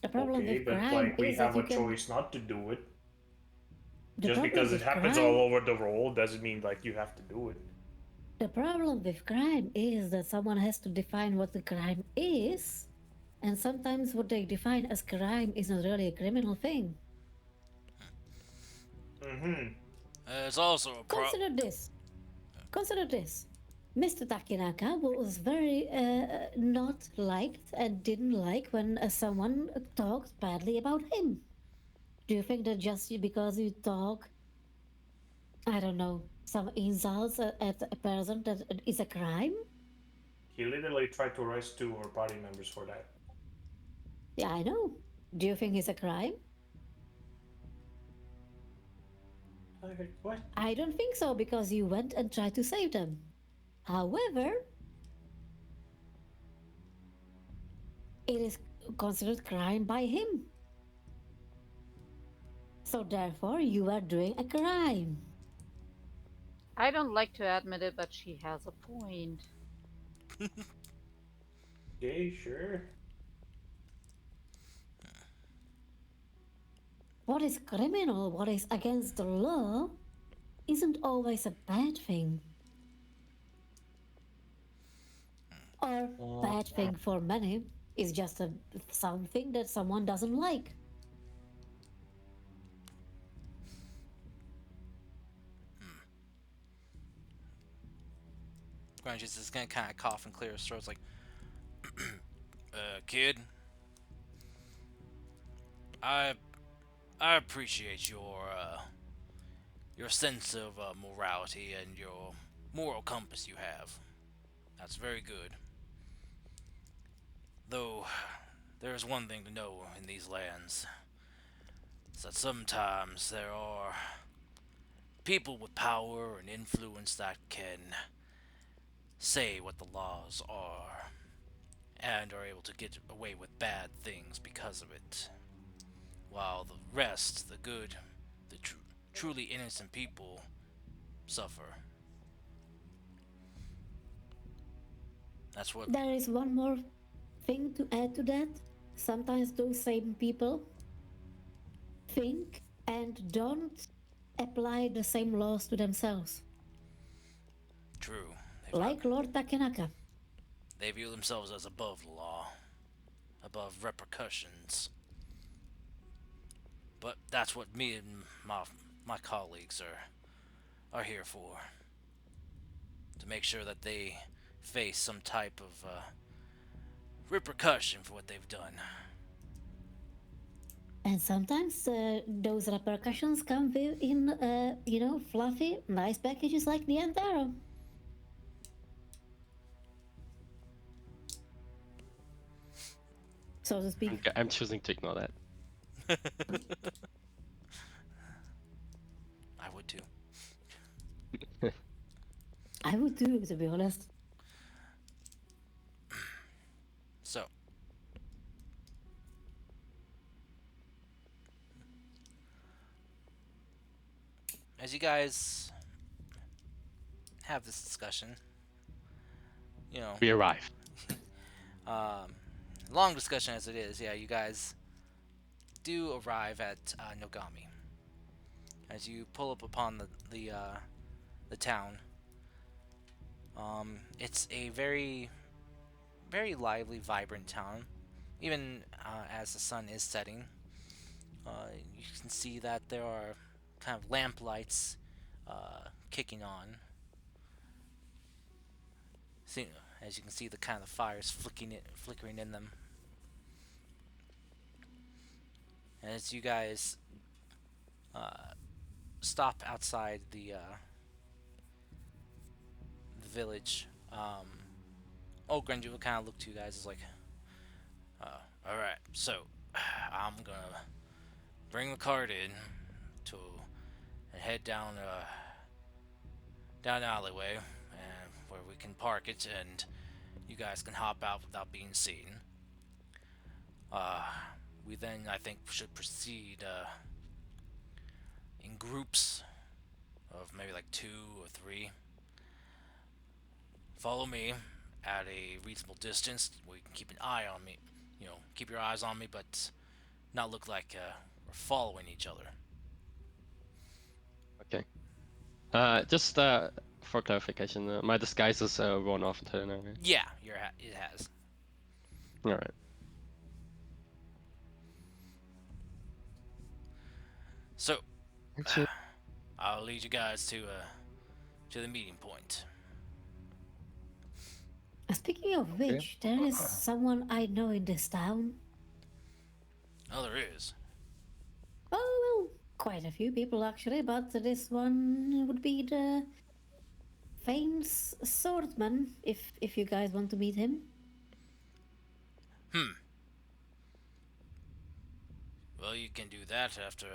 The problem Okay, with but crime like we is that have you a can. choice not to do it. The Just problem because it with happens all crime. over the world doesn't mean like you have to do it. The problem with crime is that someone has to define what the crime is, and sometimes what they define as crime is not really a criminal thing. Mm-hmm. There's also a problem. Consider this. Consider this. Mr. Takinaka was very not liked and didn't like when someone talked badly about him. Do you think that just because you talk, I don't know, some insults at a person that is a crime? He literally tried to arrest two of our party members for that. Yeah, I know. Do you think it's a crime? What? I don't think so because you went and tried to save them. However, it is considered crime by him. So therefore, you are doing a crime. I don't like to admit it, but she has a point. Okay, sure. What is criminal, what is against the law, isn't always a bad thing. Or bad thing for many is just something that someone doesn't like. Grungy's just gonna kind of cough and clear his throat. It's like, kid, I I appreciate your sense of morality and your moral compass you have. That's very good. Though there is one thing to know in these lands: is that sometimes there are people with power and influence that can say what the laws are and are able to get away with bad things because of it, while the rest, the good, the truly innocent people, suffer. That's what. There is one more thing to add to that. Sometimes those same people think and don't apply the same laws to themselves. True. Like Lord Takenaka. They view themselves as above the law, above repercussions. But that's what me and my colleagues are here for. To make sure that they face some type of repercussion for what they've done. And sometimes those repercussions come in, fluffy, nice packages like the Antaro. So to speak. I'm choosing to ignore that. I would too. I would too, to be honest. So, as you guys have this discussion, We arrive. long discussion as it is, yeah, you guys do arrive at Nogami. As you pull up upon the town, it's a very, very lively, vibrant town. Even as the sun is setting, you can see that there are kind of lamp lights kicking on. See, as you can see, the kind of fires flickering in them. And as you guys stop outside the village. Ol Grungy will kind of look to you guys as like, all right, so I'm gonna bring the cart in to and head down the alleyway, and where we can park it, and you guys can hop out without being seen. Uh, we then, I think, should proceed in groups of maybe like 2 or 3. Follow me at a reasonable distance. We can keep an eye on me. Keep your eyes on me, but not look like we're following each other. Okay. Just for clarification, my disguise is worn off until now, right? Yeah, it has. All right. So, Actually, I'll lead you guys to the meeting point. Speaking of Okay. which, there is someone I know in this town. Oh, there is. Oh, well, quite a few people actually, but this one would be the famous swordsman, if you guys want to meet him. Well, you can do that after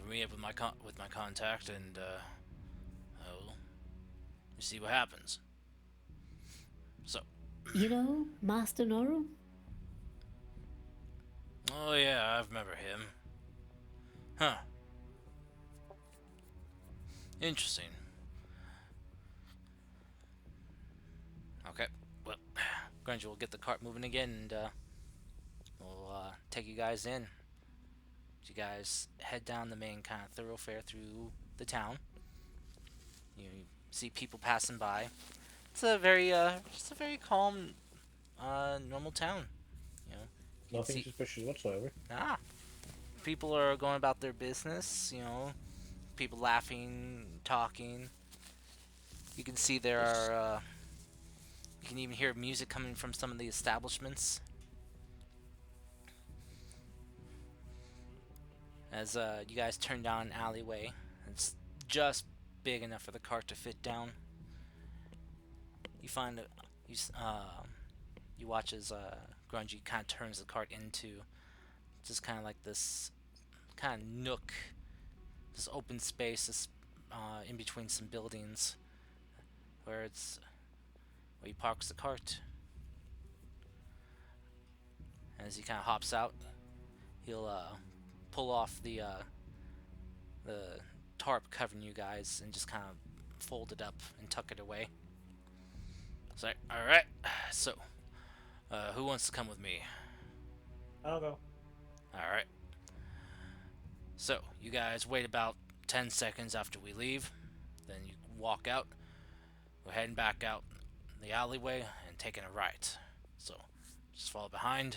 we meet up with my contact, and well, you see what happens. So, You know, Master Noru? oh yeah, I remember him. Huh. Interesting. Okay. Well, Granger will get the cart moving again, and we'll take you guys in. You guys head down the main kind of thoroughfare through the town. You see people passing by. It's just a very calm, normal town. You know, you can Nothing see suspicious whatsoever. people are going about their business. People laughing, talking. You can see there are. You can even hear music coming from some of the establishments. As you guys turn down an alleyway, it's just big enough for the cart to fit down. You find you watch as Grungy kind of turns the cart into just kind of like this kind of nook, this open space, in between some buildings, where he parks the cart. As he kind of hops out, he'll pull off the tarp covering you guys and just kind of fold it up and tuck it away. It's like, all right, so who wants to come with me? I'll go. All right. So you guys wait about 10 seconds after we leave, then you walk out. We're heading back out the alleyway and taking a right. So just follow behind,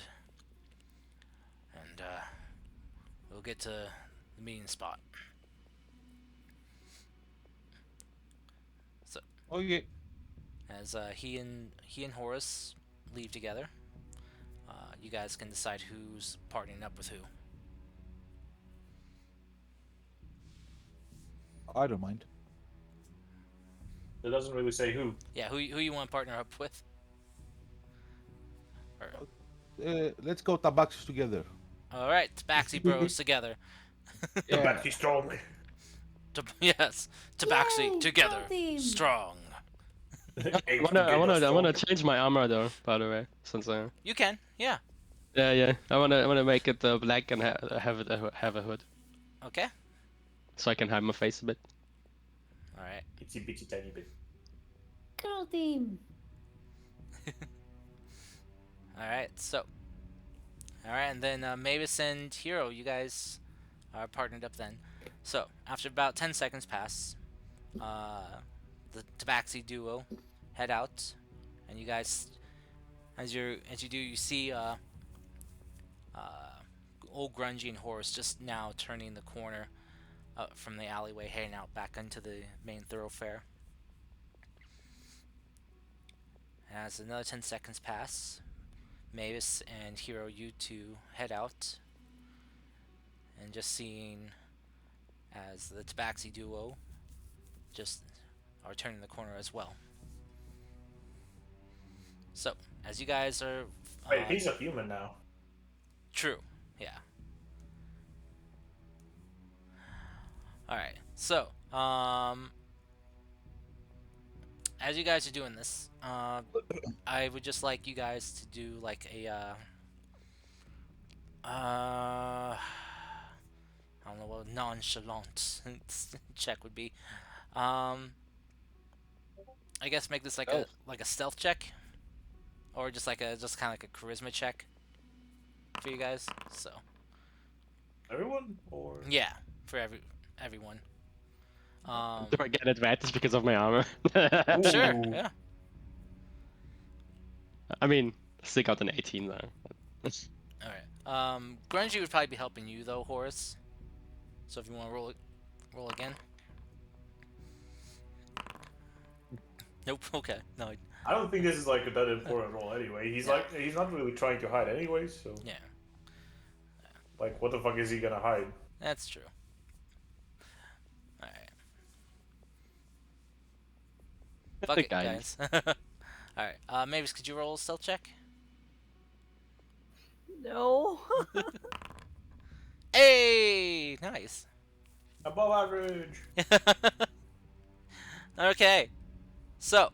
and we'll get to the meeting spot. So Okay. as he and Horace leave together, you guys can decide who's partnering up with who. I don't mind. It doesn't really say who. Yeah, who you want to partner up with? Let's go Tabaxis together. All right, Tabaxi Bros together. The Yeah. back he stole me. Yes, Tabaxi Yay, together, got him. strong. I wanna change my armor though. By the way, since You can, yeah. yeah, I wanna make it black and have it have a hood, Okay. so I can hide my face a bit. All right. Itsy bitsy tiny bit. Girl team. All right. So. All right, and then Mavis and Hero, you guys are partnered up then. So after about 10 seconds pass, the Tabaxi duo head out, and you guys, as you do, you see Old Grungy and Horace just now turning the corner from the alleyway, heading out back into the main thoroughfare. And as another 10 seconds pass, Mavis and Hero, you two head out, and and just seeing as the Tabaxi duo just are turning the corner as well. So, as you guys are Wait, he's a human now. true, yeah. All right. So, as you guys are doing this, I would just like you guys to do like a I don't know what nonchalant check would be. Um, I guess make this like a stealth check, or just like a just kind of like a charisma check for you guys. So Everyone? Or. yeah, for everyone. Do I get advantage because of my armor? Sure, Ooh. yeah. I mean, stick out an 18 though. All right. Grungy would probably be helping you though, Horace. So if you want to roll again. Nope. Okay. No. I don't think this is like that important role anyway. He's Yeah. like he's not really trying to hide anyway, so Yeah, like what the fuck is he gonna hide? that's true. All right. Fuck it, guys. All right. Mavis, could you roll a stealth check? No. Hey, nice. Above average. Okay. So,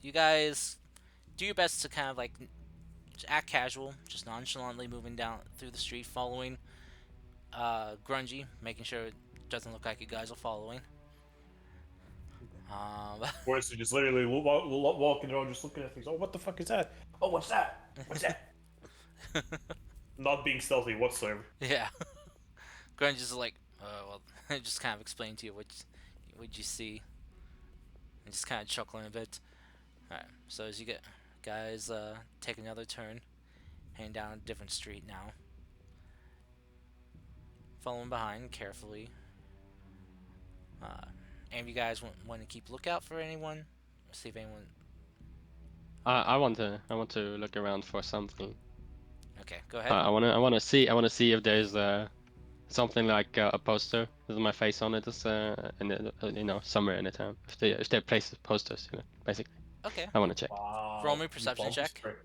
you guys do your best to kind of like just act casual, just nonchalantly moving down through the street, following Grungy, making sure it doesn't look like you guys are following. Whereas to just literally walking around just looking at things. Oh, what the fuck is that? Oh, what's that? What's that? Not being stealthy whatsoever. Yeah. Grungy's like, well, just kind of explain to you what you see, and just kind of chuckling a bit. All right. So as you get guys take another turn, heading down a different street now, following behind carefully. Any of you guys want to keep lookout for anyone? See if anyone. I want to look around for something. Okay, go ahead. I want to see if there's something like a poster with my face on it, somewhere in the town. If they place posters, basically. Okay. I want to check. Wow. Roll me a perception You check. trick.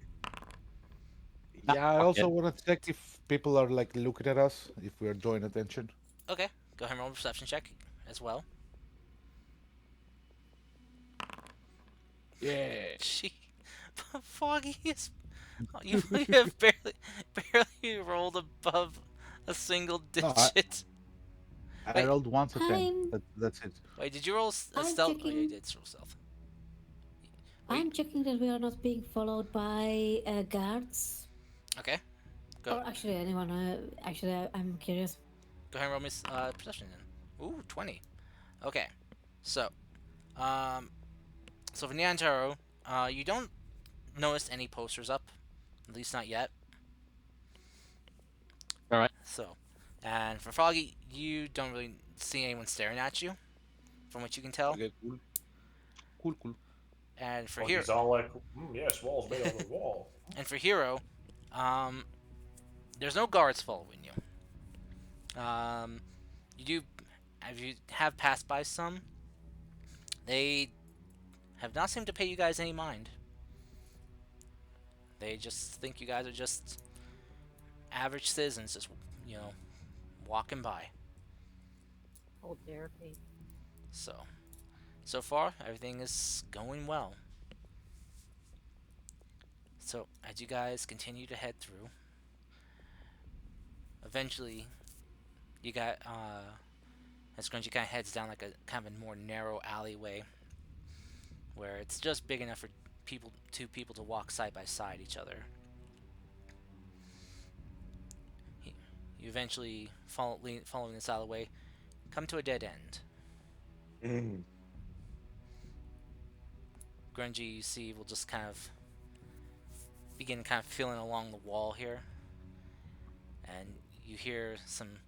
Yeah, I also want to check if people are like looking at us, if we are drawing attention. Okay, go ahead and roll a perception check as well. Yeah. Gee, Foggy is. You have barely rolled above a single No, digit. I Wait. rolled once a 10. I'm- That's it. Wait, did you roll a I'm stealth? Oh, yeah, you checking. did roll stealth. I'm checking that we are not being followed by guards. Okay, Go. Or actually, anyone. I'm curious. go ahead and roll me perception then. Ooh, 20. Okay, so, for Nyantaro, you don't notice any posters up, at least not yet. All right. So, and for Foggy, you don't really see anyone staring at you, from what you can tell. Okay, cool. Cool. And for Well, Hero, he's all like, yes, walls made out of wall. and for Hero, there's no guards following you. You have passed by some. They have not seemed to pay you guys any mind. They just think you guys are just average citizens, just walking by. Oh, dare they. So far, everything is going well. So, as you guys continue to head through, eventually, you got, as Grungy kind of heads down like a kind of a more narrow alleyway, where it's just big enough for two people to walk side by side each other. You eventually, following this alleyway, come to a dead end. Mm. Grungy, you see, will just kind of begin kind of feeling along the wall here, and you hear some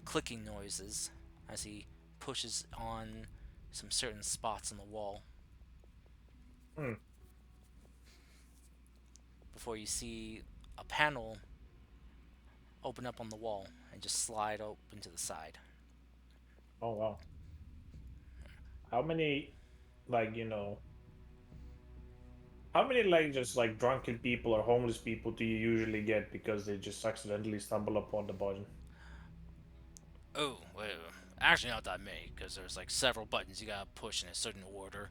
clicking noises as he pushes on some certain spots on the wall. Before you see a panel open up on the wall and just slide open to the side. Oh wow. How many, like how many like just like drunken people or homeless people do you usually get because they just accidentally stumble upon the button? Oh, well, actually not that many, because there's like several buttons you gotta push in a certain order.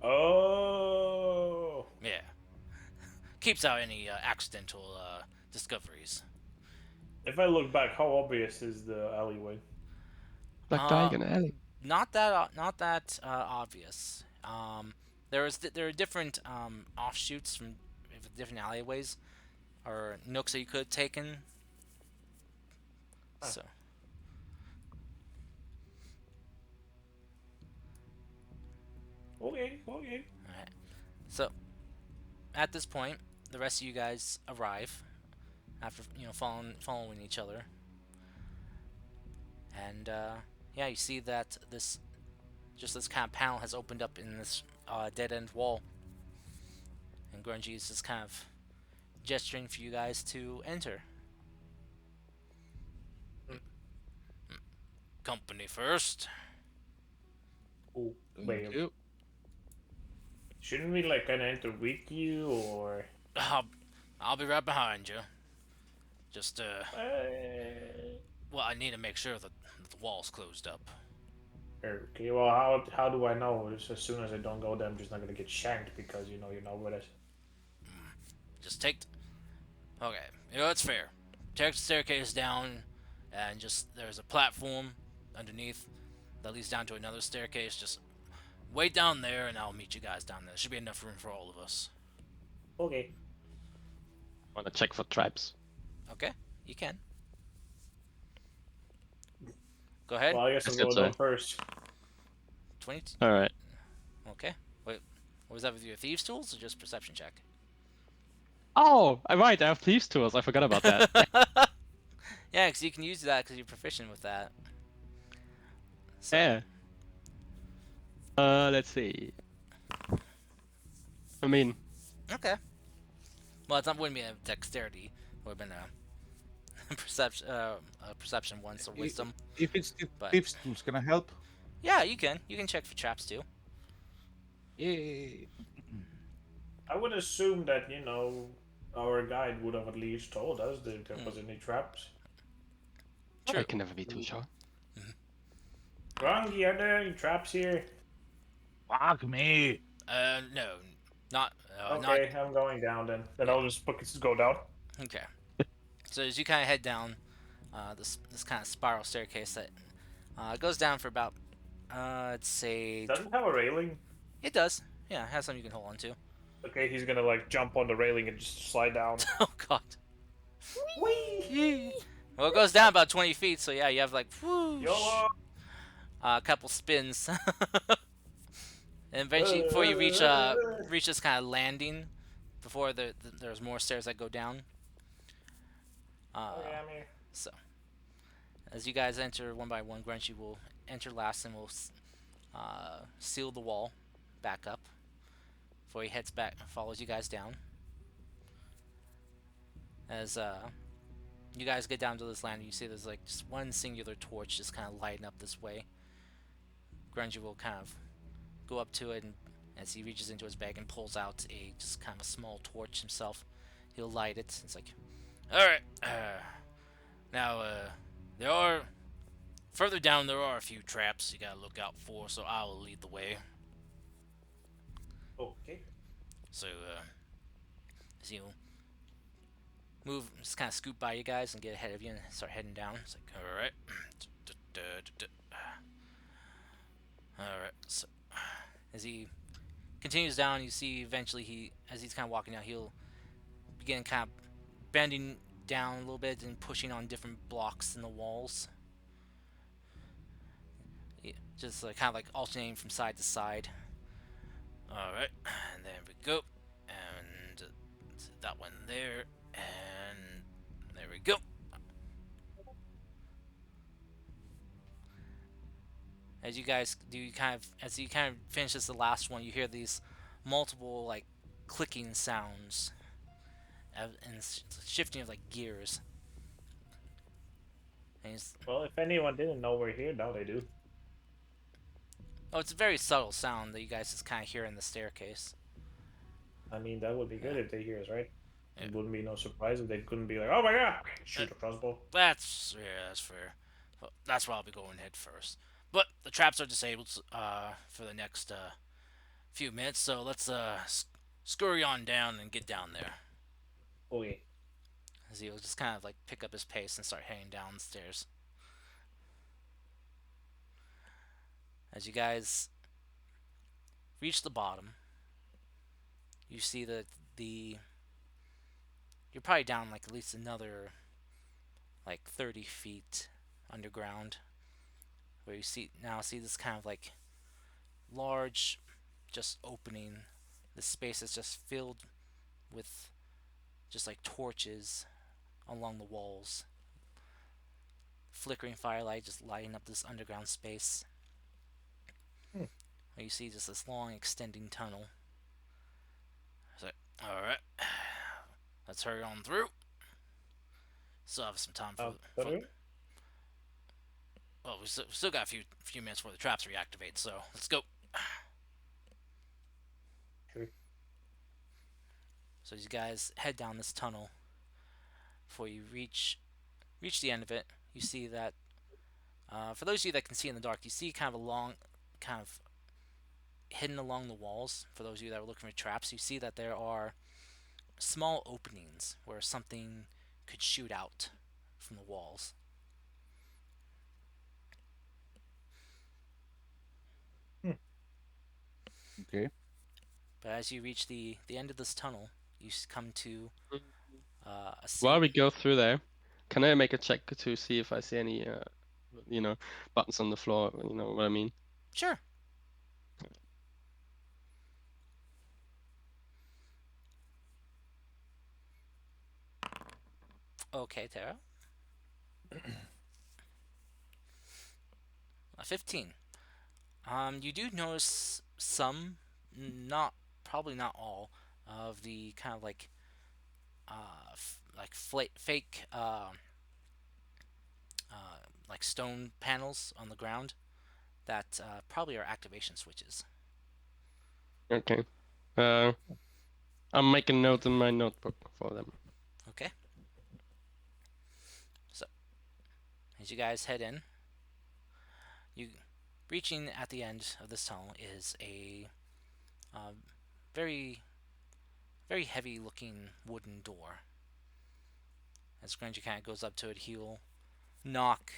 Oh. Yeah, keeps out any accidental discoveries. If I look back, how obvious is the alleyway? Like Uh, dying in an alley. not that obvious. There are different offshoots from different alleyways or nooks that you could have taken. Huh. So, Okay, okay. alright. So at this point, the rest of you guys arrive after following each other, and yeah, you see that this kind of panel has opened up in this dead end wall, and Grungy is just kind of gesturing for you guys to enter. Mm. Company first. Oh, Thank wait. you. Shouldn't we like kind of enter with you or? I'll, I'll be right behind you. Just well, I need to make sure that the wall's closed up. Okay. Well, how do I know? Just as soon as I don't go there, I'm just not gonna get shanked because you're not with us. Just okay, it's fair. Take the staircase down, and just there's a platform underneath that leads down to another staircase. Just wait down there, and I'll meet you guys down there. Should be enough room for all of us. Okay. Wanna check for traps. Okay, you can. Go ahead. Well, I guess Let's I'm get going down first. 20. Alright. Okay. Wait, what was that with your thieves' tools or just perception check? Oh, right, I have thieves tools. I forgot about that. Yeah, because you can use that because you're proficient with that. So, Yeah. Let's see. I mean, okay. Well, it wouldn't be a dexterity. It would have been a perception once or wisdom. If it's But Tips tools, can I help? yeah, you can. You can check for traps too. Yeah. I would assume that our guide would have at least told us that there was any traps. I True. can never be too sure. Grungy, are there any traps here? Fuck me. No, not Okay, I'm going down then. Then Yeah. I'll just go down. okay. So as you kind of head down this kind of spiral staircase that goes down for about I'd say Does it have a railing? it does. Yeah, it has something you can hold on to. Okay, he's gonna like jump on the railing and just slide down. Oh God. Whee! Well, it goes down about 20 feet, so yeah, you have like whoosh, YOLO! a couple spins, and eventually before you reach this kind of landing, before there's more stairs that go down. Okay, I'm here. So as you guys enter one by one, Grunchy will enter last and will seal the wall back up before he heads back, follows you guys down. As you guys get down to this landing, you see there's like just one singular torch just kind of lighting up this way. Grungy will kind of go up to it, and as he reaches into his bag and pulls out a just kind of a small torch himself, he'll light it. It's like, all right, now there are further down. There are a few traps you gotta look out for, so I'll lead the way. Okay. So as he'll move, just kind of scoot by you guys and get ahead of you and start heading down. It's like, all right, all right. So as he continues down, you see eventually as he's kind of walking down, he'll begin kind of bending down a little bit and pushing on different blocks in the walls. Yeah, just like kind of like alternating from side to side. All right, and there we go, and that one there, and there we go. As you guys do, as you kind of finishes the last one, you hear these multiple like clicking sounds and shifting of like gears And he's, Well, if anyone didn't know we're here, now they do. oh, it's a very subtle sound that you guys just kind of hear in the staircase. I mean, that would be Yeah, good if they hear us, right? yeah. It wouldn't be no surprise if they couldn't be like, "Oh my god!" Uh, Shoot a crossbow. that's yeah, that's fair. Well, that's where I'll be going head first. But the traps are disabled for the next few minutes, so let's scurry on down and get down there. Okay. As he'll just kind of like pick up his pace and start heading downstairs. As you guys reach the bottom, you see that the you're probably down like at least another like 30 feet underground, where you see this kind of like large just opening. The space is just filled with just like torches along the walls, flickering firelight just lighting up this underground space. Hmm. Where you see just this long extending tunnel. It's like, all right, let's hurry on through. Still have some time But for well, we still got a few minutes before the traps reactivate, so let's go. sure. So you guys head down this tunnel. Before you reach the end of it, you see that for those of you that can see in the dark, you see kind of a long, kind of hidden along the walls. For those of you that are looking for traps, you see that there are small openings where something could shoot out from the walls. Hmm. Okay. But as you reach the end of this tunnel, you come to a While seat. we go through there, can I make a check to see if I see any, you know, buttons on the floor? You know what I mean? Sure. Okay, Tara. A 15. You do notice some, not probably not all, of the kind of like fake like stone panels on the ground that probably are activation switches. Okay. Uh, I'll make a note in my notebook for them. Okay. So as you guys head in, you reaching at the end of this tunnel is a uh, very very heavy looking wooden door. As Granger kind of goes up to it, he'll knock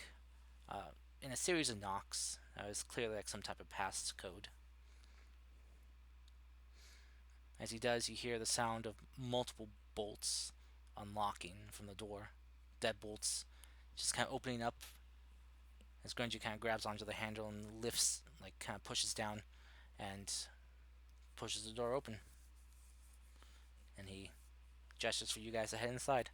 uh, in a series of knocks. It's clearly like some type of passcode. As he does, you hear the sound of multiple bolts unlocking from the door. Deadbolts just kind of opening up as Grungy kind of grabs onto the handle and lifts, like kind of pushes down and pushes the door open. And he gestures for you guys to head inside.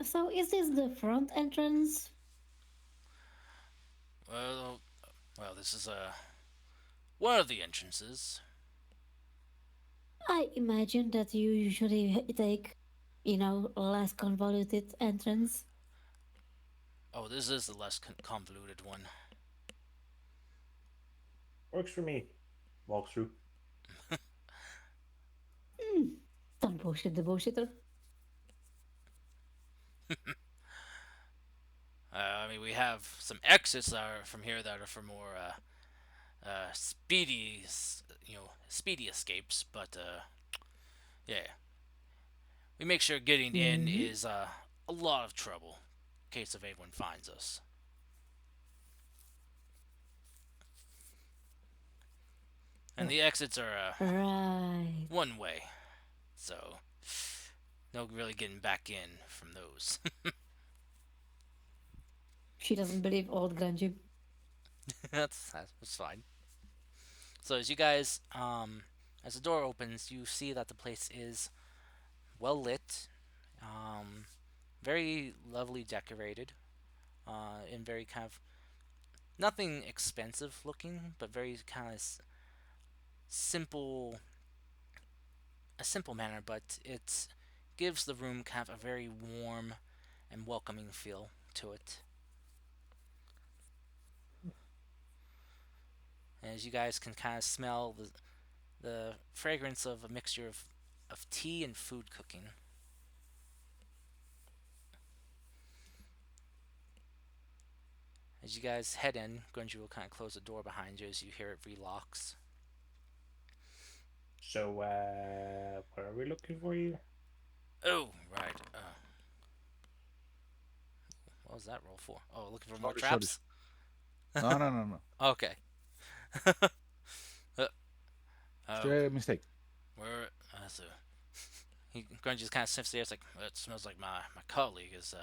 So is this the front entrance? Well, this is one of the entrances. I imagine that you usually take, less convoluted entrance. Oh, this is the less convoluted one. Works for me. Walk through. Don't bullshit the bullshitter. I mean, we have some exits that are from here that are for more speedy, speedy escapes. But yeah, we make sure getting in Mm-hmm. is a lot of trouble in case if anyone finds us. And the exits are Right. one way, so no really getting back in from those. She doesn't believe old Grungy. That's fine. So as you guys, as the door opens, you see that the place is well lit, um, very lovely decorated, in very kind of nothing expensive looking, but very kind of simple, a simple manner. But it's gives the room kind of a very warm and welcoming feel to it. As you guys can kind of smell the fragrance of a mixture of tea and food cooking. As you guys head in, Grungy will kind of close the door behind you as you hear it relocks. So, what are we looking for you? Oh, right. What was that roll for? Oh, looking for more Sorry, sorry. traps? No, no, no, no. Okay. uh, It's oh, a mistake. where? So Grungy just kind of sniffs the air. It's like, it smells like my colleague is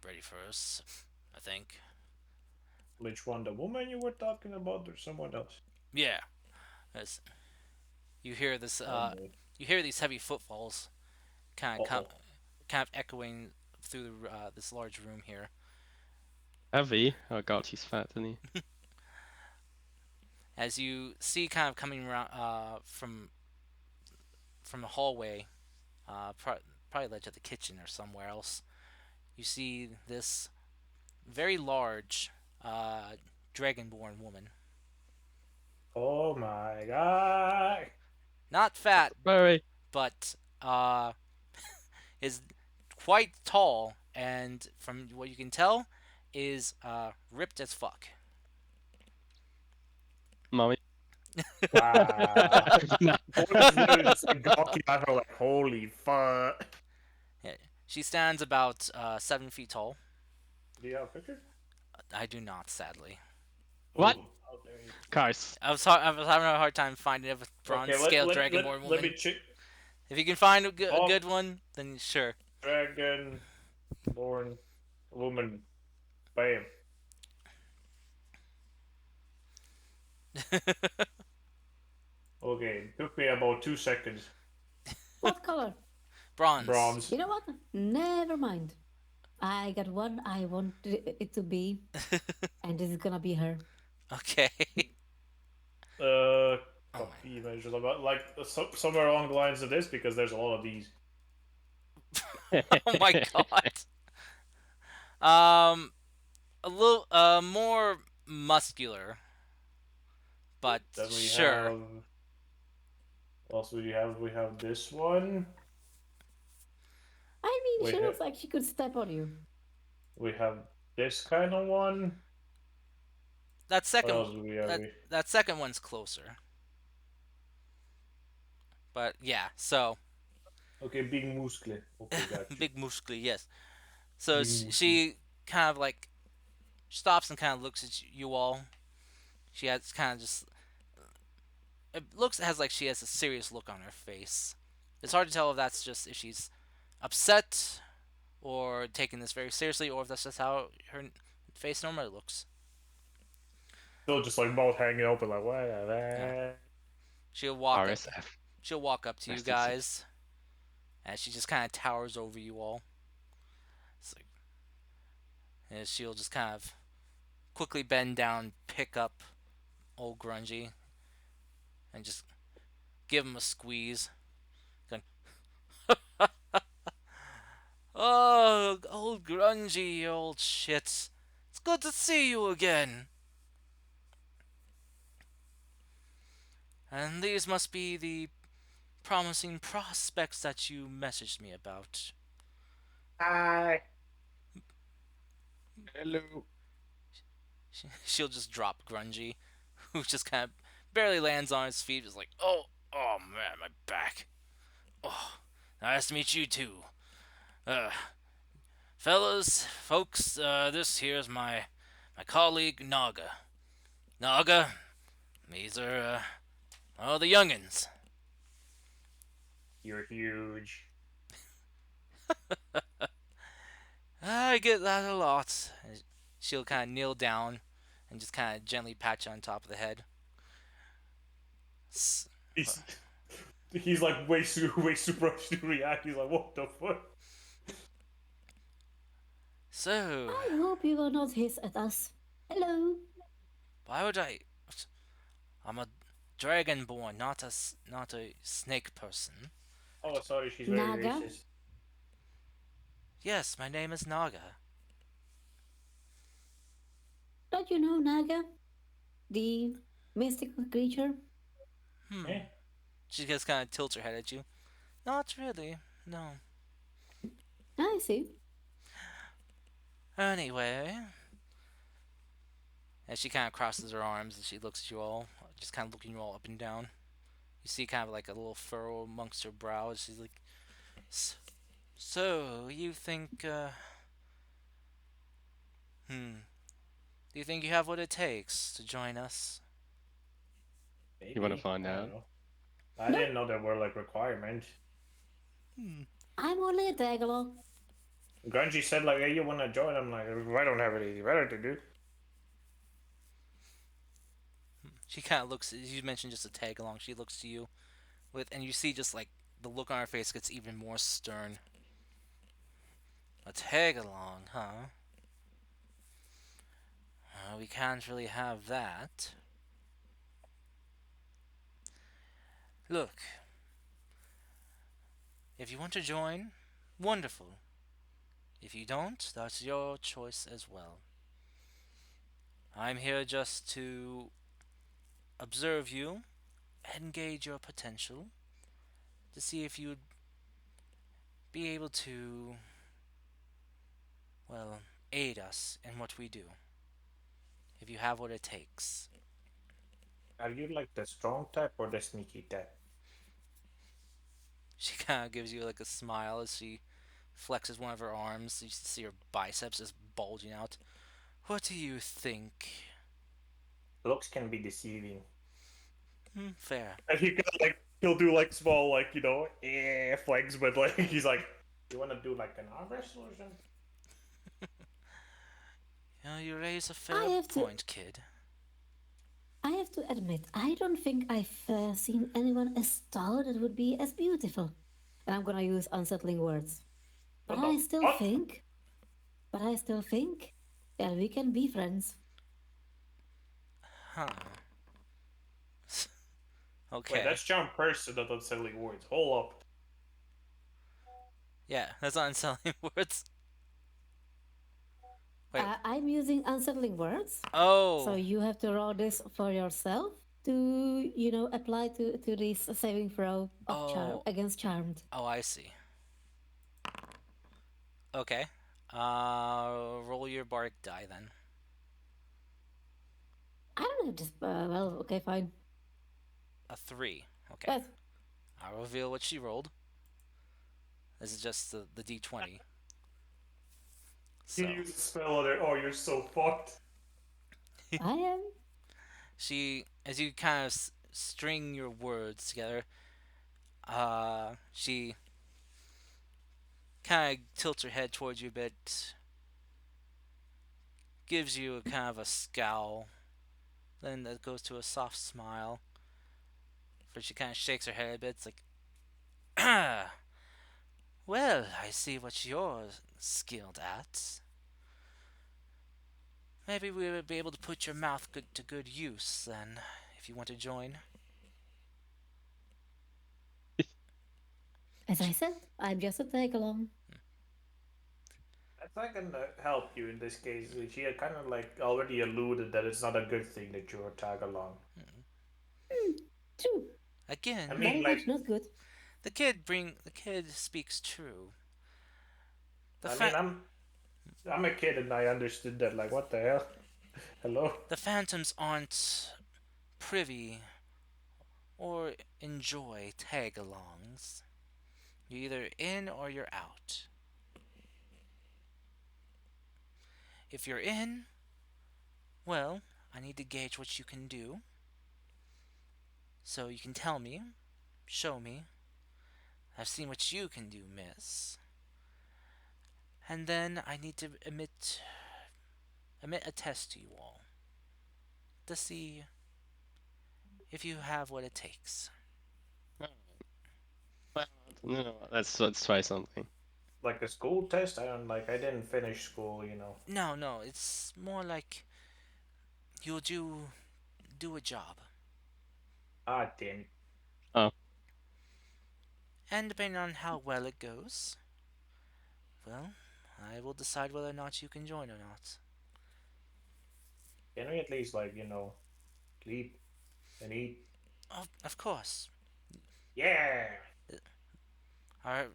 ready for us, I think. Which one? The woman you were talking about, or someone else? Yeah. As you hear this, Oh boy. you hear these heavy footfalls kind Uh of come, oh. kind of echoing through this large room here. Heavy? Oh god, he's fat, isn't he? As you see, kind of coming around from the hallway, probably led to the kitchen or somewhere else. You see this very large dragonborn woman. Oh my god. Not fat, Very. but is quite tall, and from what you can tell, is ripped as fuck. Mommy. Wow. No. Owen's literally just like gawking at her like, holy fuck. Yeah. She stands about 7 feet tall. Do you have a picture? I do not, sadly. What? Oh, there you Guys, I was having a hard time finding a bronze Okay, scale dragonborn let me woman. check. If you can find a Oh, good one, then sure. dragon born woman. Bam. Okay, took me about 2 seconds. What color? Bronze. Bronze. You know what? Never mind. I got one I want it to be, and this is gonna be her. Okay. Uh, Oh copy measures about like somewhere along the lines of this because there's a lot of these. oh my god. A little more muscular, but Then we sure. have. What else do we have? We have this one. I mean, Wait, she looks like she could step on you. We have this kind of one. That What second else do we have? that second one's closer. But yeah, so Okay, big muscle. Okay, got you. big muscly, yes. So Big muscle. she kind of like stops and kind of looks at you all. She has kind of just it looks has like she has a serious look on her face. It's hard to tell if that's just if she's upset or taking this very seriously, or if that's just how her face normally looks. Still just like both hanging open, like what? Yeah. She'll walk up. RSF. She'll walk up to you Rest in peace. guys, and she just kind of towers over you all. It's like, and she'll just kind of quickly bend down, pick up Ol Grungy, and just give him a squeeze. Going, oh, Ol Grungy, you old shit. It's good to see you again. And these must be the promising prospects that you messaged me about. Hi. Hello. She'll just drop Grungy, who just kind of barely lands on his feet, just like, oh man, my back. Oh, nice to meet you too. Uh, fellas, folks, this here's my colleague Naga. Naga, these are the youngins. You're huge. I get that a lot. She'll kind of kneel down and just kind of gently pat you on top of the head. He's he's like way super rushed to react. He's like, what the fuck? So, I hope you will not hiss at us. Hello. why would I? I'm a dragonborn, not a snake person. Oh, sorry, she's very Naga? racist. Yes, my name is Naga. Don't you know Naga, the mystical creature? Hmm. Eh? She just kind of tilts her head at you. Not really. No. I see. Anyway, and she kind of crosses her arms and she looks at you all, just kind of looking you all up and down. You see kind of like a little furrow amongst her brows. She's like, "So you think? Hmm. Do you think you have what it takes to join us?" You want to Maybe. find I don't out? know. I No, didn't know there were like requirements. Hmm. I'm only a tag along. Grungy said like, "Hey, you want to join?" I'm like, "I don't have anything better to do." She kind of looks. You mentioned just a tag along. She looks to you with, and you see just like the look on her face gets even more stern. A tag along, huh? We can't really have that. Look, if you want to join, wonderful. If you don't, that's your choice as well. I'm here just to observe you and gauge your potential to see if you'd be able to, well, aid us in what we do. If you have what it takes. Are you like the strong type or the sneaky type? She kind of gives you like a smile as she flexes one of her arms. You see her biceps just bulging out. What do you think? Looks can be deceiving. Fair. And he kind of like he'll do like small like flex, but like he's like, "You want to do like an arm wrestle or something?" You raise a I fair have to. point, kid. I have to admit, I don't think I've seen anyone as tall that would be as beautiful. And I'm gonna use unsettling words. But What the I still fuck? think, but I still think that we can be friends. Huh. Wait, Okay. that's charm person that unsettling words. Hold up. Yeah, that's not unsettling words. Wait. I'm using unsettling words, so Oh. you have to roll this for yourself to, apply to this saving throw of charm Oh. against charmed. Oh, I see. Okay. Roll your bardic die then. I don't have this. Well, okay, fine. A 3. Okay. But I'll reveal what she rolled. This is just the d20. You So, use a spell on it. Oh, you're so fucked. I am. as you kind of string your words together, she kind of tilts her head towards you a bit, gives you a kind of a scowl, then that goes to a soft smile. But she kind of shakes her head a bit. It's like, well, I see what you're skilled at. Maybe we would be able to put your mouth to good use then, if you want to join. As I said, I'm just a tag along. If I can help you in this case, she had kind of like already alluded that it's not a good thing that you're a tag along. Hmm, true. I Again, mean, Very like, much not good. the kid speaks true. The I mean, fa- I'm a kid and I understood that. Like, what the hell? Hello? the phantoms aren't privy or enjoy tag-alongs. You're either in or you're out. If you're in, well, I need to gauge what you can do. So you can tell me, show me. I've seen what you can do, miss. And then I need to emit a test to you all to see if you have what it takes. Well, no, let's try something. Like a school test? I don't like. I didn't finish school. No, no, it's more like you'll do a job. Ah, damn it. Oh, And depending on how well it goes, well, I will decide whether or not you can join or not. Can we at least sleep and eat? Oh, of course. Yeah. Our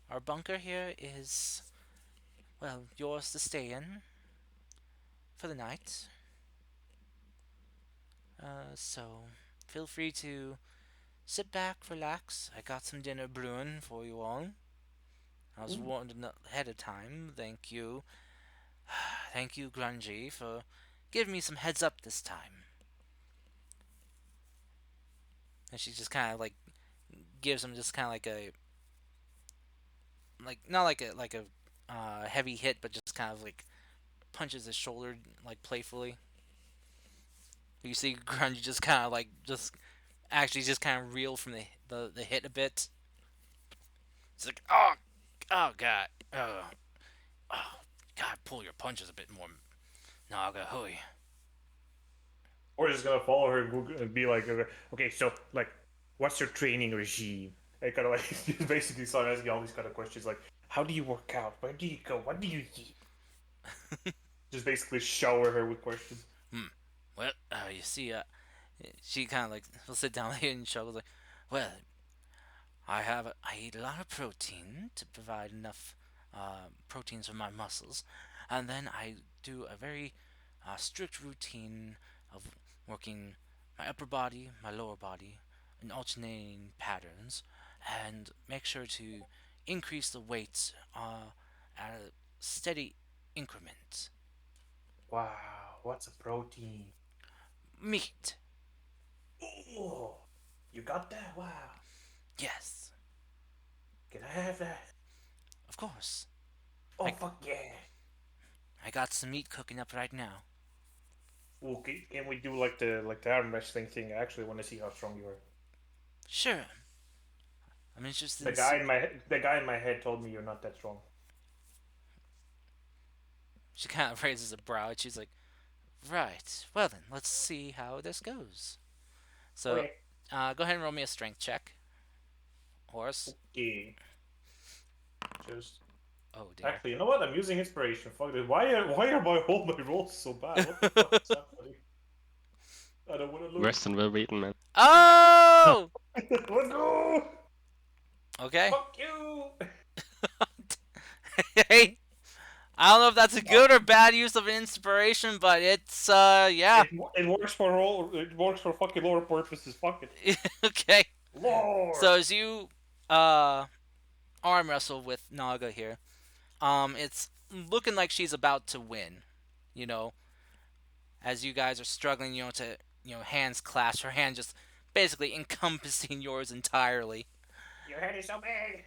our bunker here is, well, yours to stay in for the night. So feel free to sit back, relax. I got some dinner brewing for you all. I was Ooh. warned ahead of time. Thank you. Thank you, Grungy, for giving me some heads up this time. And she just kind of like gives him just kind of like a not like a heavy hit, but just kind of like punches his shoulder like playfully. You see Grungy just kind of like just actually just kind of reel from the hit a bit. It's like oh god oh god, pull your punches a bit more, Naga Hui. Or just gonna follow her and be like, okay, so like, what's your training regime? And kind of like basically start asking all these kind of questions like, how do you work out? Where do you go? What do you eat? Just basically shower her with questions. Well, you see, she kind of like will sit down here and chuckles like, well, I eat a lot of protein to provide enough proteins for my muscles, and then I do a very strict routine of working my upper body, my lower body, in alternating patterns, and make sure to increase the weight at a steady increment. Wow, what's a protein? Meat, Oh, you got that? Wow. yes, Can I have that? of course. Oh I, fuck yeah. I got some meat cooking up right now. Well, can we do like the arm wrestling thing? I actually want to see how strong you are. Sure, I'm interested The in. guy in my head told me you're not that strong. She kind of raises a brow and she's like, right, well then, let's see how this goes. So, Okay. go ahead and roll me a strength check, horse. Okay. Just Oh dear. actually, you know what? I'm using inspiration. Fuck this. Why are all my rolls so bad? What the fuck is happening? I don't want to lose. Western well beaten, man. Oh! Let's go! Okay. Fuck you! Hey, I don't know if that's a good or bad use of inspiration, but it's, yeah. It works for all. It works for fucking lore purposes. Fuck it. Okay. Lore. So as you, uh, arm wrestle with Naga here, it's looking like she's about to win. You know, as you guys are struggling, to, hands clasp, her hand just basically encompassing yours entirely. Your head is so big.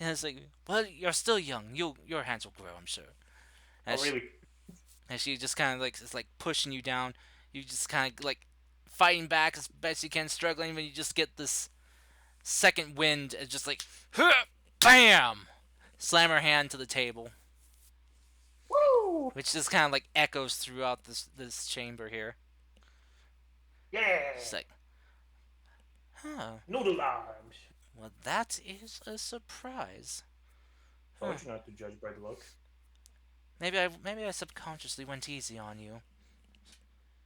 It's like, well, you're still young. Your hands will grow, I'm sure. Oh As she, really? as she just kind of like is like pushing you down, you just kind of like fighting back as best you can, struggling, but you just get this second wind, and just like, huh, bam, slam her hand to the table, Woo! which just kind of like echoes throughout this chamber here. Yeah. She's like, huh. Noodle arms. Well, that is a surprise. Huh. Told you not to judge by the look. Maybe I subconsciously went easy on you.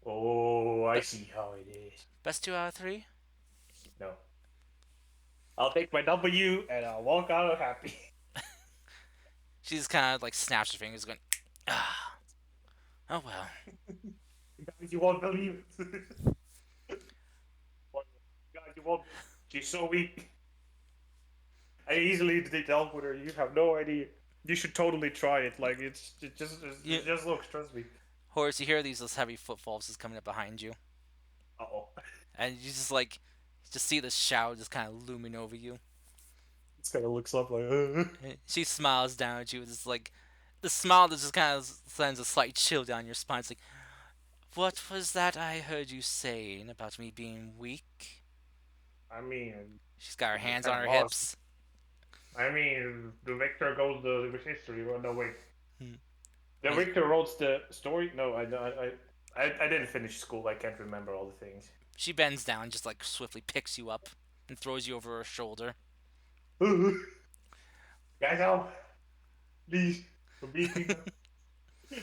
Oh, I see how it is. Best 2 out of 3. No. I'll take my W and I'll walk out happy. She just kind of like snaps her fingers, going, ah, oh well. Guys, you won't believe it. Guys, you won't. She's so weak. I easily dealt with her. You have no idea. You should totally try it. Like You, it just looks. Trust me. Horace, you hear these heavy footfalls just coming up behind you, Uh oh. and you just see the shadow just kind of looming over you. This kind of looks up like. She smiles down at you. It's like the smile that just kind of sends a slight chill down your spine. It's like, what was that I heard you saying about me being weak? I mean, She's got her you're hands kind on of her lost. hips. I mean, the Victor goes with history. Well, no wait. Hmm. The Victor wrote the story. No, I didn't finish school. I can't remember all the things. She bends down, just like swiftly picks you up and throws you over her shoulder. Guys, help! Please, for me, people.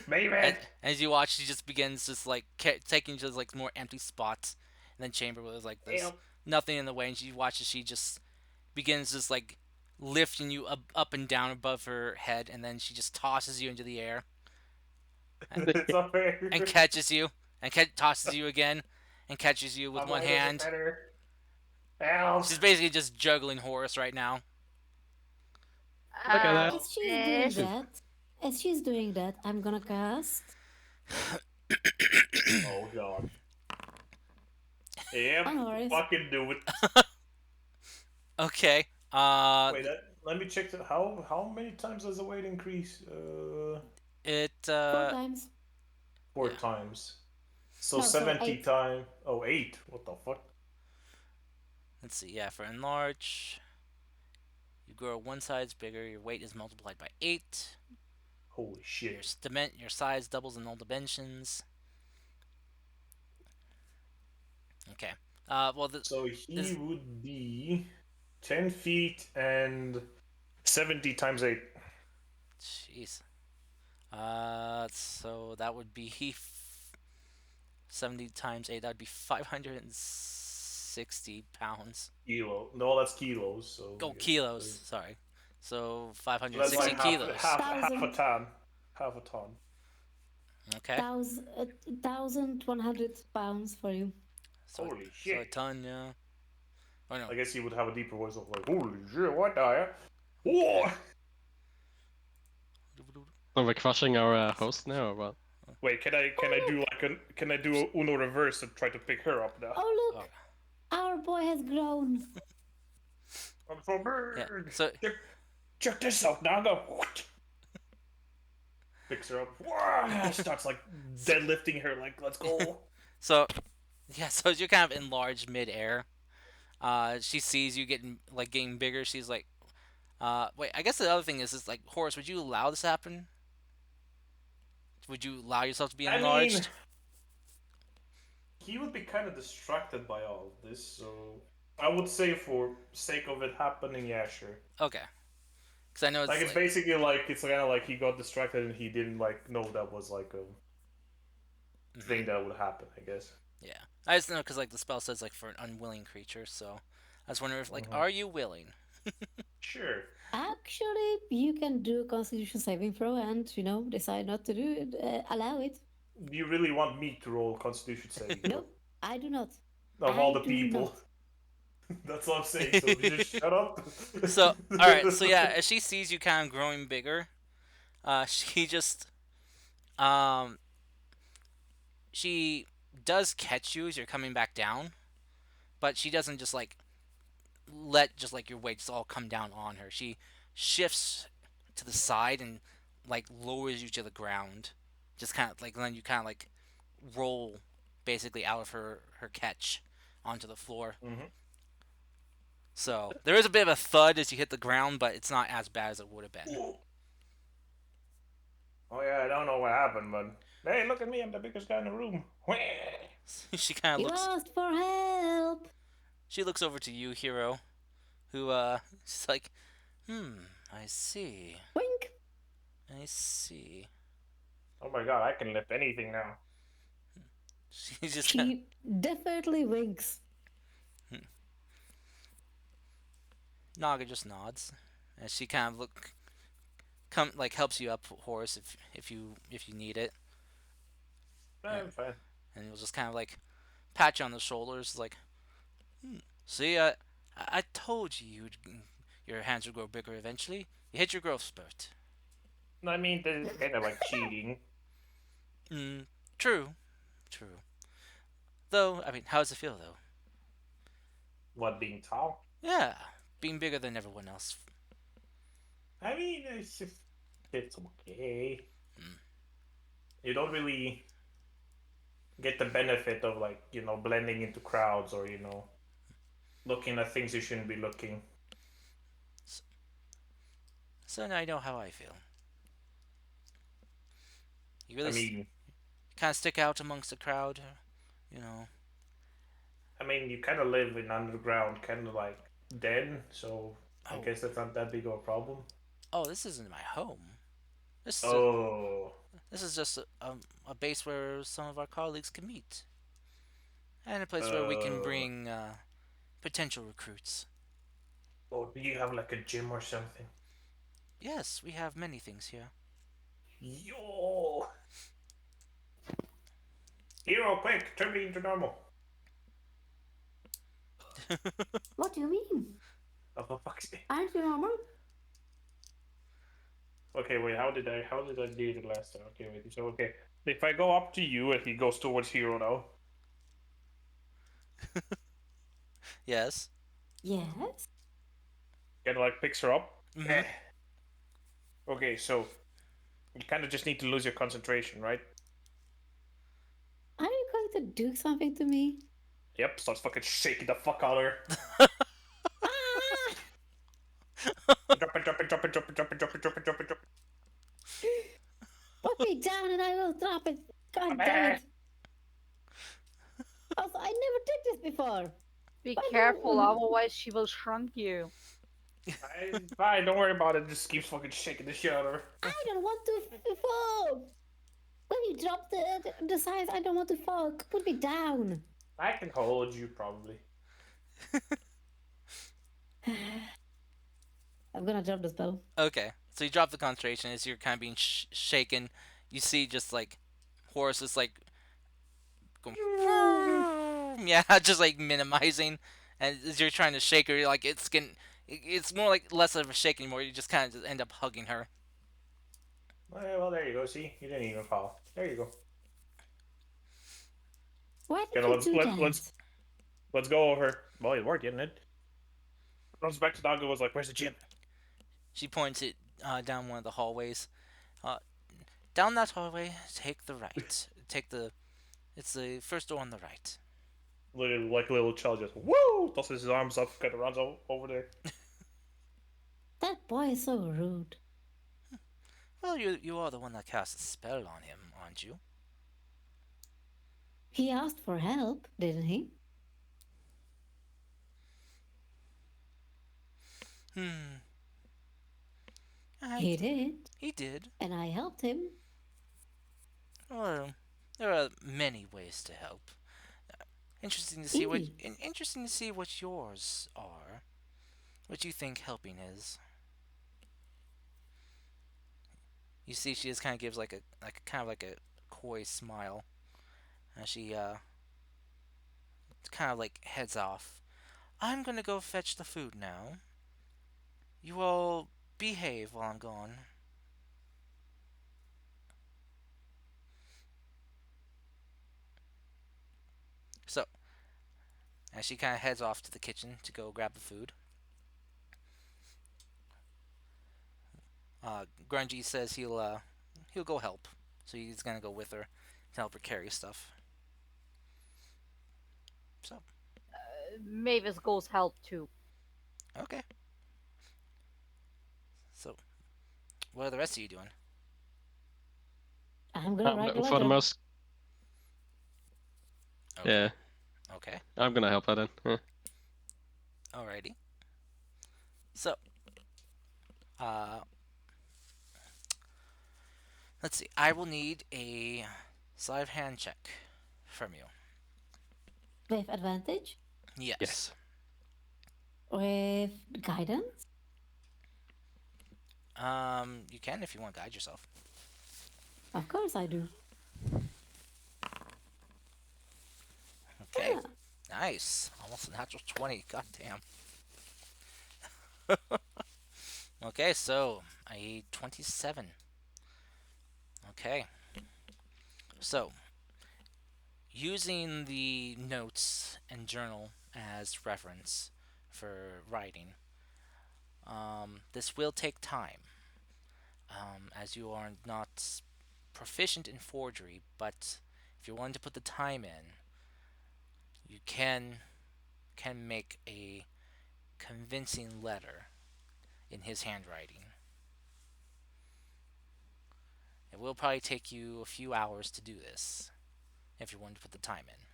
Maybe. As you watch, she just begins just like taking just like more empty spots in the chamber where there's like this Help. nothing in the way, and she watches she just begins just like lifting you up and down above her head, and then she just tosses you into the air It's not and fair. catches you and tosses you again and catches you with My one mind doesn't hand. matter. Help! She's basically just juggling Horus right now. Look at that. As she's doing This. that, I'm gonna cast. Oh god. Yep. On Horus. Fucking do it. Okay. Wait, let me check how many times does the weight increase? It 4 times. Four Yeah. times. So No, sorry, 70 8. times. Oh, eight. What the fuck? let's see. Yeah, for enlarge, you grow one size bigger. Your weight is multiplied by 8. Holy shit. Your size doubles in all dimensions. Okay. Well, So he this- would be 10 feet and 70 times 8. jeez. So that would be 70 times 8. That would be 560 pounds. Kilo. No, that's kilos. So Oh, I guess kilos. Sorry. So so that's 560 like kilos. half a 1,000. ton. Half a ton. Okay. 1,100 pounds for you. So, Holy so a shit. ton, yeah. Oh no. I guess he would have a deeper voice of like, holy shit, what the heck? Whoa! Are we crushing our host now or what? Wait, can I do like can I do a Uno reverse and try to pick her up now? Oh look, Oh. our boy has grown. I'm so big. Yeah. So Check this out now. Go. Picks her up. Whoa! Starts like deadlifting her. Like, let's go. so yeah. So as you're kind of enlarged midair, she sees you getting bigger. She's like, wait. I guess the other thing is like Horus. Would you allow this to happen? Would you allow yourself to be I mean, enlarged? he would be kind of distracted by all of this, so I would say for sake of it happening, yeah, sure. Okay. Because I know it's Like it's basically like it's kind of like he got distracted and he didn't like know that was like a thing that would happen. I guess. Yeah. I just know because like the spell says like for an unwilling creature, so I was wondering if like, Mhm. are you willing? Sure. Actually, you can do a Constitution saving throw and decide not to do it. Allow it. Do you really want me to roll Constitution saving throw? Nope, I do not. Of all I the do people. not. That's what I'm saying. So you just shut up. So all right. So yeah, as she sees you kind of growing bigger, she just um she does catch you as you're coming back down, but she doesn't just like let just like your weight just all come down on her. She shifts to the side and like lowers you to the ground, just kind of like then you kind of like roll basically out of her catch onto the floor. Mhm. So there is a bit of a thud as you hit the ground, but it's not as bad as it would have been. Oh yeah, I don't know what happened, but hey, look at me! I'm the biggest guy in the room. She kind of You looks. asked for help. She looks over to you, hero, who she's like, I see, Wink. I see. Oh my god, I can lift anything now. She's just She definitely winks. Naga just nods, and she kind of helps you up, Horus, if you need it, I'm fine. and you'll just kind of like pat you on the shoulders, like, see, I told you your hands would grow bigger eventually. You hit your growth spurt. I mean, this is kind of like cheating. True, true. Though, I mean, how does it feel though? What, being tall? Yeah, being bigger than everyone else. I mean, it's okay. You don't really get the benefit of like blending into crowds or looking at things you shouldn't be looking. So now you know how I feel. You I really mean, kind of stick out amongst the crowd, you know. you kind of live in underground, kind of like den, so I Oh. guess that's not that big of a problem. Oh, this isn't my home. This is Oh. this is just a base where some of our colleagues can meet, and a place where we can Uh. bring potential recruits. Oh, do you have like a gym or something? Yes, we have many things here. Yo. Hero, quick, turn me into normal. What do you mean? Oh, for fuck's sake. Aren't you normal? Okay, wait. How did I do it last time? Okay, wait. So okay, if I go up to you and he goes towards Hero now, Yes. Yes. and like picks her up. Mm-hmm. Eh. Okay, so you kind of just need to lose your concentration, right? Are you going to do something to me? Yep. Starts fucking shaking the fuck out of her. Ah! Drop it, drop it, drop it, drop it, drop it, drop it, drop it, drop it, drop it. Put me down and I will drop it. God damn Eh. it. Also, I never did this before. Be Why careful, do- otherwise she will shrunk you. Fine, don't worry about it. Just keeps fucking shaking the shit out of her. I don't want to fall. When you drop the size, I don't want to fall. Put me down. I can hold you probably. I'm gonna drop the spell. Okay. So you drop the concentration as you're kind of being shaken. You see just like Horus is like going, yeah, just like minimizing, and as you're trying to shake her, like it's getting, it's more like less of a shaking, more you just kind of just end up hugging her. Well, there you go. See, you didn't even fall. There you go. Why Okay, did you do that? let's go over. Well, it worked, didn't it? Runs back to Naga. Was like, "Where's the gym?" She points it down one of the hallways. Uh, Down that hallway, take the right. Take the, it's the first door on the right. Like a little child, just woo, tosses his arms up, kind of runs over there. That boy is so rude. Well, you are the one that cast a spell on him, aren't you? He asked for help, didn't he? Hmm. He did, He did. and I helped him. Well, there are many ways to help. Interesting to see Indeed. interesting to see what yours are. What you think helping is. You see, she just kind of gives like a coy smile, and she kind of like heads off. I'm gonna go fetch the food now. You all behave while I'm gone. So, as she kind of heads off to the kitchen to go grab the food, Grungy says he'll go help. So he's gonna go with her to help her carry stuff. So, Mavis goes help too. okay. So, what are the rest of you doing? I'm gonna I'm write a looking for the letter. most. Okay. Yeah, Okay. I'm gonna help her then. Yeah. Alrighty. So, uh, let's see. I will need a sleight of hand check from you. With advantage? Yes. Yes. With guidance? You can if you want to guide yourself. Of course I do. Okay. Yeah. Nice. Almost a natural 20. God damn. Okay, so a 27. Okay. So, using the notes and journal as reference for writing, this will take time, as you are not proficient in forgery, but if you're willing to put the time in, you can make a convincing letter in his handwriting. It will probably take you a few hours to do this if you're willing to put the time in.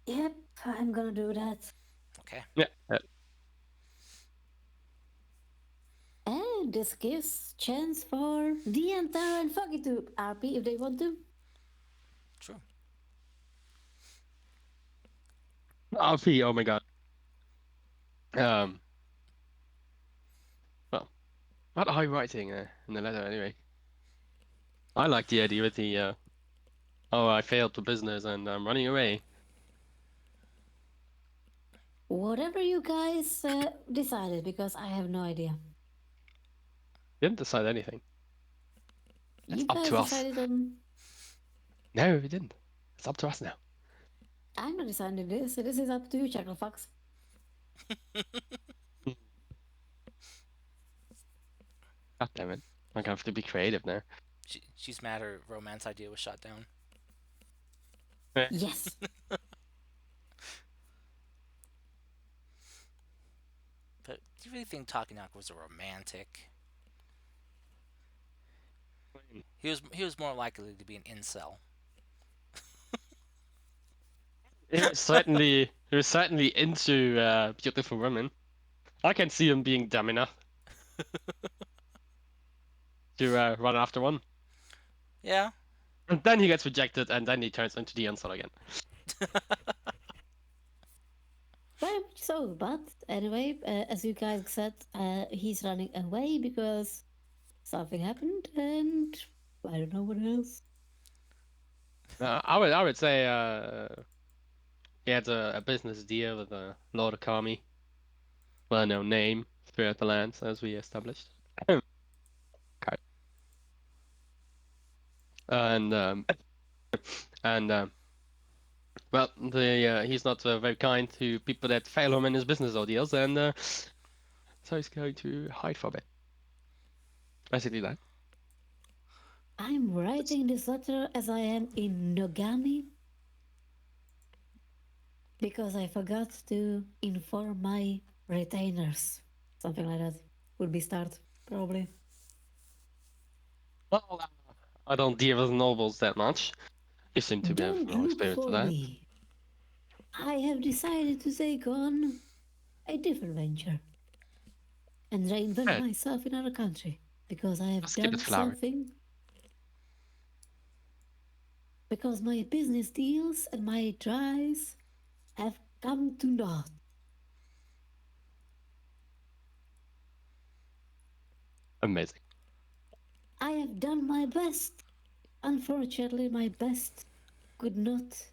Yep, I'm gonna do that. Okay. Yeah. And And this gives chance for the entire and Foggy to RP if they want to. True. RP, oh my god. Well, what are you writing in the letter anyway? I like the idea with the oh, I failed the business and I'm running away. Whatever you guys decided, because I have no idea. Didn't decide anything. It's You up guys to us. decided on. No, we didn't. It's up to us now. I'm not deciding this. This is up to you, Chucklefox. God damn it. I'm gonna have to be creative now. She's mad her romance idea was shot down. Yes. But do you really think Takenaka was a romantic? He was more likely to be an incel. He was certainly into beautiful women. I can see him being dumb enough to run after one. Yeah. And then he gets rejected, and then he turns into the incel again. Very much so, but anyway, as you guys said, he's running away because something happened, and I don't know what else. I would say he had a business deal with Lord Akami. Well, no name throughout the lands, as we established. Okay. And well, he's not very kind to people that fail him in his business ordeals, and so he's going to hide for a bit. Basically that. I'm writing this letter as I am in Nogami because I forgot to inform my retainers. Something like that would be start, probably. Well, I don't deal with nobles that much. You seem to have Don't no look experience for with that. me. I have decided to take on a different venture and reinvent Right. myself in another country because I have Let's keep done it flowery. something. Because my business deals and my tries have come to naught. Amazing. I have done my best. Unfortunately, my best could not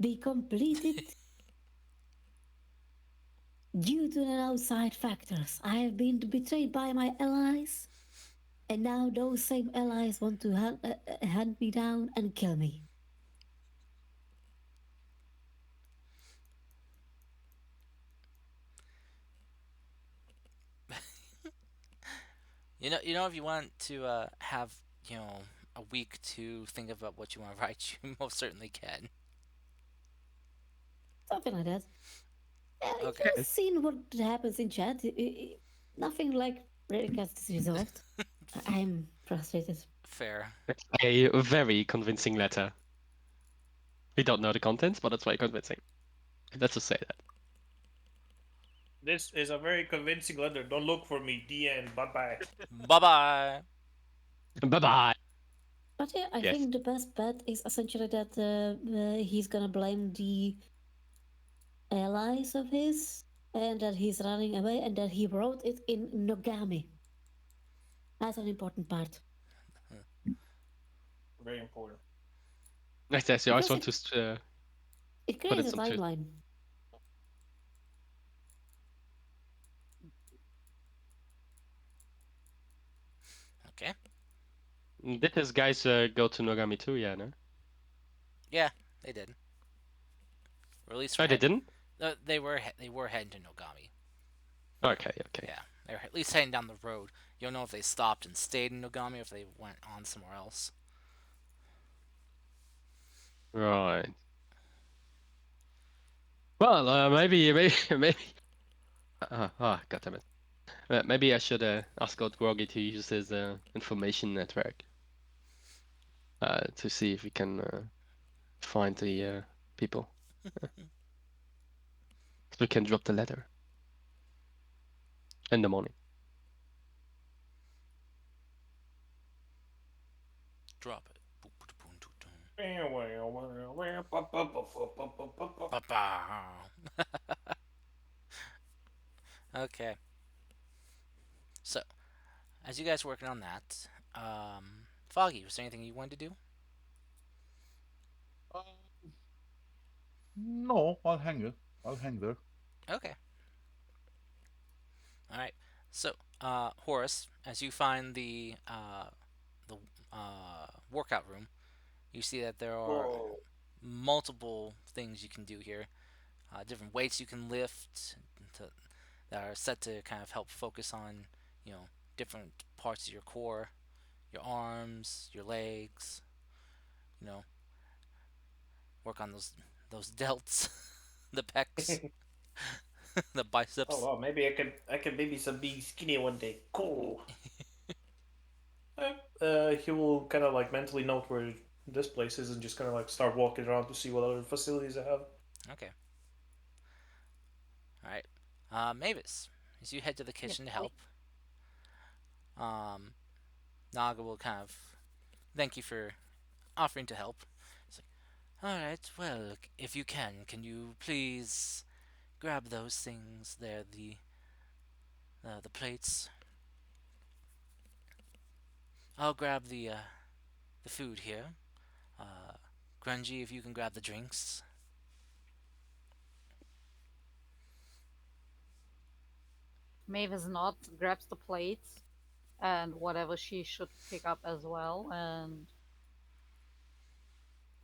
be completed due to the outside factors. I have been betrayed by my allies, and now those same allies want to hunt me down and kill me. You know, if you want to have a week to think about what you want to write, you most certainly can. Something like that. Okay. You've seen what happens in chat. Nothing like really gets resolved. I'm frustrated. Fair. It's a very convincing letter. We don't know the contents, but it's very convincing. Let's just say that. This is a very convincing letter. Don't look for me. The end. Bye bye. Bye bye. Bye-bye. But yeah, I Yes. think the best bet is essentially that he's gonna blame the allies of his and that he's running away and that he wrote it in Nogami. That's an important part. Very important. Next, yes, you always Because want to It Put in creates a some truth. timeline. Okay. Did his guys go to Nogami too? Yeah, no? Yeah, they did. Or at least Oh, they didn't? they were heading to Nogami. Okay. Yeah, they were at least heading down the road. You don't know if they stopped and stayed in Nogami or if they went on somewhere else. Right. Well, maybe. God damn it. Maybe I should ask Ol Grungy to use his information network to see if we can find the people. we can drop the letter in the morning. Drop it. Ba-ba. Okay. So, as you guys are working on that, Foggy, was there anything you wanted to do? No, I'll hang it. I'll hang there. Okay. All right. So, Horace, as you find the workout room, you see that there are Oh. multiple things you can do here. Different weights you can lift to, that are set to kind of help focus on, you know, different parts of your core, your arms, your legs. You know, work on those delts, the pecs, the Oh biceps. wow, maybe I can maybe some be skinny one day. Cool. He will kind of like mentally note where this place is and just kind of like start walking around to see what other facilities I have. Okay. All right. Mavis, as you head to the Yes, kitchen to please. help, um, Naga will kind of thank you for offering to help. It's like, all right, well, if you can you please grab those things there, the plates. I'll grab the food here. Uh, Grungy, if you can grab the drinks. Mavis nods, grabs the plates and whatever she should pick up as well, and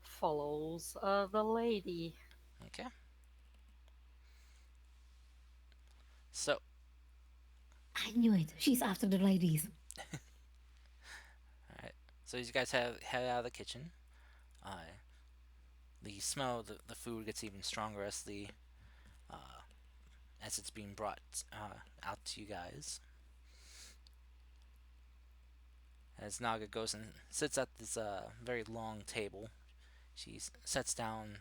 follows the lady. Okay. So, I knew it. She's after the ladies. all right. So you guys head out of the kitchen. Uh, the smell of the food gets even stronger uh, as it's being brought out to you guys. As Naga goes and sits at this very long table, she sets on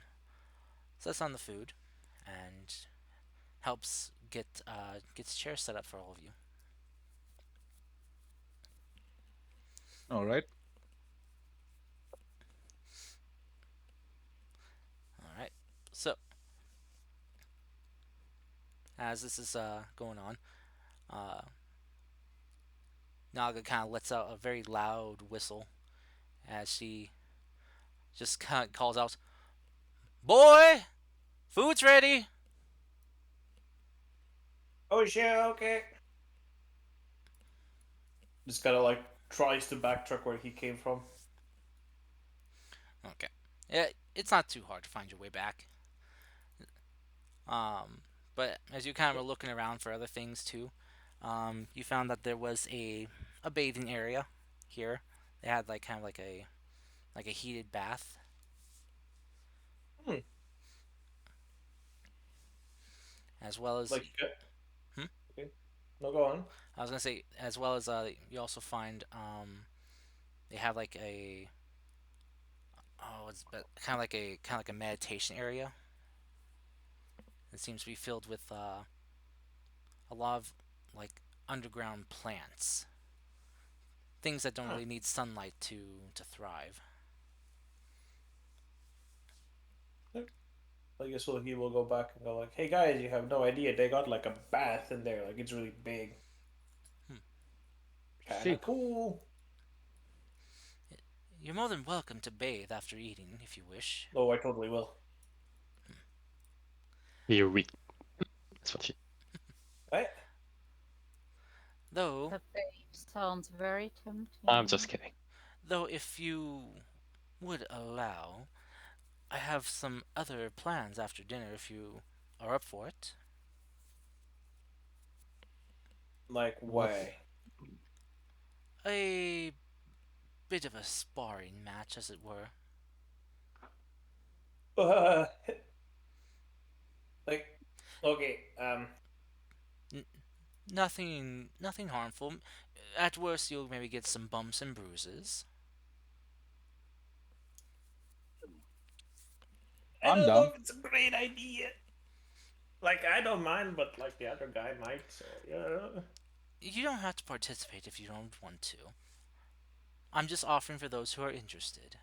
the food, and helps gets chairs set up for all of you. All right. All right. So as this is going on, uh, Naga kind of lets out a very loud whistle as she just kind of calls out, "Boy, food's ready." Oh shit, okay. Just kind of like tries to backtrack where he came from. Okay. Yeah, it's not too hard to find your way back. Um, but as you kind of were looking around for other things too, you found that there was a bathing area here. They had like kind of like a heated bath, Hmm. as well as Like, hmm? okay. No, go on. I was gonna say, as well as you also find they have like a it's kind of like a meditation area. It seems to be filled with a lot of like underground plants, things that don't Huh. really need sunlight to thrive. I guess he will go back and go like, "Hey guys, you have no idea. They got like a bath in there. Like it's really big, Hmm. kind See, of cool." You're more than welcome to bathe after eating if you wish. Oh, I totally will. here we. That's what she. Right? Though, The babe sounds very I'm just tempting. kidding. though, if you would allow, I have some other plans after dinner if you are up for it. Like What? way. A bit of a sparring match, as it were. Uh, like, okay. N- nothing harmful. At worst, you'll maybe get some bumps and bruises. I I'm don't know down. if it's a great idea. Like I don't mind, but like the other guy might. So yeah. You don't have to participate if you don't want to. I'm just offering for those who are interested.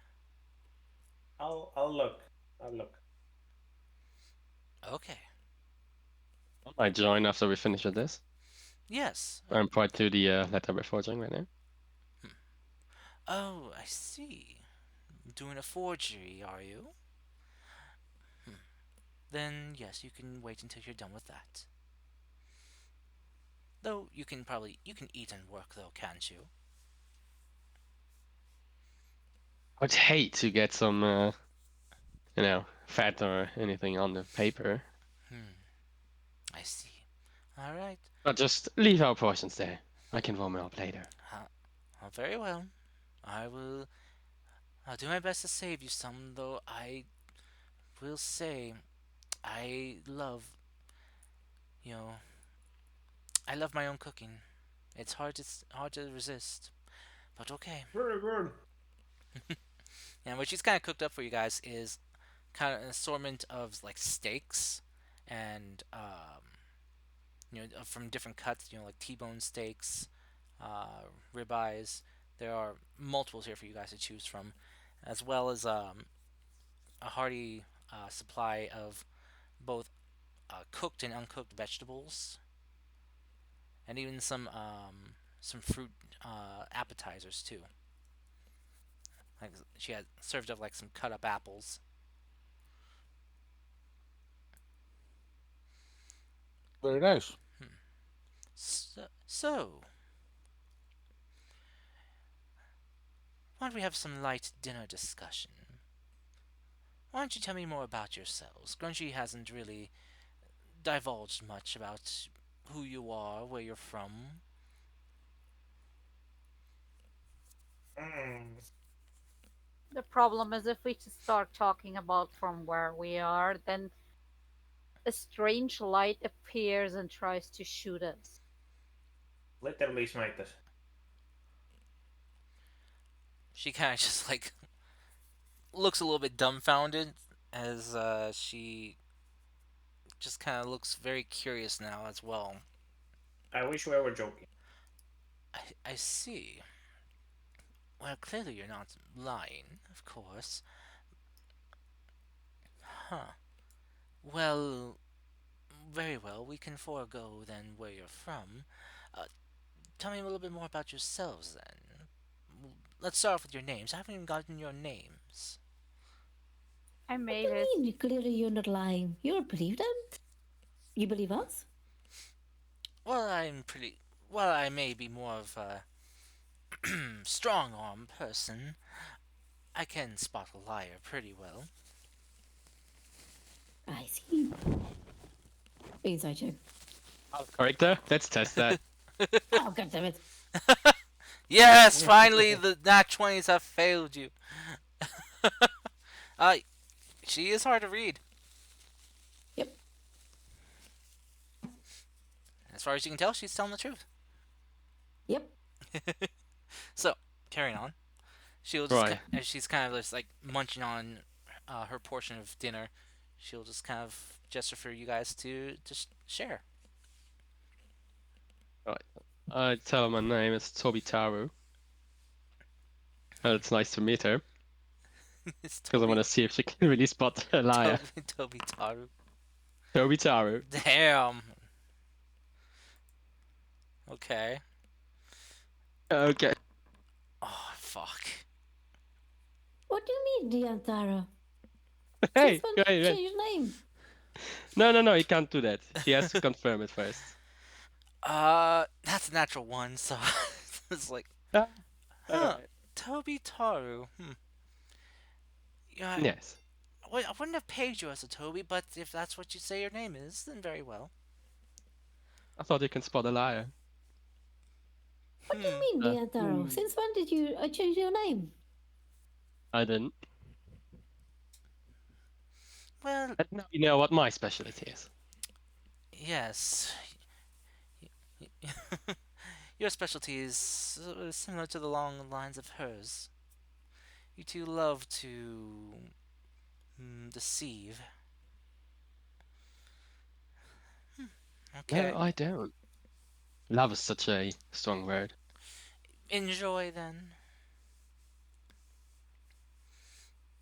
I'll look. I'll look. Okay. I might join after we finish with this. Yes. I'm part to the letter we're forging right now. Oh, I see. Doing a forgery, are you? Then yes, you can wait until you're done with that. Though you can eat and work though, can't you? I'd hate to get some, fat or anything on the paper. I see. All right. But just leave our portions there. I can warm it up later. Very well. I will. I'll do my best to save you some, though I will say I love, you know, I love my own cooking. It's hard to resist, but okay. Very good. And what she's kind of cooked up for you guys is kind of an assortment of like steaks and from different cuts. Like T-bone steaks, ribeyes. There are multiples here for you guys to choose from, as well as a hearty supply of both cooked and uncooked vegetables, and even some fruit appetizers too. Like she had served up like some cut up apples. Very nice. So, why don't we have some light dinner discussion? Why don't you tell me more about yourselves? Grungy hasn't really divulged much about who you are, where you're from. Mm. The problem is if we just start talking about from where we are, then a strange light appears and tries to shoot us. Literally smite us. She kind of just like looks a little bit dumbfounded as she just kind of looks very curious now as well. I wish we were joking. I see. Well, clearly you're not lying, of course. Huh. Well, very well. We can forego then where you're from. Uh, Tell me a little bit more about yourselves then. Let's start off with your names. I haven't even gotten your names. I What do made you it. mean? Clearly, you're not lying. You believe them? You believe us? Well, I'm pretty. Well, I may be more of a strong arm person. I can spot a liar pretty well. I see. Inside joke. Character? Let's test that. Oh, God damn it. Yes, finally the nat 20s have failed you. uh, she is hard to read. Yep. As far as you can tell, she's telling the truth. Yep. So, carrying on. She'll just Right. as she's kind of just like munching on her portion of dinner, she'll just kind of gesture for you guys to just share. Right. I tell her my name is Tobitaru. It's nice to meet her, It's because I want to see if she can really spot a liar. Toby Taru. Tobitaru. Damn. Okay. Okay. Oh fuck. What do you mean, Diantara? Hey, Since when hey, did you hey. change your name? No, you can't do that. She has to confirm it first. That's a natural one. So it's like, Ah, huh? alright. Toby Taru. Yeah. Yes. I wouldn't have pegged you as a Toby, but if that's what you say your name is, then very well. I thought you can spot a liar. What do you mean, Diantaro? Since when did you change your name? I didn't. Well, But now you know what my specialty is. yes. Your specialty is similar to the long lines of hers. You two love to deceive. No, Okay. I don't. Love is such a strong word. Enjoy then.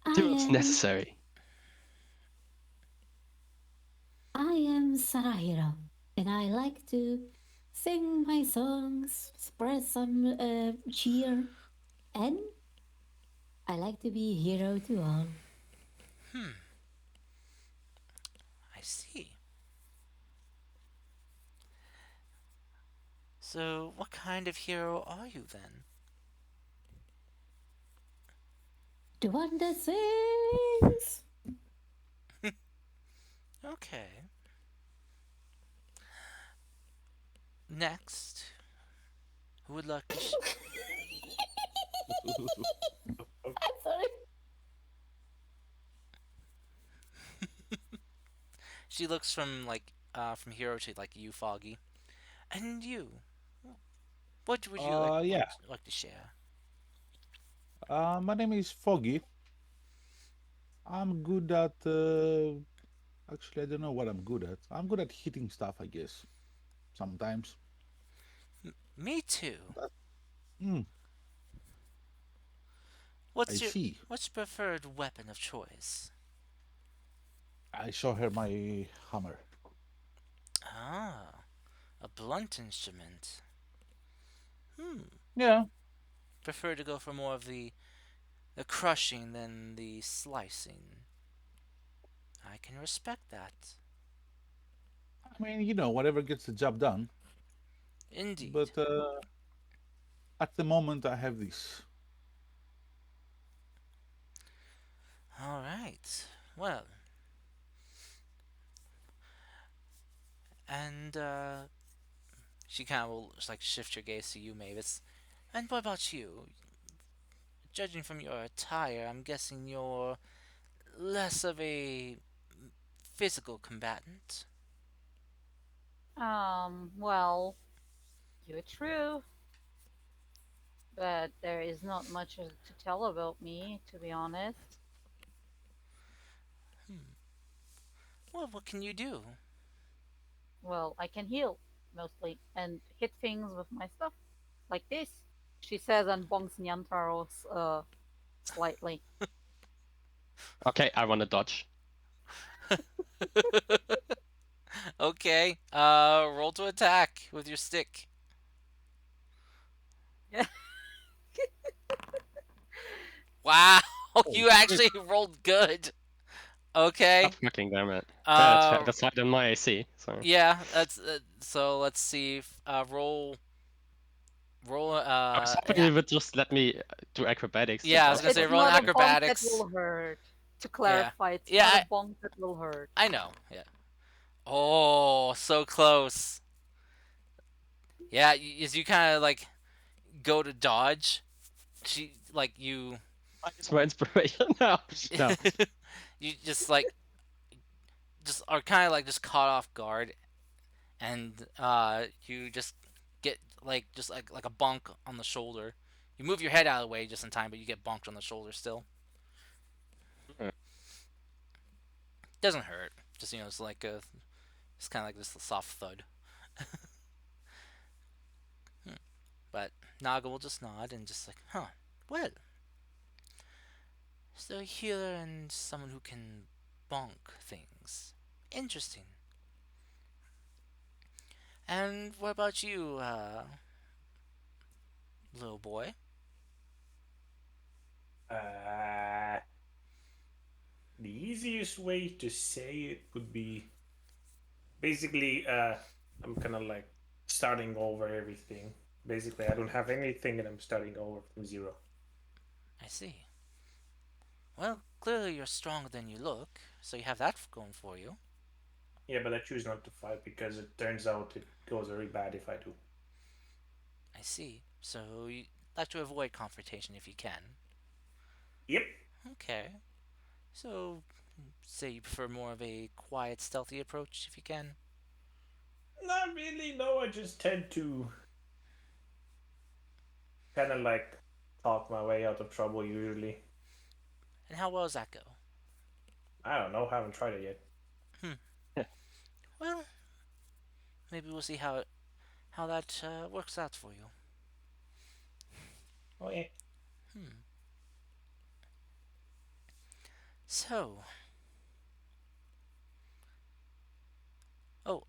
I Do what's am necessary. I am Sarahiro, and I like to sing my songs, spread some cheer, and I like to be a hero to all. I see. So, what kind of hero are you then? The one that sings. Okay. Next, who would like to? I'm sorry. She looks from from hero to like you, Foggy, and you. What would you Yeah. like to share? My name is Foggy. I'm good at. Actually, I don't know what I'm good at. I'm good at hitting stuff, I guess. Sometimes. Me too. That, mm, I What's your see. what's your preferred weapon of choice? I show her my hammer. Ah, a blunt instrument. Hmm. Yeah. Prefer to go for more of the crushing than the slicing. I can respect that. I mean, whatever gets the job done. Indeed. But at the moment, I have this. All right. Well, and she kind of will just, like shift your gaze to you, Mavis. And what about you? Judging from your attire, I'm guessing you're less of a physical combatant. Well, you're true, but there is not much to tell about me, to be honest. Hmm. Well, what can you do? Well, I can heal mostly and hit things with my stuff like this. She says and bonks Nyantaros slightly. Okay, I want to dodge. Okay. Roll to attack with your stick. Yeah. Wow, Oh, you actually rolled good. God Okay. fucking damn it. Yeah, Uh, that's higher than my AC, so. yeah. That's so. Let's see. Roll. I was An hoping you would just let me do acrobatics to Yeah, I was dodge, gonna It's say but roll an not a bonk that acrobatics. will hurt. To Yeah. clarify, it's Yeah. not a bonk that will hurt. I know. Yeah. Oh, so close. Yeah. As you kind of like go to dodge, she like you. I use my inspiration now. No. You just are kind of like just caught off guard, and you just get like a bonk on the shoulder. You move your head out of the way just in time, but you get bonked on the shoulder still. Doesn't hurt. Just it's like it's kind of like just a soft thud. But Naga will just nod and just like, huh. Well, so a healer and someone who can bonk things. Interesting. And what about you, little boy? Uh, the easiest way to say it would be basically I'm kind of like starting over everything. Basically, I don't have anything and I'm starting over from zero. I see. Well, clearly you're stronger than you look, so you have that going for you. Yeah, but I choose not to fight because it turns out it goes very bad if I do. I see. So you like to avoid confrontation if you can. Yep. Okay. So say you prefer more of a quiet, stealthy approach if you can. Not really, no. I just tend to kind of like talk my way out of trouble usually. And how well does that go? I don't know, haven't tried it yet. Hmm. Well, maybe we'll see how that works out for you. Oh yeah. Hmm. So, oh,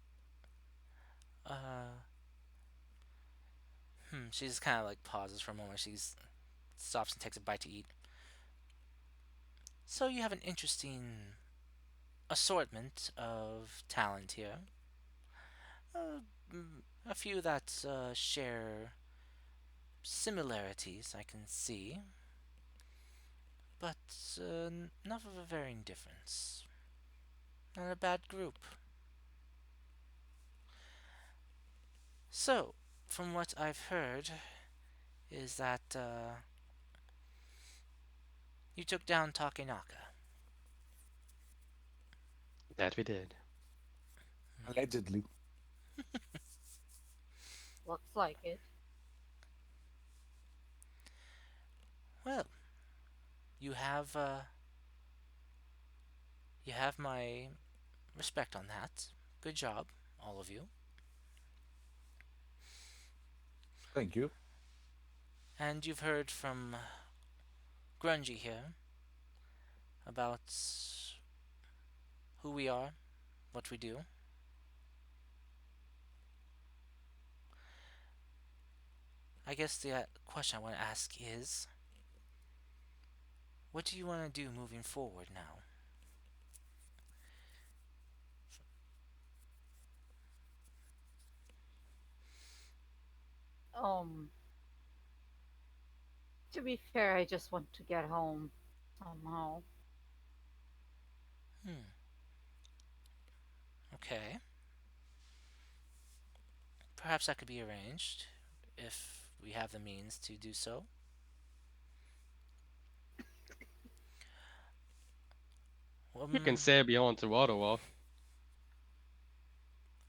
uh, she just kind of like pauses for a moment. She stops and takes a bite to eat. So you have an interesting assortment of talent here. Uh, a few that share similarities, I can see, but enough of a varying difference. Not a bad group. So, from what I've heard, is that you took down Takenaka. That we did. Allegedly. Looks like it. Well, you have uh, you have my respect on that. Good job, all of you. Thank you. And you've heard from Grungy here about who we are, what we do. I guess the question I want to ask is, what do you want to do moving forward now? Um, to be fair, I just want to get home somehow. Hmm. Okay. Perhaps that could be arranged if we have the means to do so. You can Um, sail beyond the water wall.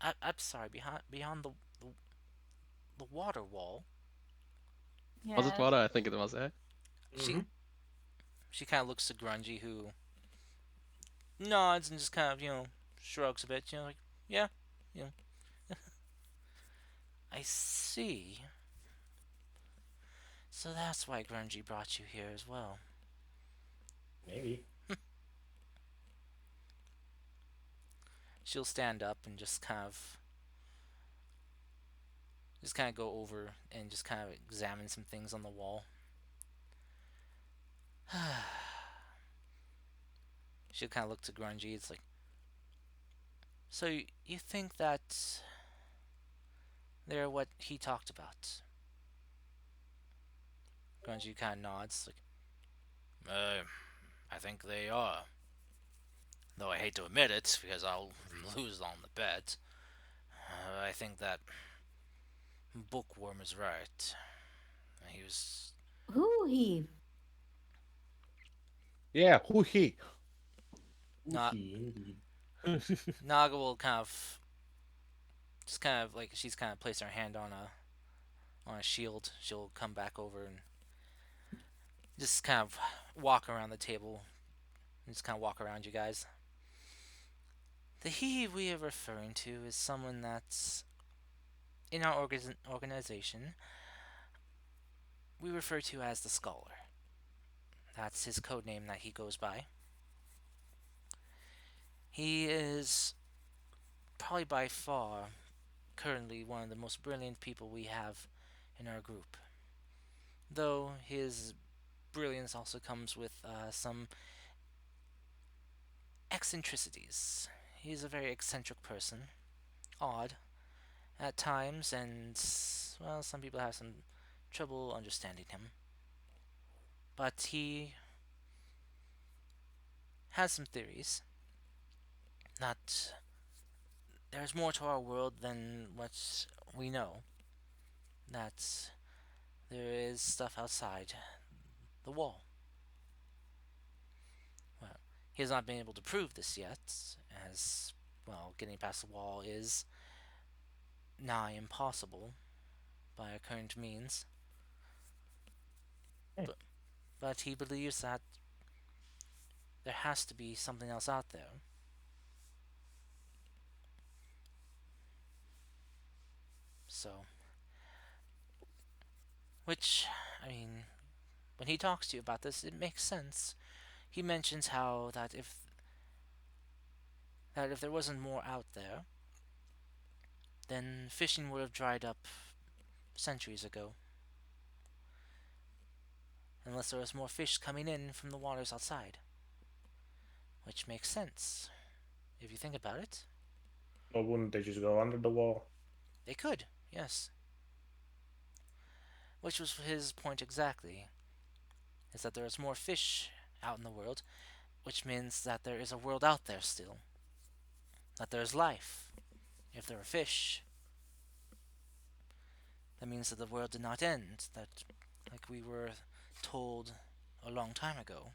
I'm sorry. Beyond the water wall, Was it Yes. water? I think it was, eh? she Mm-hmm. she kind of looks to Grungy, who nods and just kind of shrugs a bit. Like yeah, you know. I see. So that's why Grungy brought you here as well. Maybe. She'll stand up and just kind of go over and just kind of examine some things on the wall. She'll kind of look to Grungy. It's like, so you think that they're what he talked about? Grungy kind of nods. Like, I think they are. Though I hate to admit it because I'll lose on the bet. I think that Bookworm is right. He was. Who he? Yeah, who he? Not Ooh, indeed. Naga will kind of like she's kind of placed her hand on a shield. She'll come back over and just kind of walk around the table and just kind of walk around you guys. The he we are referring to is someone that's in our organization we refer to as the Scholar. That's his code name that he goes by. He is probably by far currently one of the most brilliant people we have in our group. Though his brilliance also comes with some eccentricities. He's a very eccentric person, odd at times, and well, some people have some trouble understanding him. But he has some theories that there's more to our world than what we know. That there is stuff outside the wall. Well, he has not been able to prove this yet, as well, getting past the wall is nigh impossible by our current means. Hmm. But but he believes that there has to be something else out there. So, which, I mean, when he talks to you about this, it makes sense. He mentions how that if there wasn't more out there, then fishing would have dried up centuries ago, unless there was more fish coming in from the waters outside. Which makes sense, if you think about it. Or wouldn't they just go under the wall? They could, yes. Which was his point exactly, is that there is more fish out in the world, which means that there is a world out there still. That there is life. If there are fish, that means that the world did not end, that, like we were told a long time ago.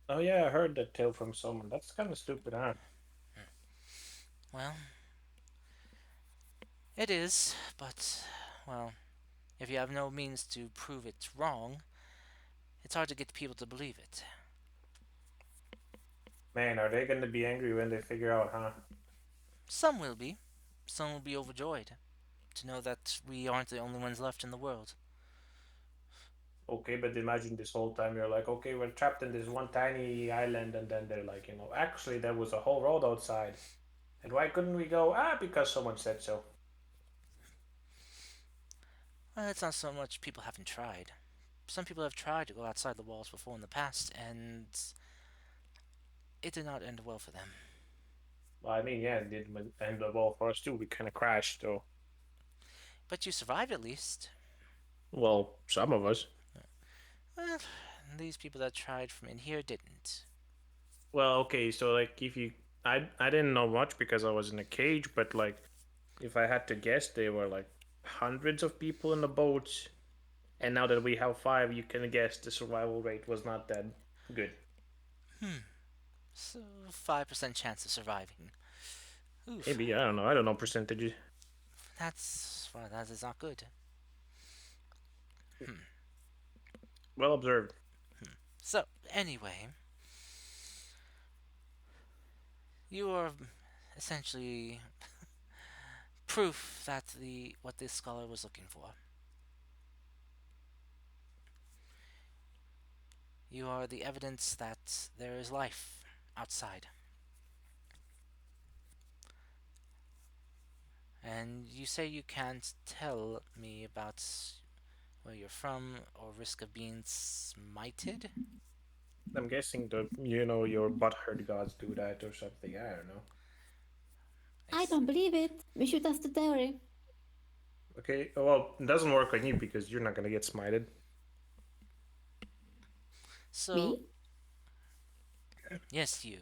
Oh yeah, I heard that tale from someone. That's kind of stupid, huh? Well, it is, but, well, if you have no means to prove it wrong, it's hard to get people to believe it. Man, are they gonna be angry when they figure out, huh? Some will be. Some will be overjoyed to know that we aren't the only ones left in the world. Okay, but imagine this whole time you're like, okay, we're trapped in this one tiny island, and then they're like, actually there was a whole road outside. And why couldn't we go? Ah, because someone said so. Well, it's not so much people haven't tried. Some people have tried to go outside the walls before in the past, and it did not end well for them. Well, I mean, yeah, it did end up well for us too. We kind of crashed, so. But you survived at least. Well, some of us. Well, these people that tried from in here didn't. Well, okay, so like if you, I didn't know much because I was in a cage, but like if I had to guess, there were like hundreds of people in the boats, and now that we have five, you can guess the survival rate was not that good. So, 5% chance of surviving. Oof. Maybe I don't know. I don't know percentages. Well, that is not good. Well observed. So, anyway, you are essentially proof that the what this scholar was looking for. You are the evidence that there is life outside. And you say you can't tell me about where you're from or risk of being smited? I'm guessing the your butthurt gods do that or something. I don't know. I don't believe it. We should test the theory. Okay, well, it doesn't work on you because you're not gonna get smited So, Me? yes, you.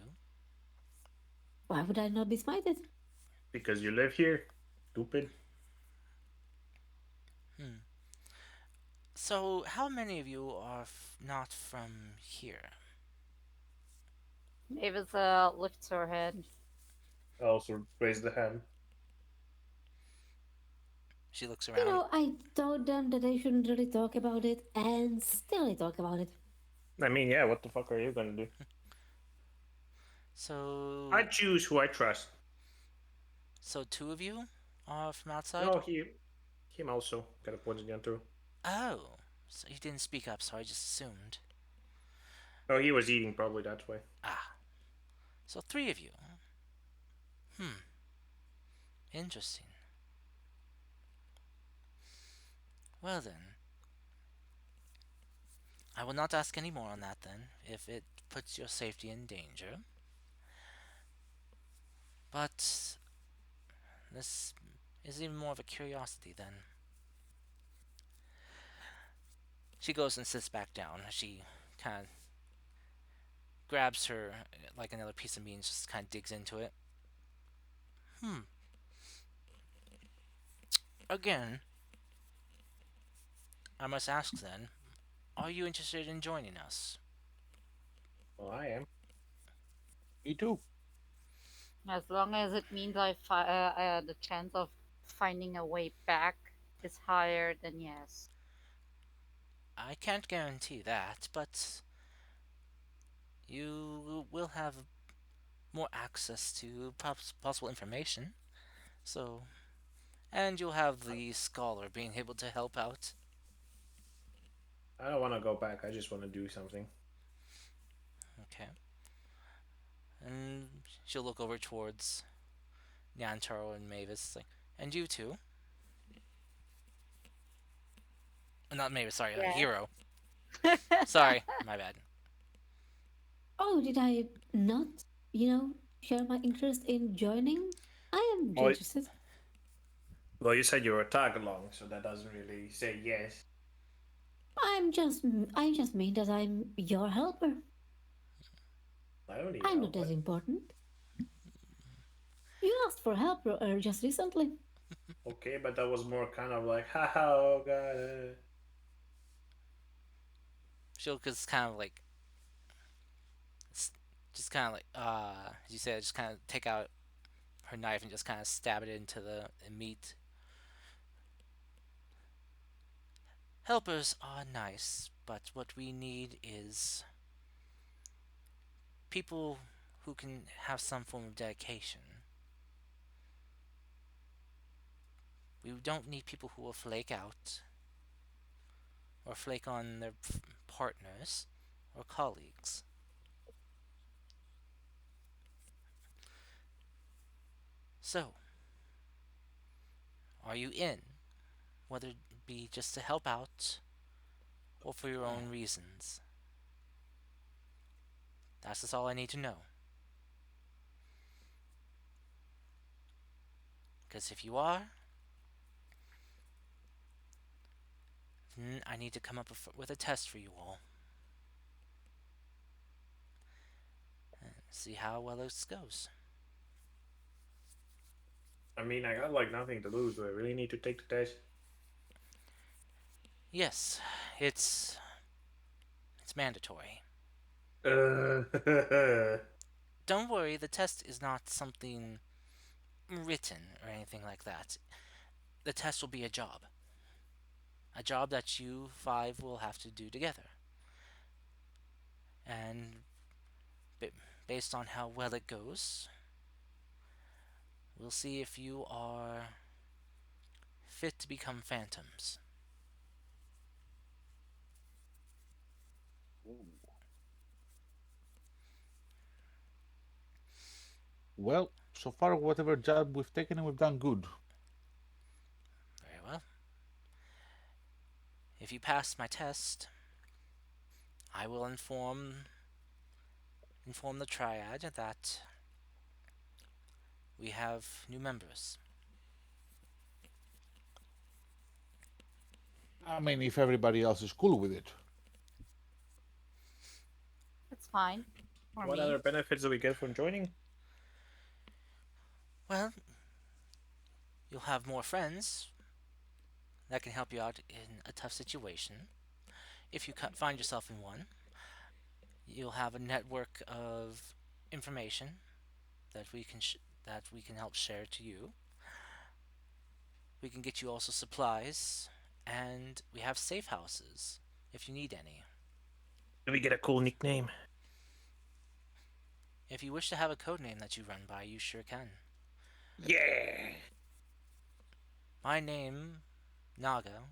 Why would I not be smited? because you live here. Stupid. So, how many of you are not from here? Mavis lifts her hand. I also raise the hand. She looks You around. know, I told them that they shouldn't really talk about it, and still they talk about it. I mean, yeah. What the fuck are you gonna do? So, I choose who I trust. so two of you are from outside? No, him also got a point in the through. Oh, so he didn't speak up, so I just assumed. Oh, he was eating probably that way. Ah, so three of you. Interesting. Well then, I will not ask any more on that then, if it puts your safety in danger. But this is even more of a curiosity then. She goes and sits back down. She kind of grabs her, like another piece of meat, and just kind of digs into it. Again, I must ask then, are you interested in joining us? Well, I am. Me too. As long as it means the chance of finding a way back is higher, then yes. I can't guarantee that, but you will have more access to possible information. So, and you'll have the scholar being able to help out. I don't want to go back. I just want to do something. Okay. And she'll look over towards Nyantaro and Mavis, like, and you too. Not Mavis, sorry, Yeah. Hero. Sorry, my bad. Oh, did I not, share my interest in joining? I am Well, interested. well, you said you were a tag along, so that doesn't really say yes. I'm just, I just mean that I'm your helper. I don't need I'm not help. that What? important. You asked for help just recently. Okay, but that was more kind of like, haha, oh god. She'll just kind of like, just kind of like, as you said, just kind of take out her knife and just kind of stab it into the meat. Helpers are nice, but what we need is people who can have some form of dedication. We don't need people who will flake out or flake on their partners or colleagues. So, are you in? Whether it be just to help out or for your own reasons. That's just all I need to know. Because if you are, then I need to come up with a test for you all. And see how well this goes. I mean, I got like nothing to lose. Do I really need to take the test? Yes, it's mandatory. Uh, Don't worry, the test is not something written or anything like that. The test will be a job. A job that you five will have to do together. And based on how well it goes, we'll see if you are fit to become phantoms. Well, so far, whatever job we've taken, we've done good. Very well. If you pass my test, I will inform the triad that we have new members. I mean, if everybody else is cool with it. It's fine for what me. other benefits do we get from joining? Well, you'll have more friends that can help you out in a tough situation. If you find yourself in one, you'll have a network of information that that we can help share to you. We can get you also supplies, and we have safe houses if you need any. Do we get a cool nickname? If you wish to have a code name that you run by, you sure can. Yeah. My name, Naga,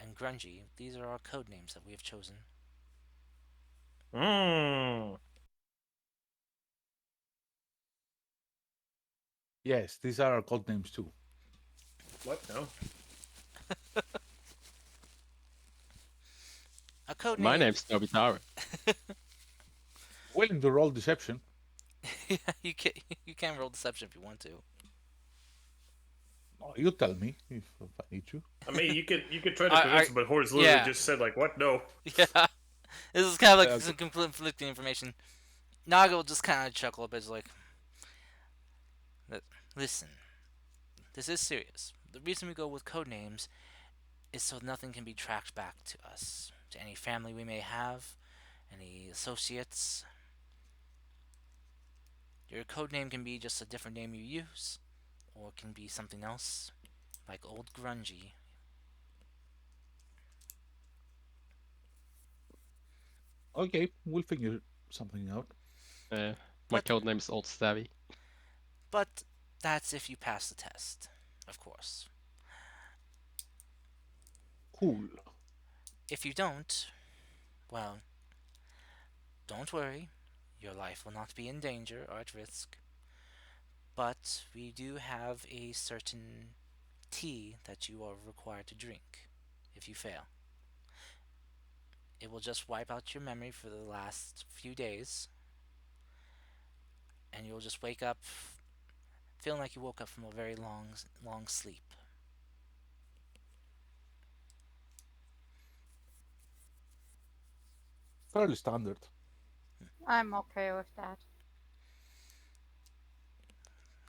and Grungy, these are our code names that we have chosen. Mmm. Yes, these are our code names too. What? No. A code My name. name's Nobitaro. Willing to roll deception. Yeah, you can roll deception if you want to. Oh, you tell me if I need to. I mean, you could try to I- convince I- him, but Horse literally yeah. just said like, "What? No." Yeah, this is kind of like Okay. some conflicting information. Naga will just kind of chuckle a bit, like, "Listen, this is serious. The reason we go with code names is so nothing can be tracked back to us, to any family we may have, any associates. Your code name can be just a different name you use, or it can be something else, like Old Grungy. Okay, we'll figure something out. My But code name's Old Stabby. but that's if you pass the test, of course. Cool. If you don't, well, don't worry. Your life will not be in danger or at risk. But we do have a certain tea that you are required to drink if you fail. It will just wipe out your memory for the last few days, and you'll just wake up feeling like you woke up from a very long sleep. Fairly standard. I'm okay with that.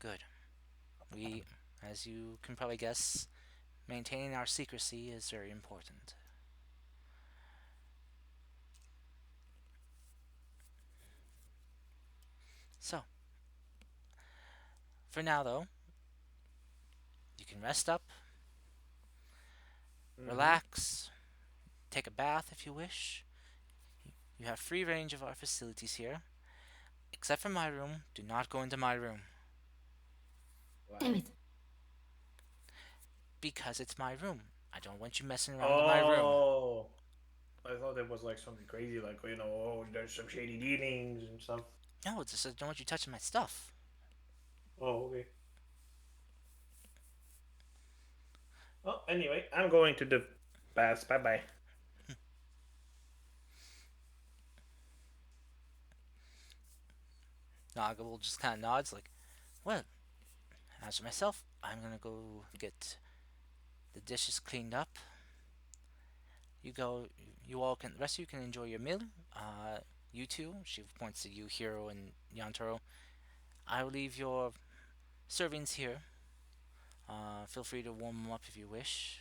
Good. We, as you can probably guess, maintaining our secrecy is very important. So, for now though, you can rest up, Mm-hmm. relax, take a bath if you wish. You have free range of our facilities here. Except for my room, do not go into my room. Damn Why? it. Because it's my room. I don't want you messing around in my room. Oh, I thought it was like something crazy, like oh, there's some shady dealings and stuff. No, it's just I don't want you touching my stuff. Oh, okay. Well, anyway, I'm going to the bath. Bye bye. Naga will just kind of nods like, well, as for myself, I'm gonna go get the dishes cleaned up. You go, you all can, the rest of you can enjoy your meal. You two, she points to you, Hiro and Yantaro. I will leave your servings here. Feel free to warm them up if you wish.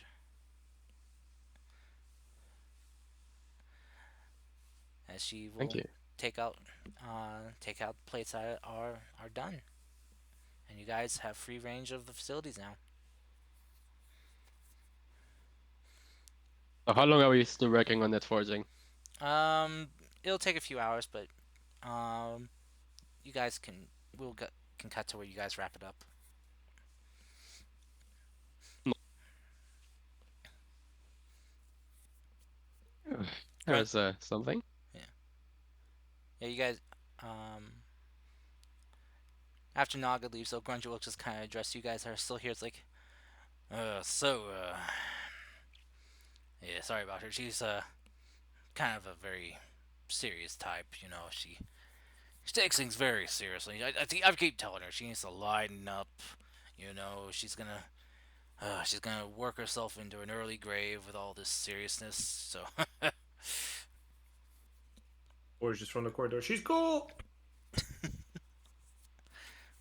As she Thank will you. take out plates that are done, and you guys have free range of the facilities now. So how long are we still working on that forging? Um, it'll take a few hours, but um, you guys can we'll get, can cut to where you guys wrap it up. No. Grunt, There's something. yeah, yeah. You guys, um, after Naga leaves, though, Grungy will just kind of address you guys that are still here. It's like, yeah, sorry about her. She's kind of a very serious type. She takes things very seriously. I keep telling her she needs to lighten up. She's gonna work herself into an early grave with all this seriousness. So, Or just from the corridor. She's cool.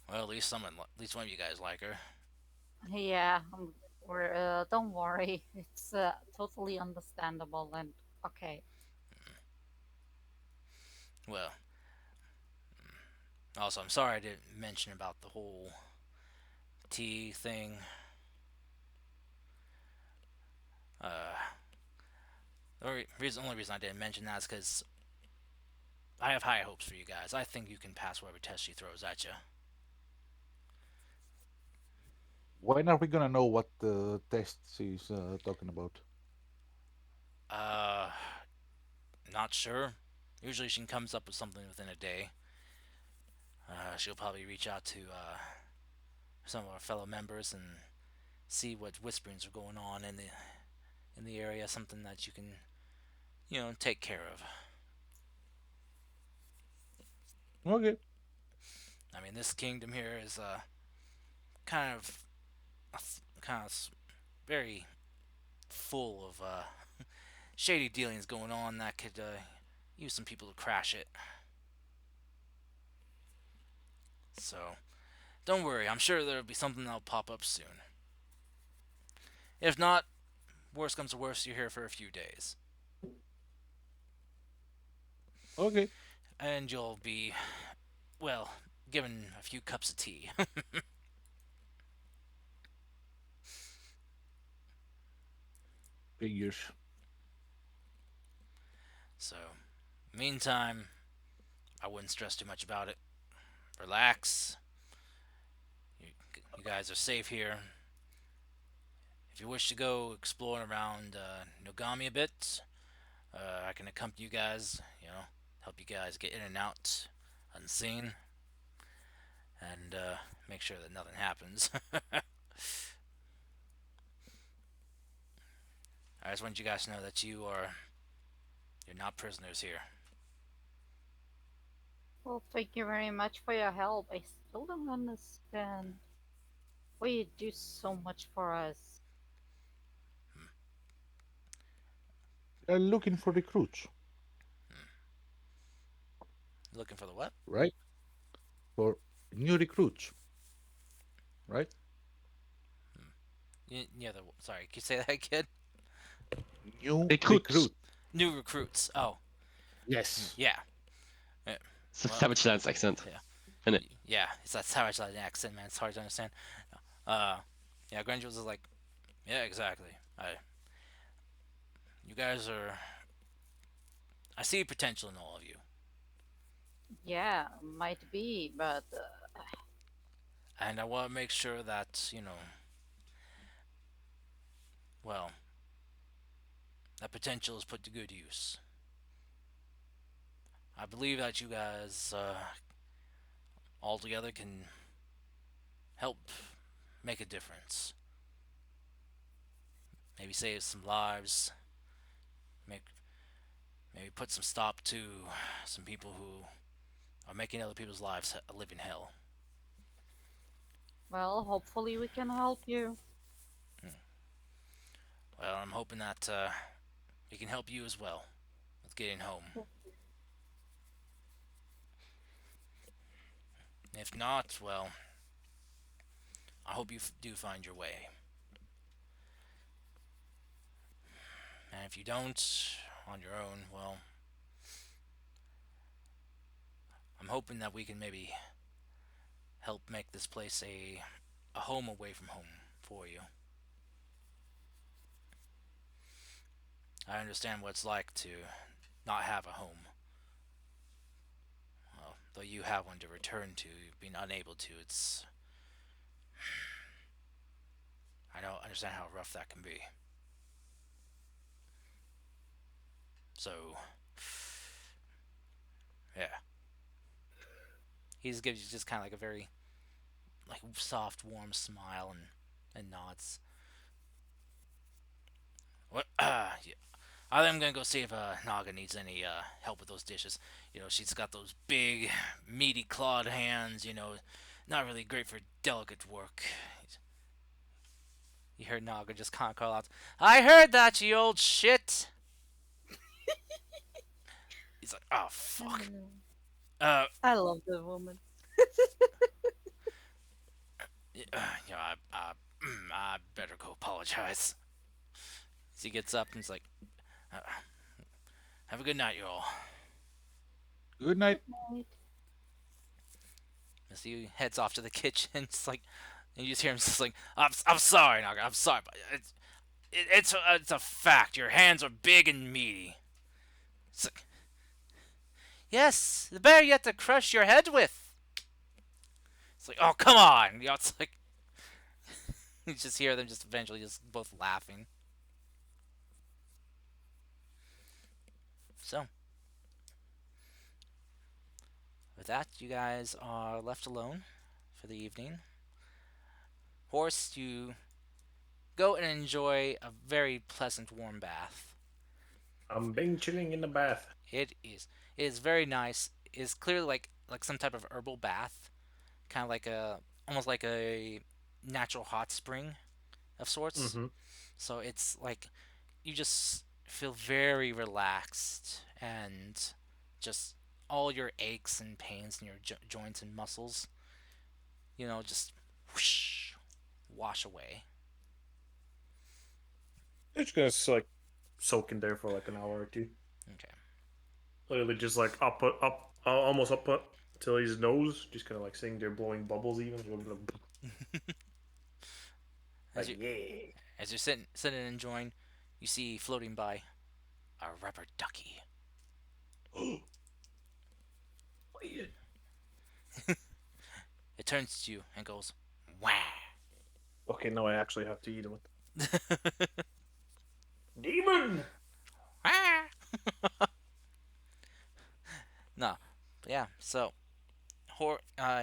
well, at least one of you guys like her. Yeah, don't worry. It's totally understandable and okay. Well, also, I'm sorry I didn't mention about the whole tea thing. Uh, only reason I didn't mention that is because I have high hopes for you guys. I think you can pass whatever test she throws at you. When are we gonna know what the test she's talking about? Uh, Not sure. Usually she comes up with something within a day. She'll probably reach out to some of our fellow members and see what whisperings are going on in the area. Something that you can, take care of. Okay. I mean, this kingdom here is kind of kind of very full of shady dealings going on that could use some people to crash it. So don't worry, I'm sure there'll be something that'll pop up soon. If not, worst comes to worst, you're here for a few days, Okay. and you'll be, well, given a few cups of tea. Figures. So, meantime, I wouldn't stress too much about it. Relax. You, you guys are safe here. If you wish to go exploring around Nogami a bit, I can accompany you guys. Help you guys get in and out unseen, and make sure that nothing happens. I just want you guys to know that you're not prisoners here. Well, thank you very much for your help. I still don't understand why you do so much for us. They're looking for recruits, Looking for the what? right? For new recruits, right? Yeah, sorry, can you say that again? New Recruits. recruit. New recruits. Oh, Yes. yeah. Yeah. It's a Well, Savage Lands accent. yeah. Isn't it? Yeah, it's that Savage Latin accent, man. It's hard to understand. Uh, yeah, Grungy was like, yeah, exactly. You guys are. I see potential in all of you, Yeah, might be, but and I want to make sure that well, that potential is put to good use. I believe that you guys all together can help make a difference. Maybe save some lives. Make maybe put some stop to some people who are making other people's lives a living hell. well, hopefully we can help you. Well, I'm hoping that we can help you as well with getting home. If not, well, I hope you do find your way. And if you don't, on your own, well, I'm hoping that we can maybe help make this place a home away from home for you. I understand what it's like to not have a home. Well, though you have one to return to, being unable to, I don't understand how rough that can be. So, yeah. He just gives you just kind of like a very like soft, warm smile and nods. What? Yeah. I think I'm gonna go see if Naga needs any help with those dishes. She's got those big, meaty clawed hands. Not really great for delicate work. You heard Naga just kind of call out, "I heard that, you old shit." He's like, "Oh fuck." Uh, I love the woman. I better go apologize. So he gets up and he's like, uh, "Have a good night, you all." Good night. Right. As he heads off to the kitchen, it's like, and you just hear him just like, I'm sorry, Naga, I'm sorry, but it's a fact. Your hands are big and meaty." It's like, yes, the bear you have to crush your head with. It's like, oh, come on. It's like, you just hear them just eventually just both laughing. So, with that, you guys are left alone for the evening. Horse, you go and enjoy a very pleasant warm bath. I'm being chilling in the bath. It is. It is very nice. It is clearly like some type of herbal bath, kind of like almost like a natural hot spring of sorts. Mm-hmm. So it's like you just feel very relaxed and just all your aches and pains in your joints and muscles, just whoosh, wash away. It's just like soak in there for like an hour or two. Okay. Literally just like up, almost up till his nose, just kind of like sitting there blowing bubbles even. as Like, you yeah. as you're sitting and enjoying, you see floating by a rubber ducky. Wait. It turns to you and goes, "Wah!" Okay, now I actually have to eat it. Demon! Ah! No, but yeah. So,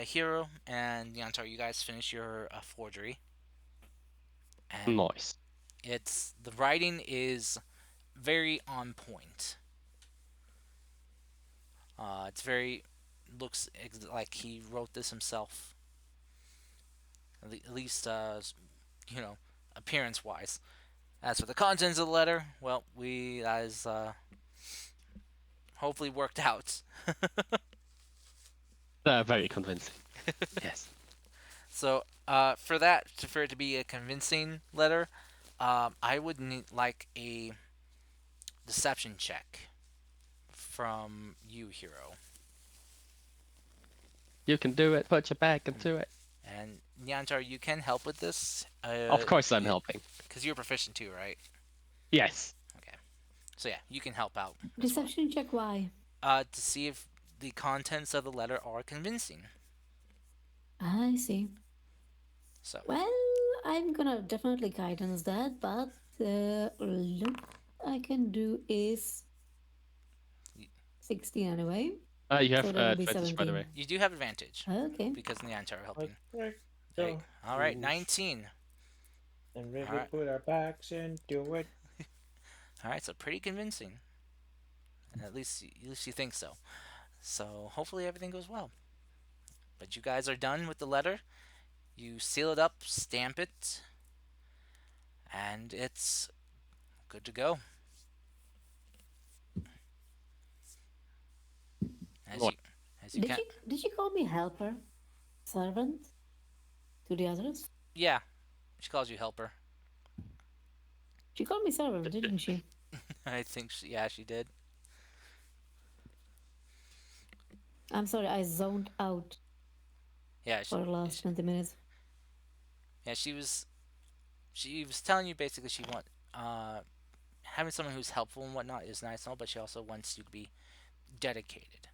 Hero and Yantar, you guys finish your forgery, and Nice. the writing is very on point. It's very looks like he wrote this himself, at least you know, appearance wise. As for the contents of the letter, well, we as hopefully worked out. Very convincing. Yes. So for it to be a convincing letter, I would need like a deception check from you, Hero. You can do it. Put your back into it. And Nyantar, you can help with this. Of course I'm helping. Because you're proficient too, right? Yes. Okay. So yeah, you can help out as well. Deception check, why? To see if the contents of the letter are convincing. I see. So Well, I'm gonna definitely guidance that, but look, I can do is 16 anyway. You have So that would be advantage, by the 17. way. you do have advantage Okay. because Nyantar are helping. Like, Hey, all right, 19. And really Alright. put our backs into it. All right, so pretty convincing. At least you think so. So hopefully everything goes well. But you guys are done with the letter. You seal it up, stamp it, and it's good to go. As you What? as you Did can. she call me helper, servant to the others? Yeah, she calls you helper. She called me servant, didn't she? I think yeah, she did. I'm sorry, I zoned out Yeah, for the last 20 minutes. yeah, she was telling you basically she want having someone who's helpful and whatnot is nice and all, but she also wants you to be dedicated,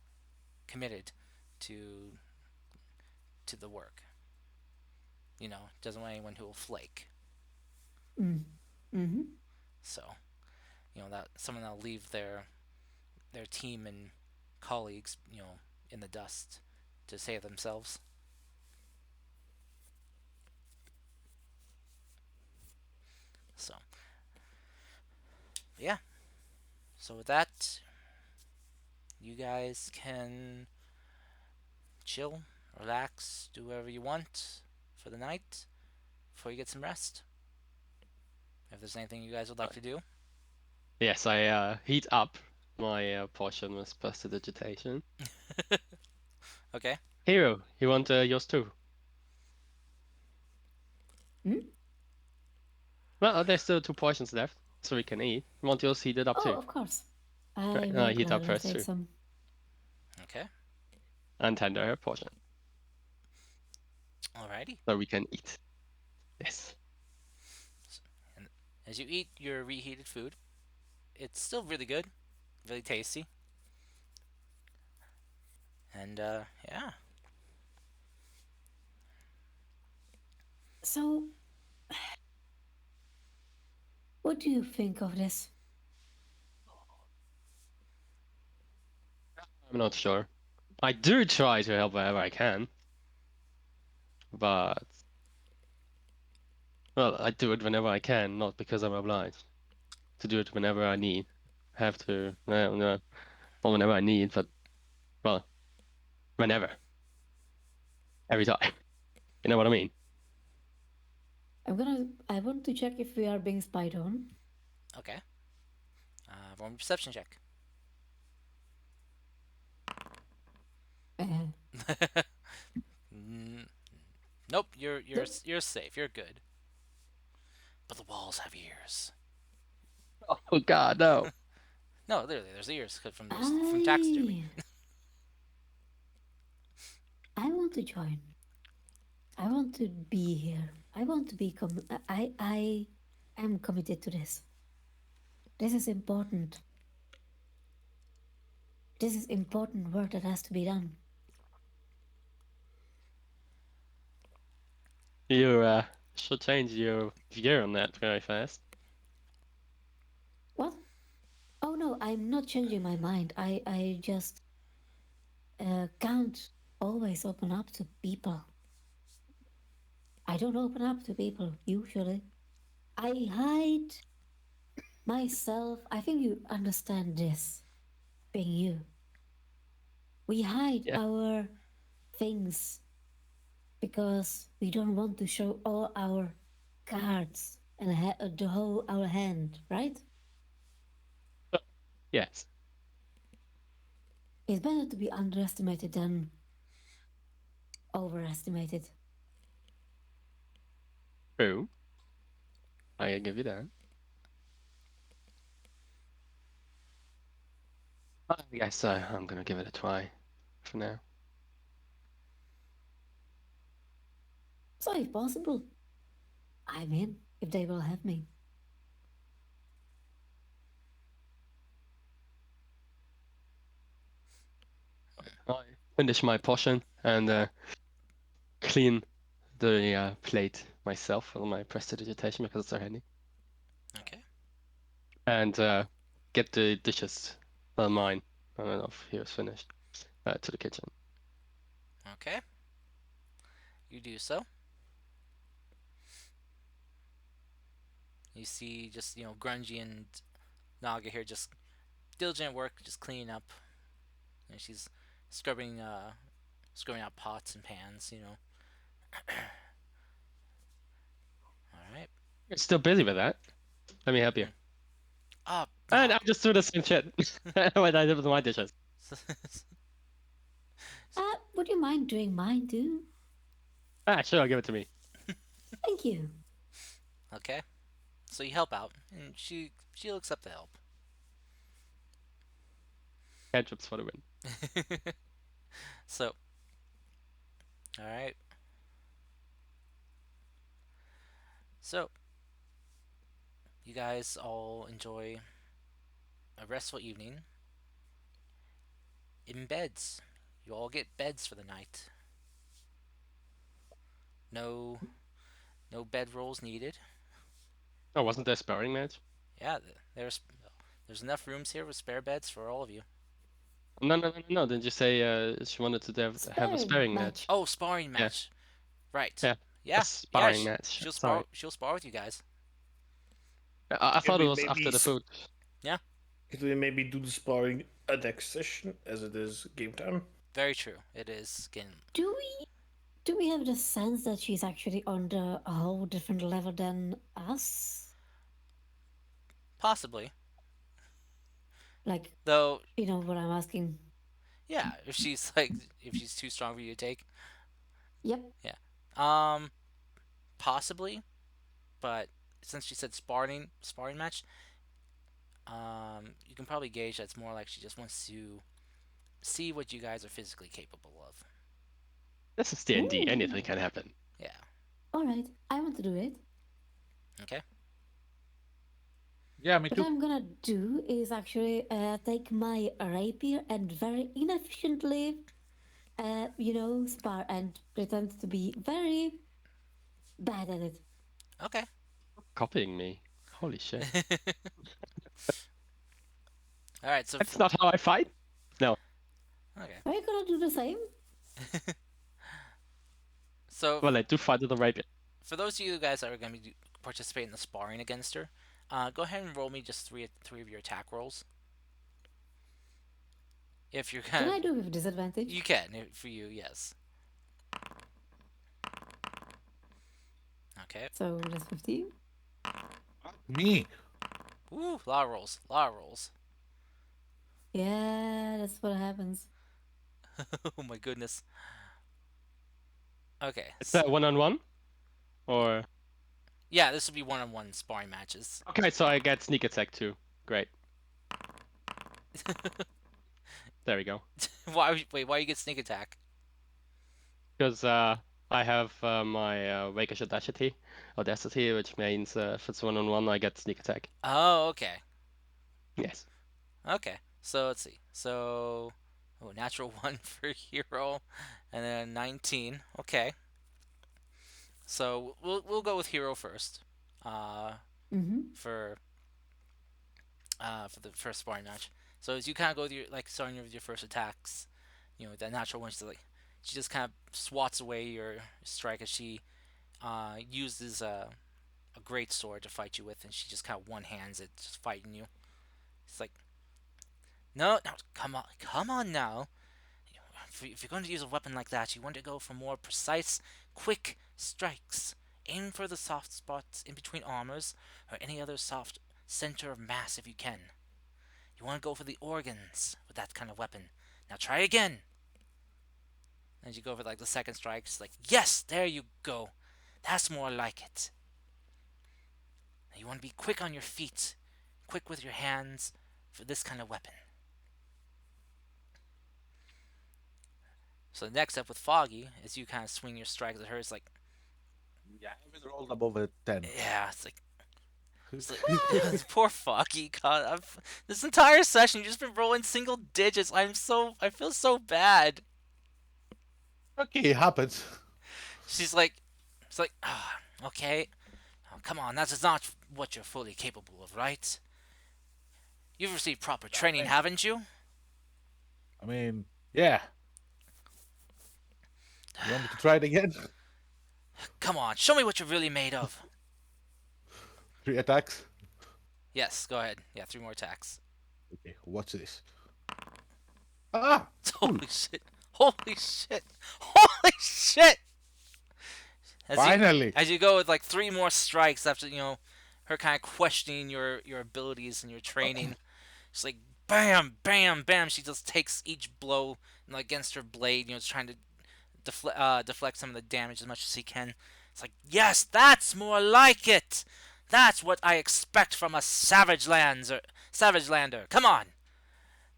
committed to the work. Doesn't want anyone who will flake. Mm. Mm-hmm. So, that someone that'll leave their team and colleagues, in the dust to save themselves. So, yeah. So with that, you guys can chill, relax, do whatever you want for the night before you get some rest. If there's anything you guys would like to do. Yes, I heat up my potion with prestidigitation. Okay. Hero, you want yours too? Hmm? Well, there's still 2 potions left, so we can eat. You want yours heated up Oh, too? of course. I Right, will heat up gladly first take too. some. Okay. And tender her potion, Alrighty. so we can eat. Yes. And as you eat your reheated food, it's still really good, really tasty. And yeah. So, what do you think of this? I'm not sure. I do try to help wherever I can, but well, I do it whenever I can, not because I'm obliged to do it whenever I need. Have to, no, no, not whenever I need, but well, whenever, every time. You know what I mean? I want to check if we are being spied on. Okay. Roll a perception check. Nope, you're safe. You're good. But the walls have ears. Oh God, no. No, literally, there's ears from taxidermy. I want to join. I want to be here. I want to be I am committed to this. This is important. This is important work that has to be done. You're should change your view on that very fast. What? Oh no, I'm not changing my mind. I just can't always open up to people. I don't open up to people usually. I hide myself. I think you understand this, being you. We hide Yeah. our things because we don't want to show all our cards and the whole our hand, right? Yes. It's better to be underestimated than overestimated. True. I can give you that. I guess I'm gonna give it a try for now. So if possible, I'm in if they will have me. I finish my potion and clean the plate myself with my prestidigitation because it's so handy, Okay. and get the dishes, well, mine. I don't know if he was finished. To the kitchen. Okay. You do so. You see, just Grungy and Naga here, just diligent work, just cleaning up. And she's scrubbing, scrubbing out pots and pans. All right. You're still busy with that. Let me help you. Oh, And no. I just do the same shit what I did with my dishes. Would you mind doing mine too? Sure, give it to me. Thank you. Okay. So you help out, and she'll accept the help. Cantrips for the win. So, all right. So, you guys all enjoy a restful evening in beds. You all get beds for the night. No, no bed rolls needed. Oh, wasn't there a sparring match? Yeah, there's enough rooms here with spare beds for all of you. No, no, no, no, no. Didn't you say she wanted to have a Sparring sparring match. match? Oh, sparring Yeah, match. Right. yeah. A Yeah, yeah. sparring match. She'll Sorry. spar. She'll spar with you guys. I Can thought it we was maybe after the food. Yeah, can we maybe do the sparring a next session as it is game time? very true. It is getting Do we have the sense that she's actually on a whole different level than us? possibly, Like, though. you know what I'm asking? Yeah, if she's too strong for you to take. Yep. Yeah. Um, possibly, but since she said sparring match, you can probably gauge that it's more like she just wants to see what you guys are physically capable of. This is D&D. Anything Ooh. can happen. Yeah. All right, I want to do it. Okay. Yeah, me What too. I'm gonna do is actually take my rapier and very inefficiently, spar and pretend to be very bad at it. Okay. Copying me. Holy shit. All right. So That's not how I fight. No. okay. Are you gonna do the same? So Well, I do fight with the rapier. for those of you guys that are going to be participating in the sparring against her, go ahead and roll me just three of your attack rolls. If you're Can gonna, I do with disadvantage? you can. For you, yes. Okay. So that's 15. Me. Ooh, lot of rolls. Lot of rolls. Yeah, that's what happens. Oh my goodness. Okay. Is that one-on-one? Or... Yeah, this would be one-on-one sparring matches. Okay, so I get sneak attack too. Great. There we go. Why you get sneak attack? Because I have my Rakish Audacity, which means if it's one-on-one, I get sneak attack. Oh, okay. Yes. Okay. So let's see. So, natural 1 for hero, and then 19. Okay. So we'll go with hero first. Uh, Mm-hmm. for for the first sparring match. So as you kind of go with your like starting with your first attacks, that natural one, she just kind of swats away your strike as she uses a great sword to fight you with, and she just kind of one hands it, just fighting you. It's like, no, no, come on now. If you're going to use a weapon like that, you want to go for more precise, quick strikes. Aim for the soft spots in between armors or any other soft center of mass if you can. You want to go for the organs with that kind of weapon. Now try again. And you go for like the second strike. It's like, yes, there you go. That's more like it. Now you want to be quick on your feet, quick with your hands for this kind of weapon. So next up with Foggy, as you kind of swing your strikes at her, it's like, Yeah, I haven't rolled above a 10. yeah, it's like poor Foggy. God, this entire session you've just been rolling single digits. I feel so bad. Okay, it happens. She's like, it's like, okay, oh, come on, that is not what you're fully capable of, right? You've received proper training, haven't you? I mean, yeah. You want me to try it again? Come on, show me what you're really made of. 3 attacks? Yes, go ahead. Yeah, 3 more attacks. Okay, watch this. Ah! Holy shit. Holy shit. Holy shit! Finally! As you go with like 3 more strikes after, her kind of questioning your abilities and your training. It's like bam, bam, bam. She just takes each blow against her blade, just trying to deflect some of the damage as much as he can. It's like, yes, that's more like it. That's what I expect from a savage lander. Come on,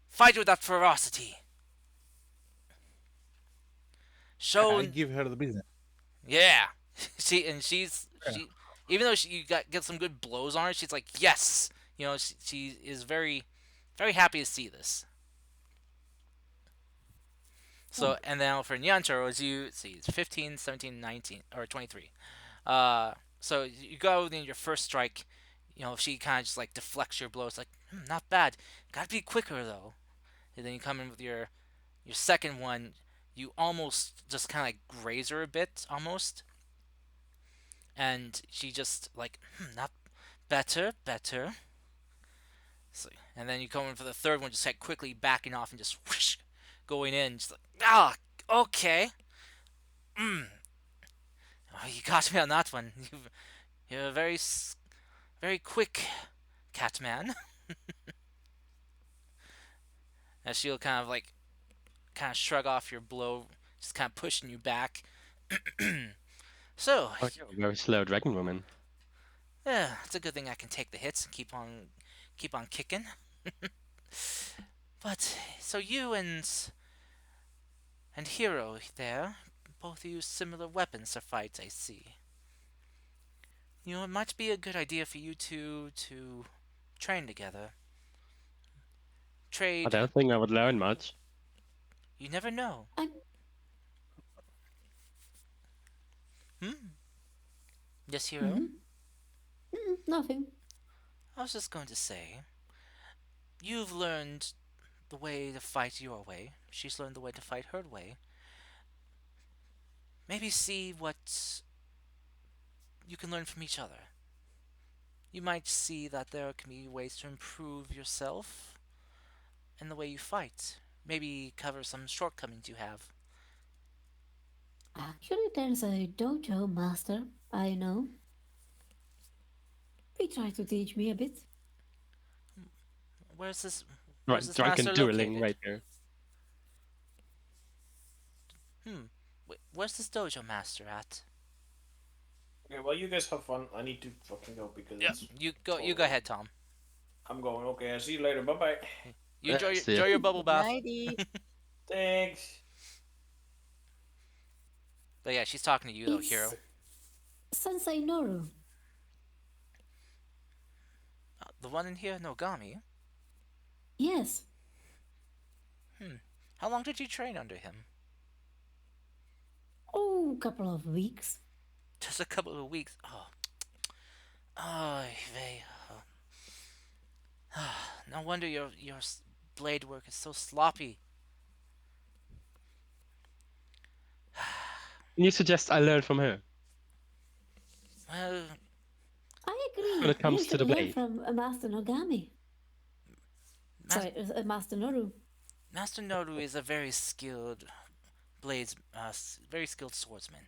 fight with that ferocity. I Show, give her the business. yeah. She, even though you get some good blows on her, she's like, yes. She is very, very happy to see this. So, and then for Nyantaro, as you see, it's 15, 17, 19, or 23. So you go in your first strike, she kind of just like deflects your blow. It's like, not bad. Gotta be quicker though. And then you come in with your second one, you almost just kind of like graze her a bit, almost. And she just like, not better, better. So, and then you come in for the third one, just like quickly backing off and just whoosh, going in, just like, okay. Oh, you got me on that one. You're a very quick Catman. As she'll kind of shrug off your blow, just kind of pushing you back. So, Oh, you're a very slow dragon woman. yeah, it's a good thing I can take the hits and keep on kicking. But so you and Hero there both use similar weapons to fight. I see. It might be a good idea for you two to train together. I Trade. don't think I would learn much. You never know. I, Hmm. Yes, Hero. mm-hmm. Nothing. I was just going to say, you've learned the way to fight your way. She's learned the way to fight her way. Maybe see what you can learn from each other. You might see that there can be ways to improve yourself in the way you fight. Maybe cover some shortcomings you have. Actually, there's a dojo master I know. He tried to teach me a bit. Where's this? Right, Where's this drunken master dueling located? right there. Hmm. Where's this dojo master at? Okay, well, you guys have fun. I need to fucking go because it's. You go. You go ahead, Tom. I'm going. Okay, I'll see you later. Bye bye. You enjoy See ya. enjoy your bubble bath. Nighty. Thanks. But yeah, she's talking to you though, It's Hero. Sensei Noru. The one in here, Nogami. Yes. How long did you train under him? Oh, couple of weeks. Just a couple of weeks. Oh, they. No wonder your blade work is so sloppy. And you suggest I learn from her Well, I when agree. it You comes to should the learn blade. from Master Nogami. Mas- Sorry, Master Noru. Master Noru is a very skilled very skilled swordsman.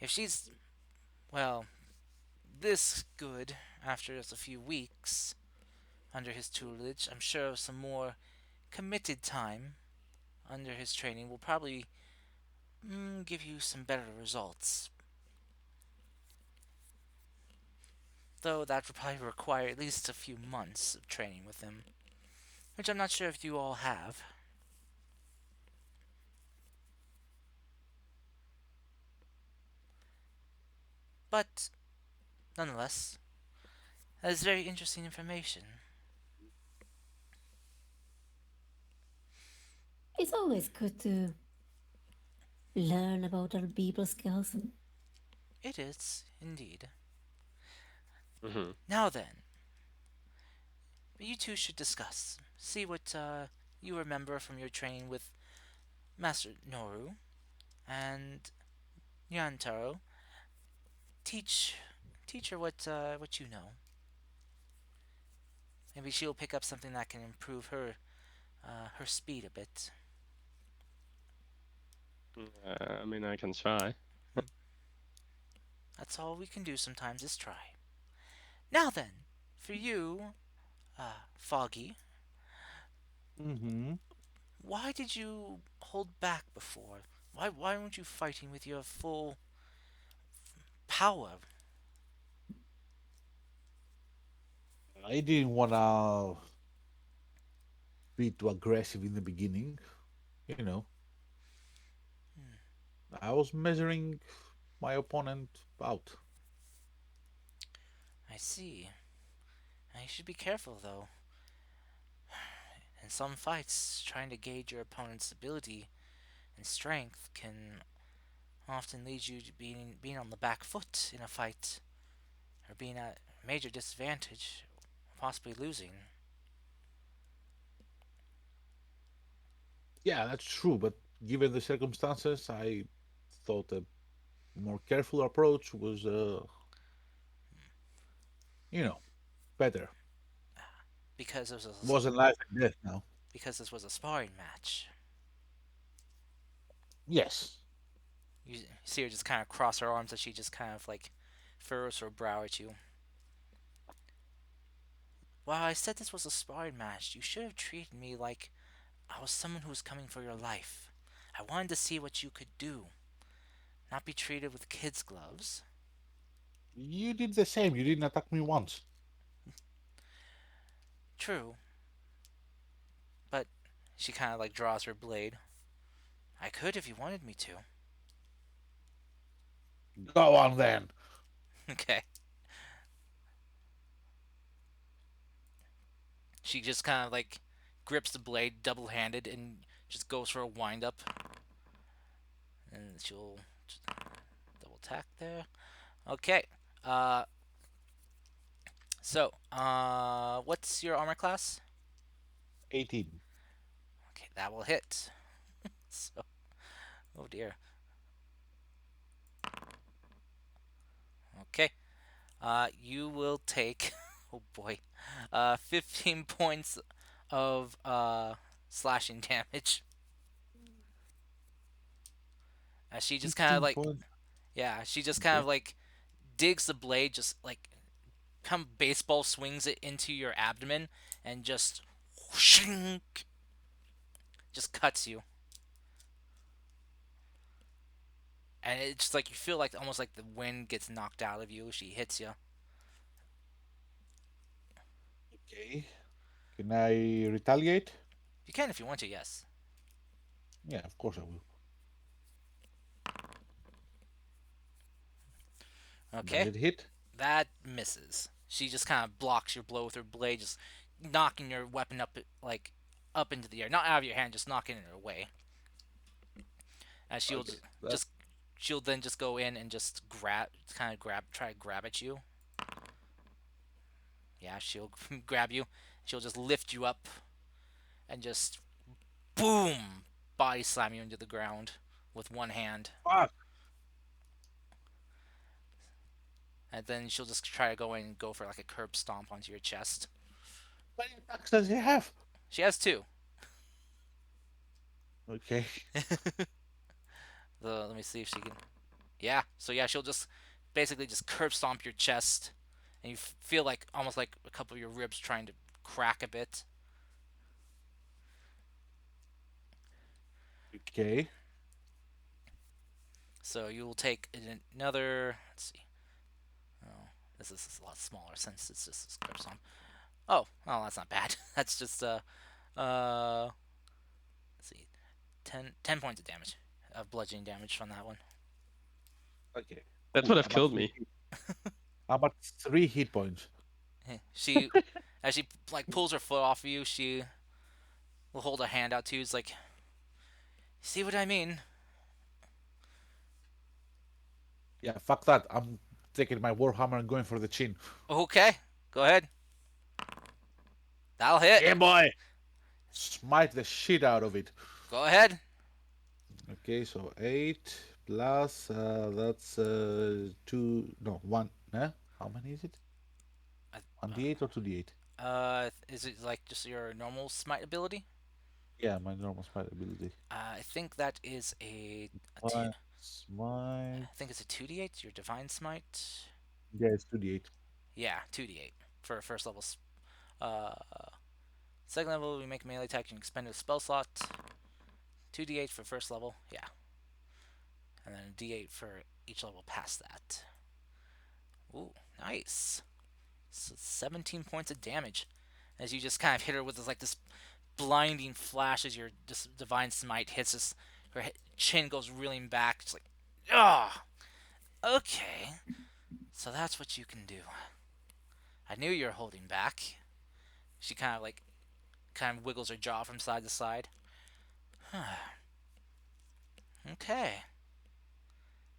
If she's well this good after just a few weeks under his tutelage, I'm sure some more committed time under his training will probably give you some better results. Though that would probably require at least a few months of training with him, which I'm not sure if you all have. But nonetheless, that is very interesting information. It's always good to learn about other people's skills. It is, indeed. Hmm. Now then, you two should discuss. See what you remember from your training with Master Noru and Nyantaro. Teach teach her what you know. Maybe she'll pick up something that can improve her speed a bit. I mean, I can try. That's all we can do sometimes is try. Now then, for you, Foggy, Mm-hmm. why did you hold back before? Why weren't you fighting with your full power? I didn't wanna be too aggressive in the beginning. You know, Hmm, I was measuring my opponent out. I see. Now you should be careful though. In some fights, trying to gauge your opponent's ability and strength can often lead you to being on the back foot in a fight, or being at a major disadvantage, possibly losing. Yeah, that's true. But given the circumstances, I thought a more careful approach was, you know, better. Because Wasn't life and death now. this was a sparring match. Yes. You see her just kind of cross her arms as she just kind of like furrows her brow at you. Well, I said this was a sparring match. You should have treated me like I was someone who was coming for your life. I wanted to see what you could do, not be treated with kids' gloves. You did the same. You didn't attack me once. True, but she kind of like draws her blade. I could if you wanted me to. Go on then. Okay. She just kind of like grips the blade double handed and just goes for a wind up. And she'll just double tack there. Okay. Uh, what's your armor class? 18. Okay, that will hit. So, oh dear. Okay. You will take, oh boy, 15 points of slashing damage. As she just kind of 15 like, points. yeah, she just kind of Okay. like digs the blade, just like come baseball swings it into your abdomen and just whooshing, just cuts you. And it's just like you feel like almost like the wind gets knocked out of you. She hits you. Okay. Can I retaliate? You can if you want to, yes. Yeah, of course I will. Does Okay, it hit? that misses. She just kind of blocks your blow with her blade, just knocking your weapon up into the air, not out of your hand, just knocking it away. As she'll Okay. That just she'll then just go in and just try to grab at you. Yeah, she'll grab you. She'll just lift you up and just boom, body slam you into the ground with one hand. Fuck. And then she'll just try to go in and go for like a curb stomp onto your chest. How many attacks does he have? She has two. Okay. Let me see if she can. Yeah. So yeah, she'll just basically just curb stomp your chest, and you feel like almost like a couple of your ribs trying to crack a bit. Okay. So you will take another. Let's see. Oh, this is a lot smaller since it's just a curb stomp. Oh, well, that's not bad. That's just let's see, 10 points of damage, of bludgeoning damage from that one. Okay. That Cool. would have killed me. How about 3 hit points? She, as she like pulls her foot off of you, she will hold a hand out to you. It's like, see what I mean? Yeah, fuck that. I'm taking my warhammer and going for the chin. Okay, go ahead. That'll hit. Yeah, boy. Smite the shit out of it. Go ahead. Okay, so 8 plus that's 2. No, 1. How many is it? 1d8 or 2d8? Is it like just your normal smite ability? Yeah, my normal smite ability. I think that is One smite. I think it's a 2d8. Your divine smite. Yeah, it's 2d8. Yeah, 2d8 for first level. Uh, second level, we make a melee attack and expend a spell slot. 2d8 for first level. Yeah, and then a d8 for each level past that. Ooh, nice. So 17 points of damage as you just kind of hit her with this blinding flash as your divine smite hits us. Her chin goes reeling back. It's like, ah, okay. So that's what you can do. I knew you were holding back. She kind of wiggles her jaw from side to side. Okay.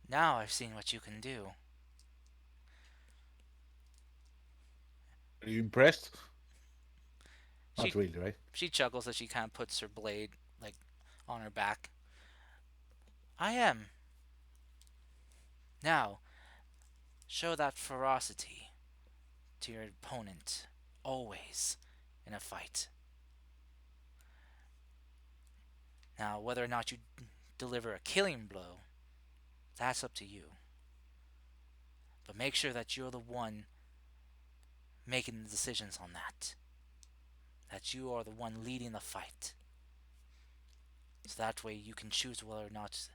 Now I've seen what you can do. Are you impressed? She Not really, right? she chuckles as she kind of puts her blade like on her back. I am. Now, show that ferocity to your opponent always in a fight. Now, whether or not you deliver a killing blow, that's up to you. But make sure that you're the one making the decisions on that. That you are the one leading the fight. So that way you can choose whether or not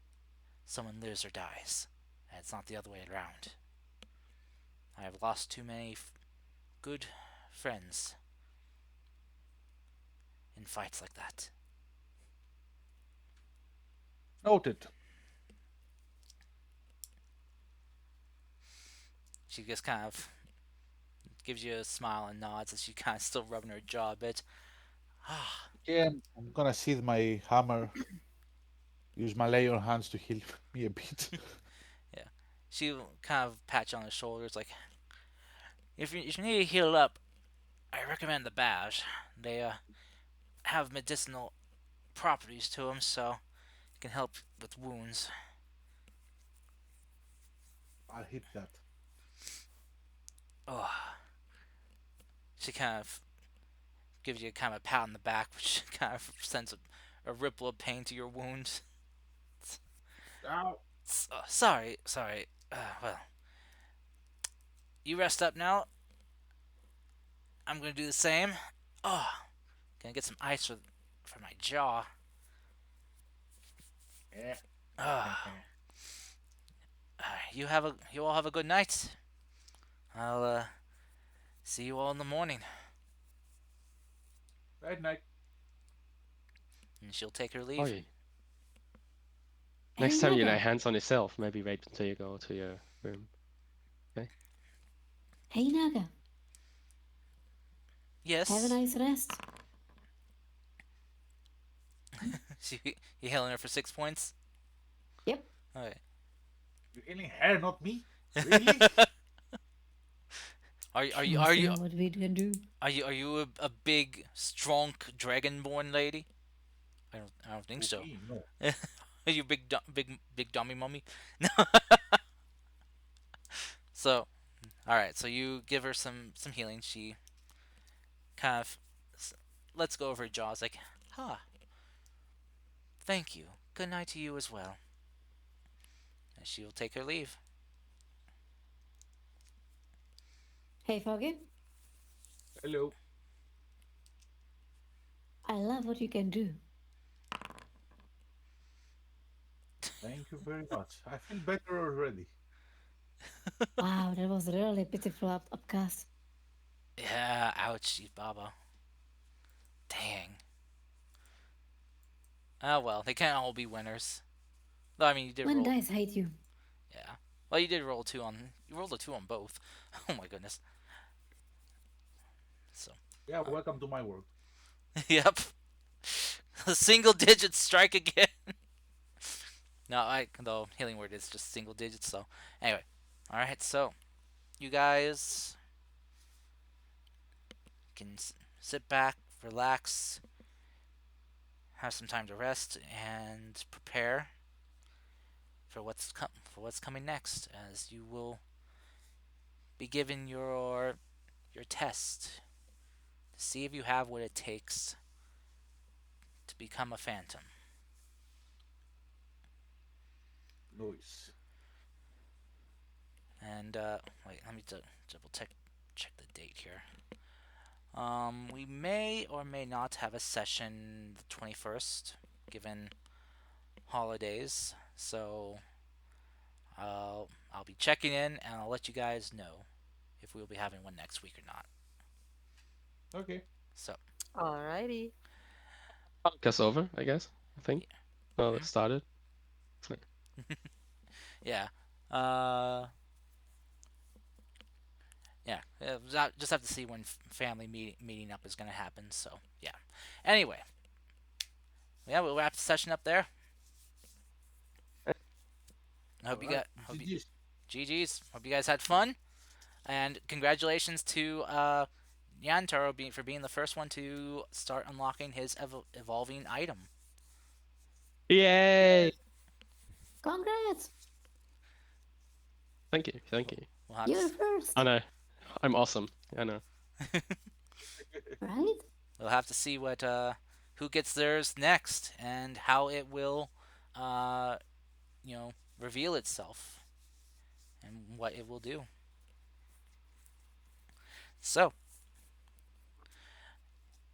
someone lives or dies. And it's not the other way around. I have lost too many good friends in fights like that. Noted. She just kind of gives you a smile and nods as she kind of still rubbing her jaw a bit. Yeah, I'm gonna sheath my hammer. Use my lay on hands to heal me a bit. Yeah. She kind of pat you on the shoulders like, if you need to heal up, I recommend the baths. They have medicinal properties to them, so it can help with wounds. I'll hit that. Oh. She kind of gives you kind of a pat on the back, which kind of sends a ripple of pain to your wound. Ow. Sorry. Well, you rest up now. I'm gonna do the same. Oh, gonna get some ice for my jaw. Yeah. You all have a good night. I'll see you all in the morning. Right night. And she'll take her leave. Oh, yeah. Next time you lay hands on yourself, maybe wait until you go to your room. Okay? Hey, Naga. Yes. Have a nice rest. You healing her for 6 points? Yep. Okay. You're healing her, not me. Really? Are you are you Sure, are see you what we can do. are you a big strong dragonborn lady? I don't think Who so. me? No. Are you big dummy mummy? So all right, so you give her some healing. She kind of lets go of her jaws like, "Huh, thank you. Good night to you as well." And she will take her leave. Hey, Foggy, Hello. I love what you can do. Thank you very much. I feel better already. Wow, that was really pitiful upcast. Yeah, ouch, Baba. Dang. Oh well, they can't all be winners. Though I mean, you did When roll. dice hate you. Yeah. Well, you did roll two on. You rolled a two on both. Oh my goodness. So. Yeah, welcome to my world. Yep. A single digit strike again. No, I the healing word is just single digits. So anyway, all right. So you guys can sit back, relax, have some time to rest, and prepare for what's coming next, as you will be given your test to see if you have what it takes to become a phantom. Noise. And wait, let me double check the date here. We may or may not have a session the 21st, given holidays. So I'll be checking in, and I'll let you guys know if we'll be having one next week or not. Okay. So Alrighty. Podcast over, I guess. I think. Oh, it started. So, yeah, uh, yeah. Just have to see when family meeting up is gonna happen. So yeah. Anyway, yeah, we'll wrap the session up there. I All hope you right. got hope you GG's. GG's. Hope you guys had fun. And congratulations to Yantaro for being the first one to start unlocking his evolving item. yay! Congrats! Thank you, thank you. We'll have You're to, first, I know. I'm awesome. I know. right? we'll have to see what who gets theirs next and how it will, uh, reveal itself and what it will do. So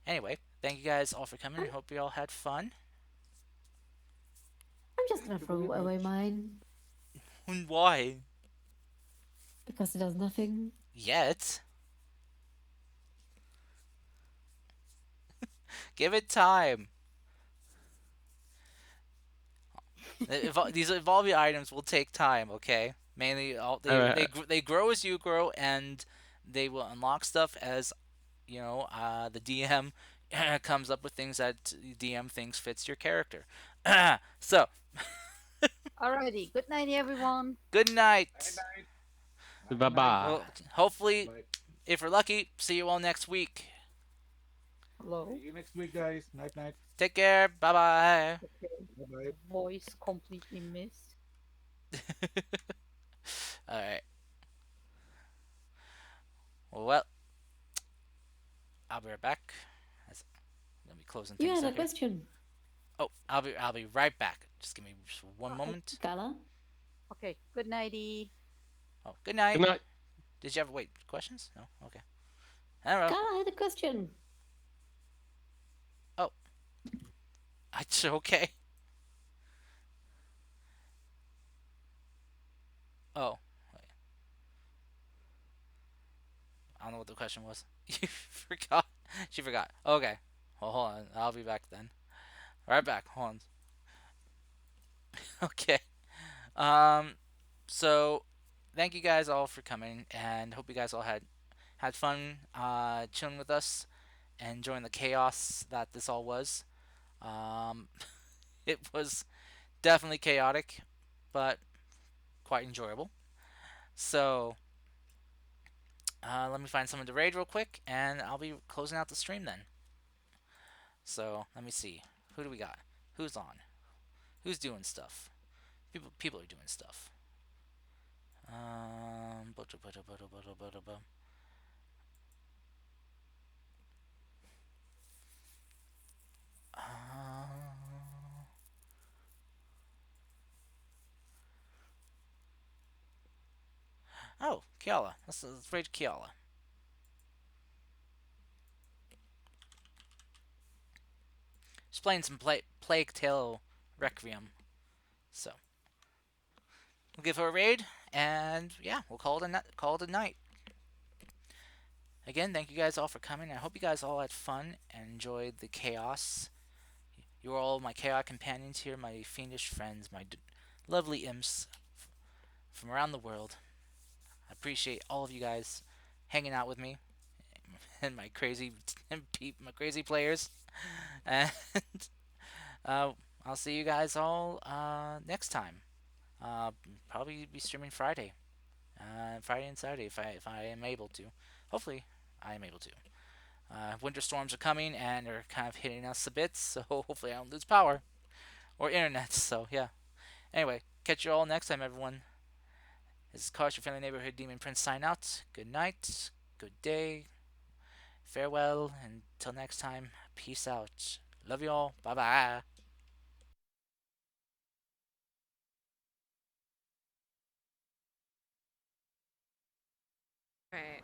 anyway, thank you guys all for coming. I'm, Hope you all had fun. I'm just Thank gonna you very throw away much. mine Why? because it does nothing. Yet. Give it time. These evolving items will take time, okay? Mainly, Uh, they grow as you grow, and they will unlock stuff as the DM comes up with things that DM thinks fits your character. So, Alrighty. Good night, everyone. good Night night. night. bye Night night. bye. Well, hopefully, Bye. if we're lucky, see you all next week. See Hello. you next week, guys. Night night. Take care. Bye bye. Okay. Bye bye. Voice completely missed. All right. Well, I'll be right back. I'm gonna be closing You things had a out here. question, Oh, I'll be right back. Just give me just one Okay. moment. Gala. Okay. Good nighty. Oh, good Good night. night. Did you have questions? No. Okay. I don't know. Gala had a question. Oh, okay. Oh, wait. I don't know what the question was. You forgot. She forgot. Okay. Well, hold on. I'll be back then. Right back. Hold on. Okay. Um. So, thank you guys all for coming, and hope you guys all had fun chilling with us and enjoying the chaos that this all was. Um, it was definitely chaotic, but quite enjoyable. So let me find someone to raid real quick, and I'll be closing out the stream then. So let me see. Who do we got? Who's on? Who's doing stuff? People are doing stuff. Um, oh, Kiala. Let's raid Kiala. Just playing some Plague Tale Requiem. So we'll give her a raid, and yeah, we'll call it a night. Again, thank you guys all for coming. I hope you guys all had fun and enjoyed the chaos. You are all my chaos companions here, my fiendish friends, my lovely imps from around the world. I appreciate all of you guys hanging out with me and my crazy my crazy players. And uh, I'll see you guys all next time. Uh, Probably be streaming Friday, Friday and Saturday if I am able to. Hopefully, I am able to. Winter storms are coming and they're kind of hitting us a bit, so hopefully I don't lose power or internet. So yeah. Anyway, catch you all next time, everyone. This is Cars, your friendly neighborhood demon prince. Sign out. Good night. Good day. Farewell. Until next time. Peace out. Love you all. Bye bye. Right.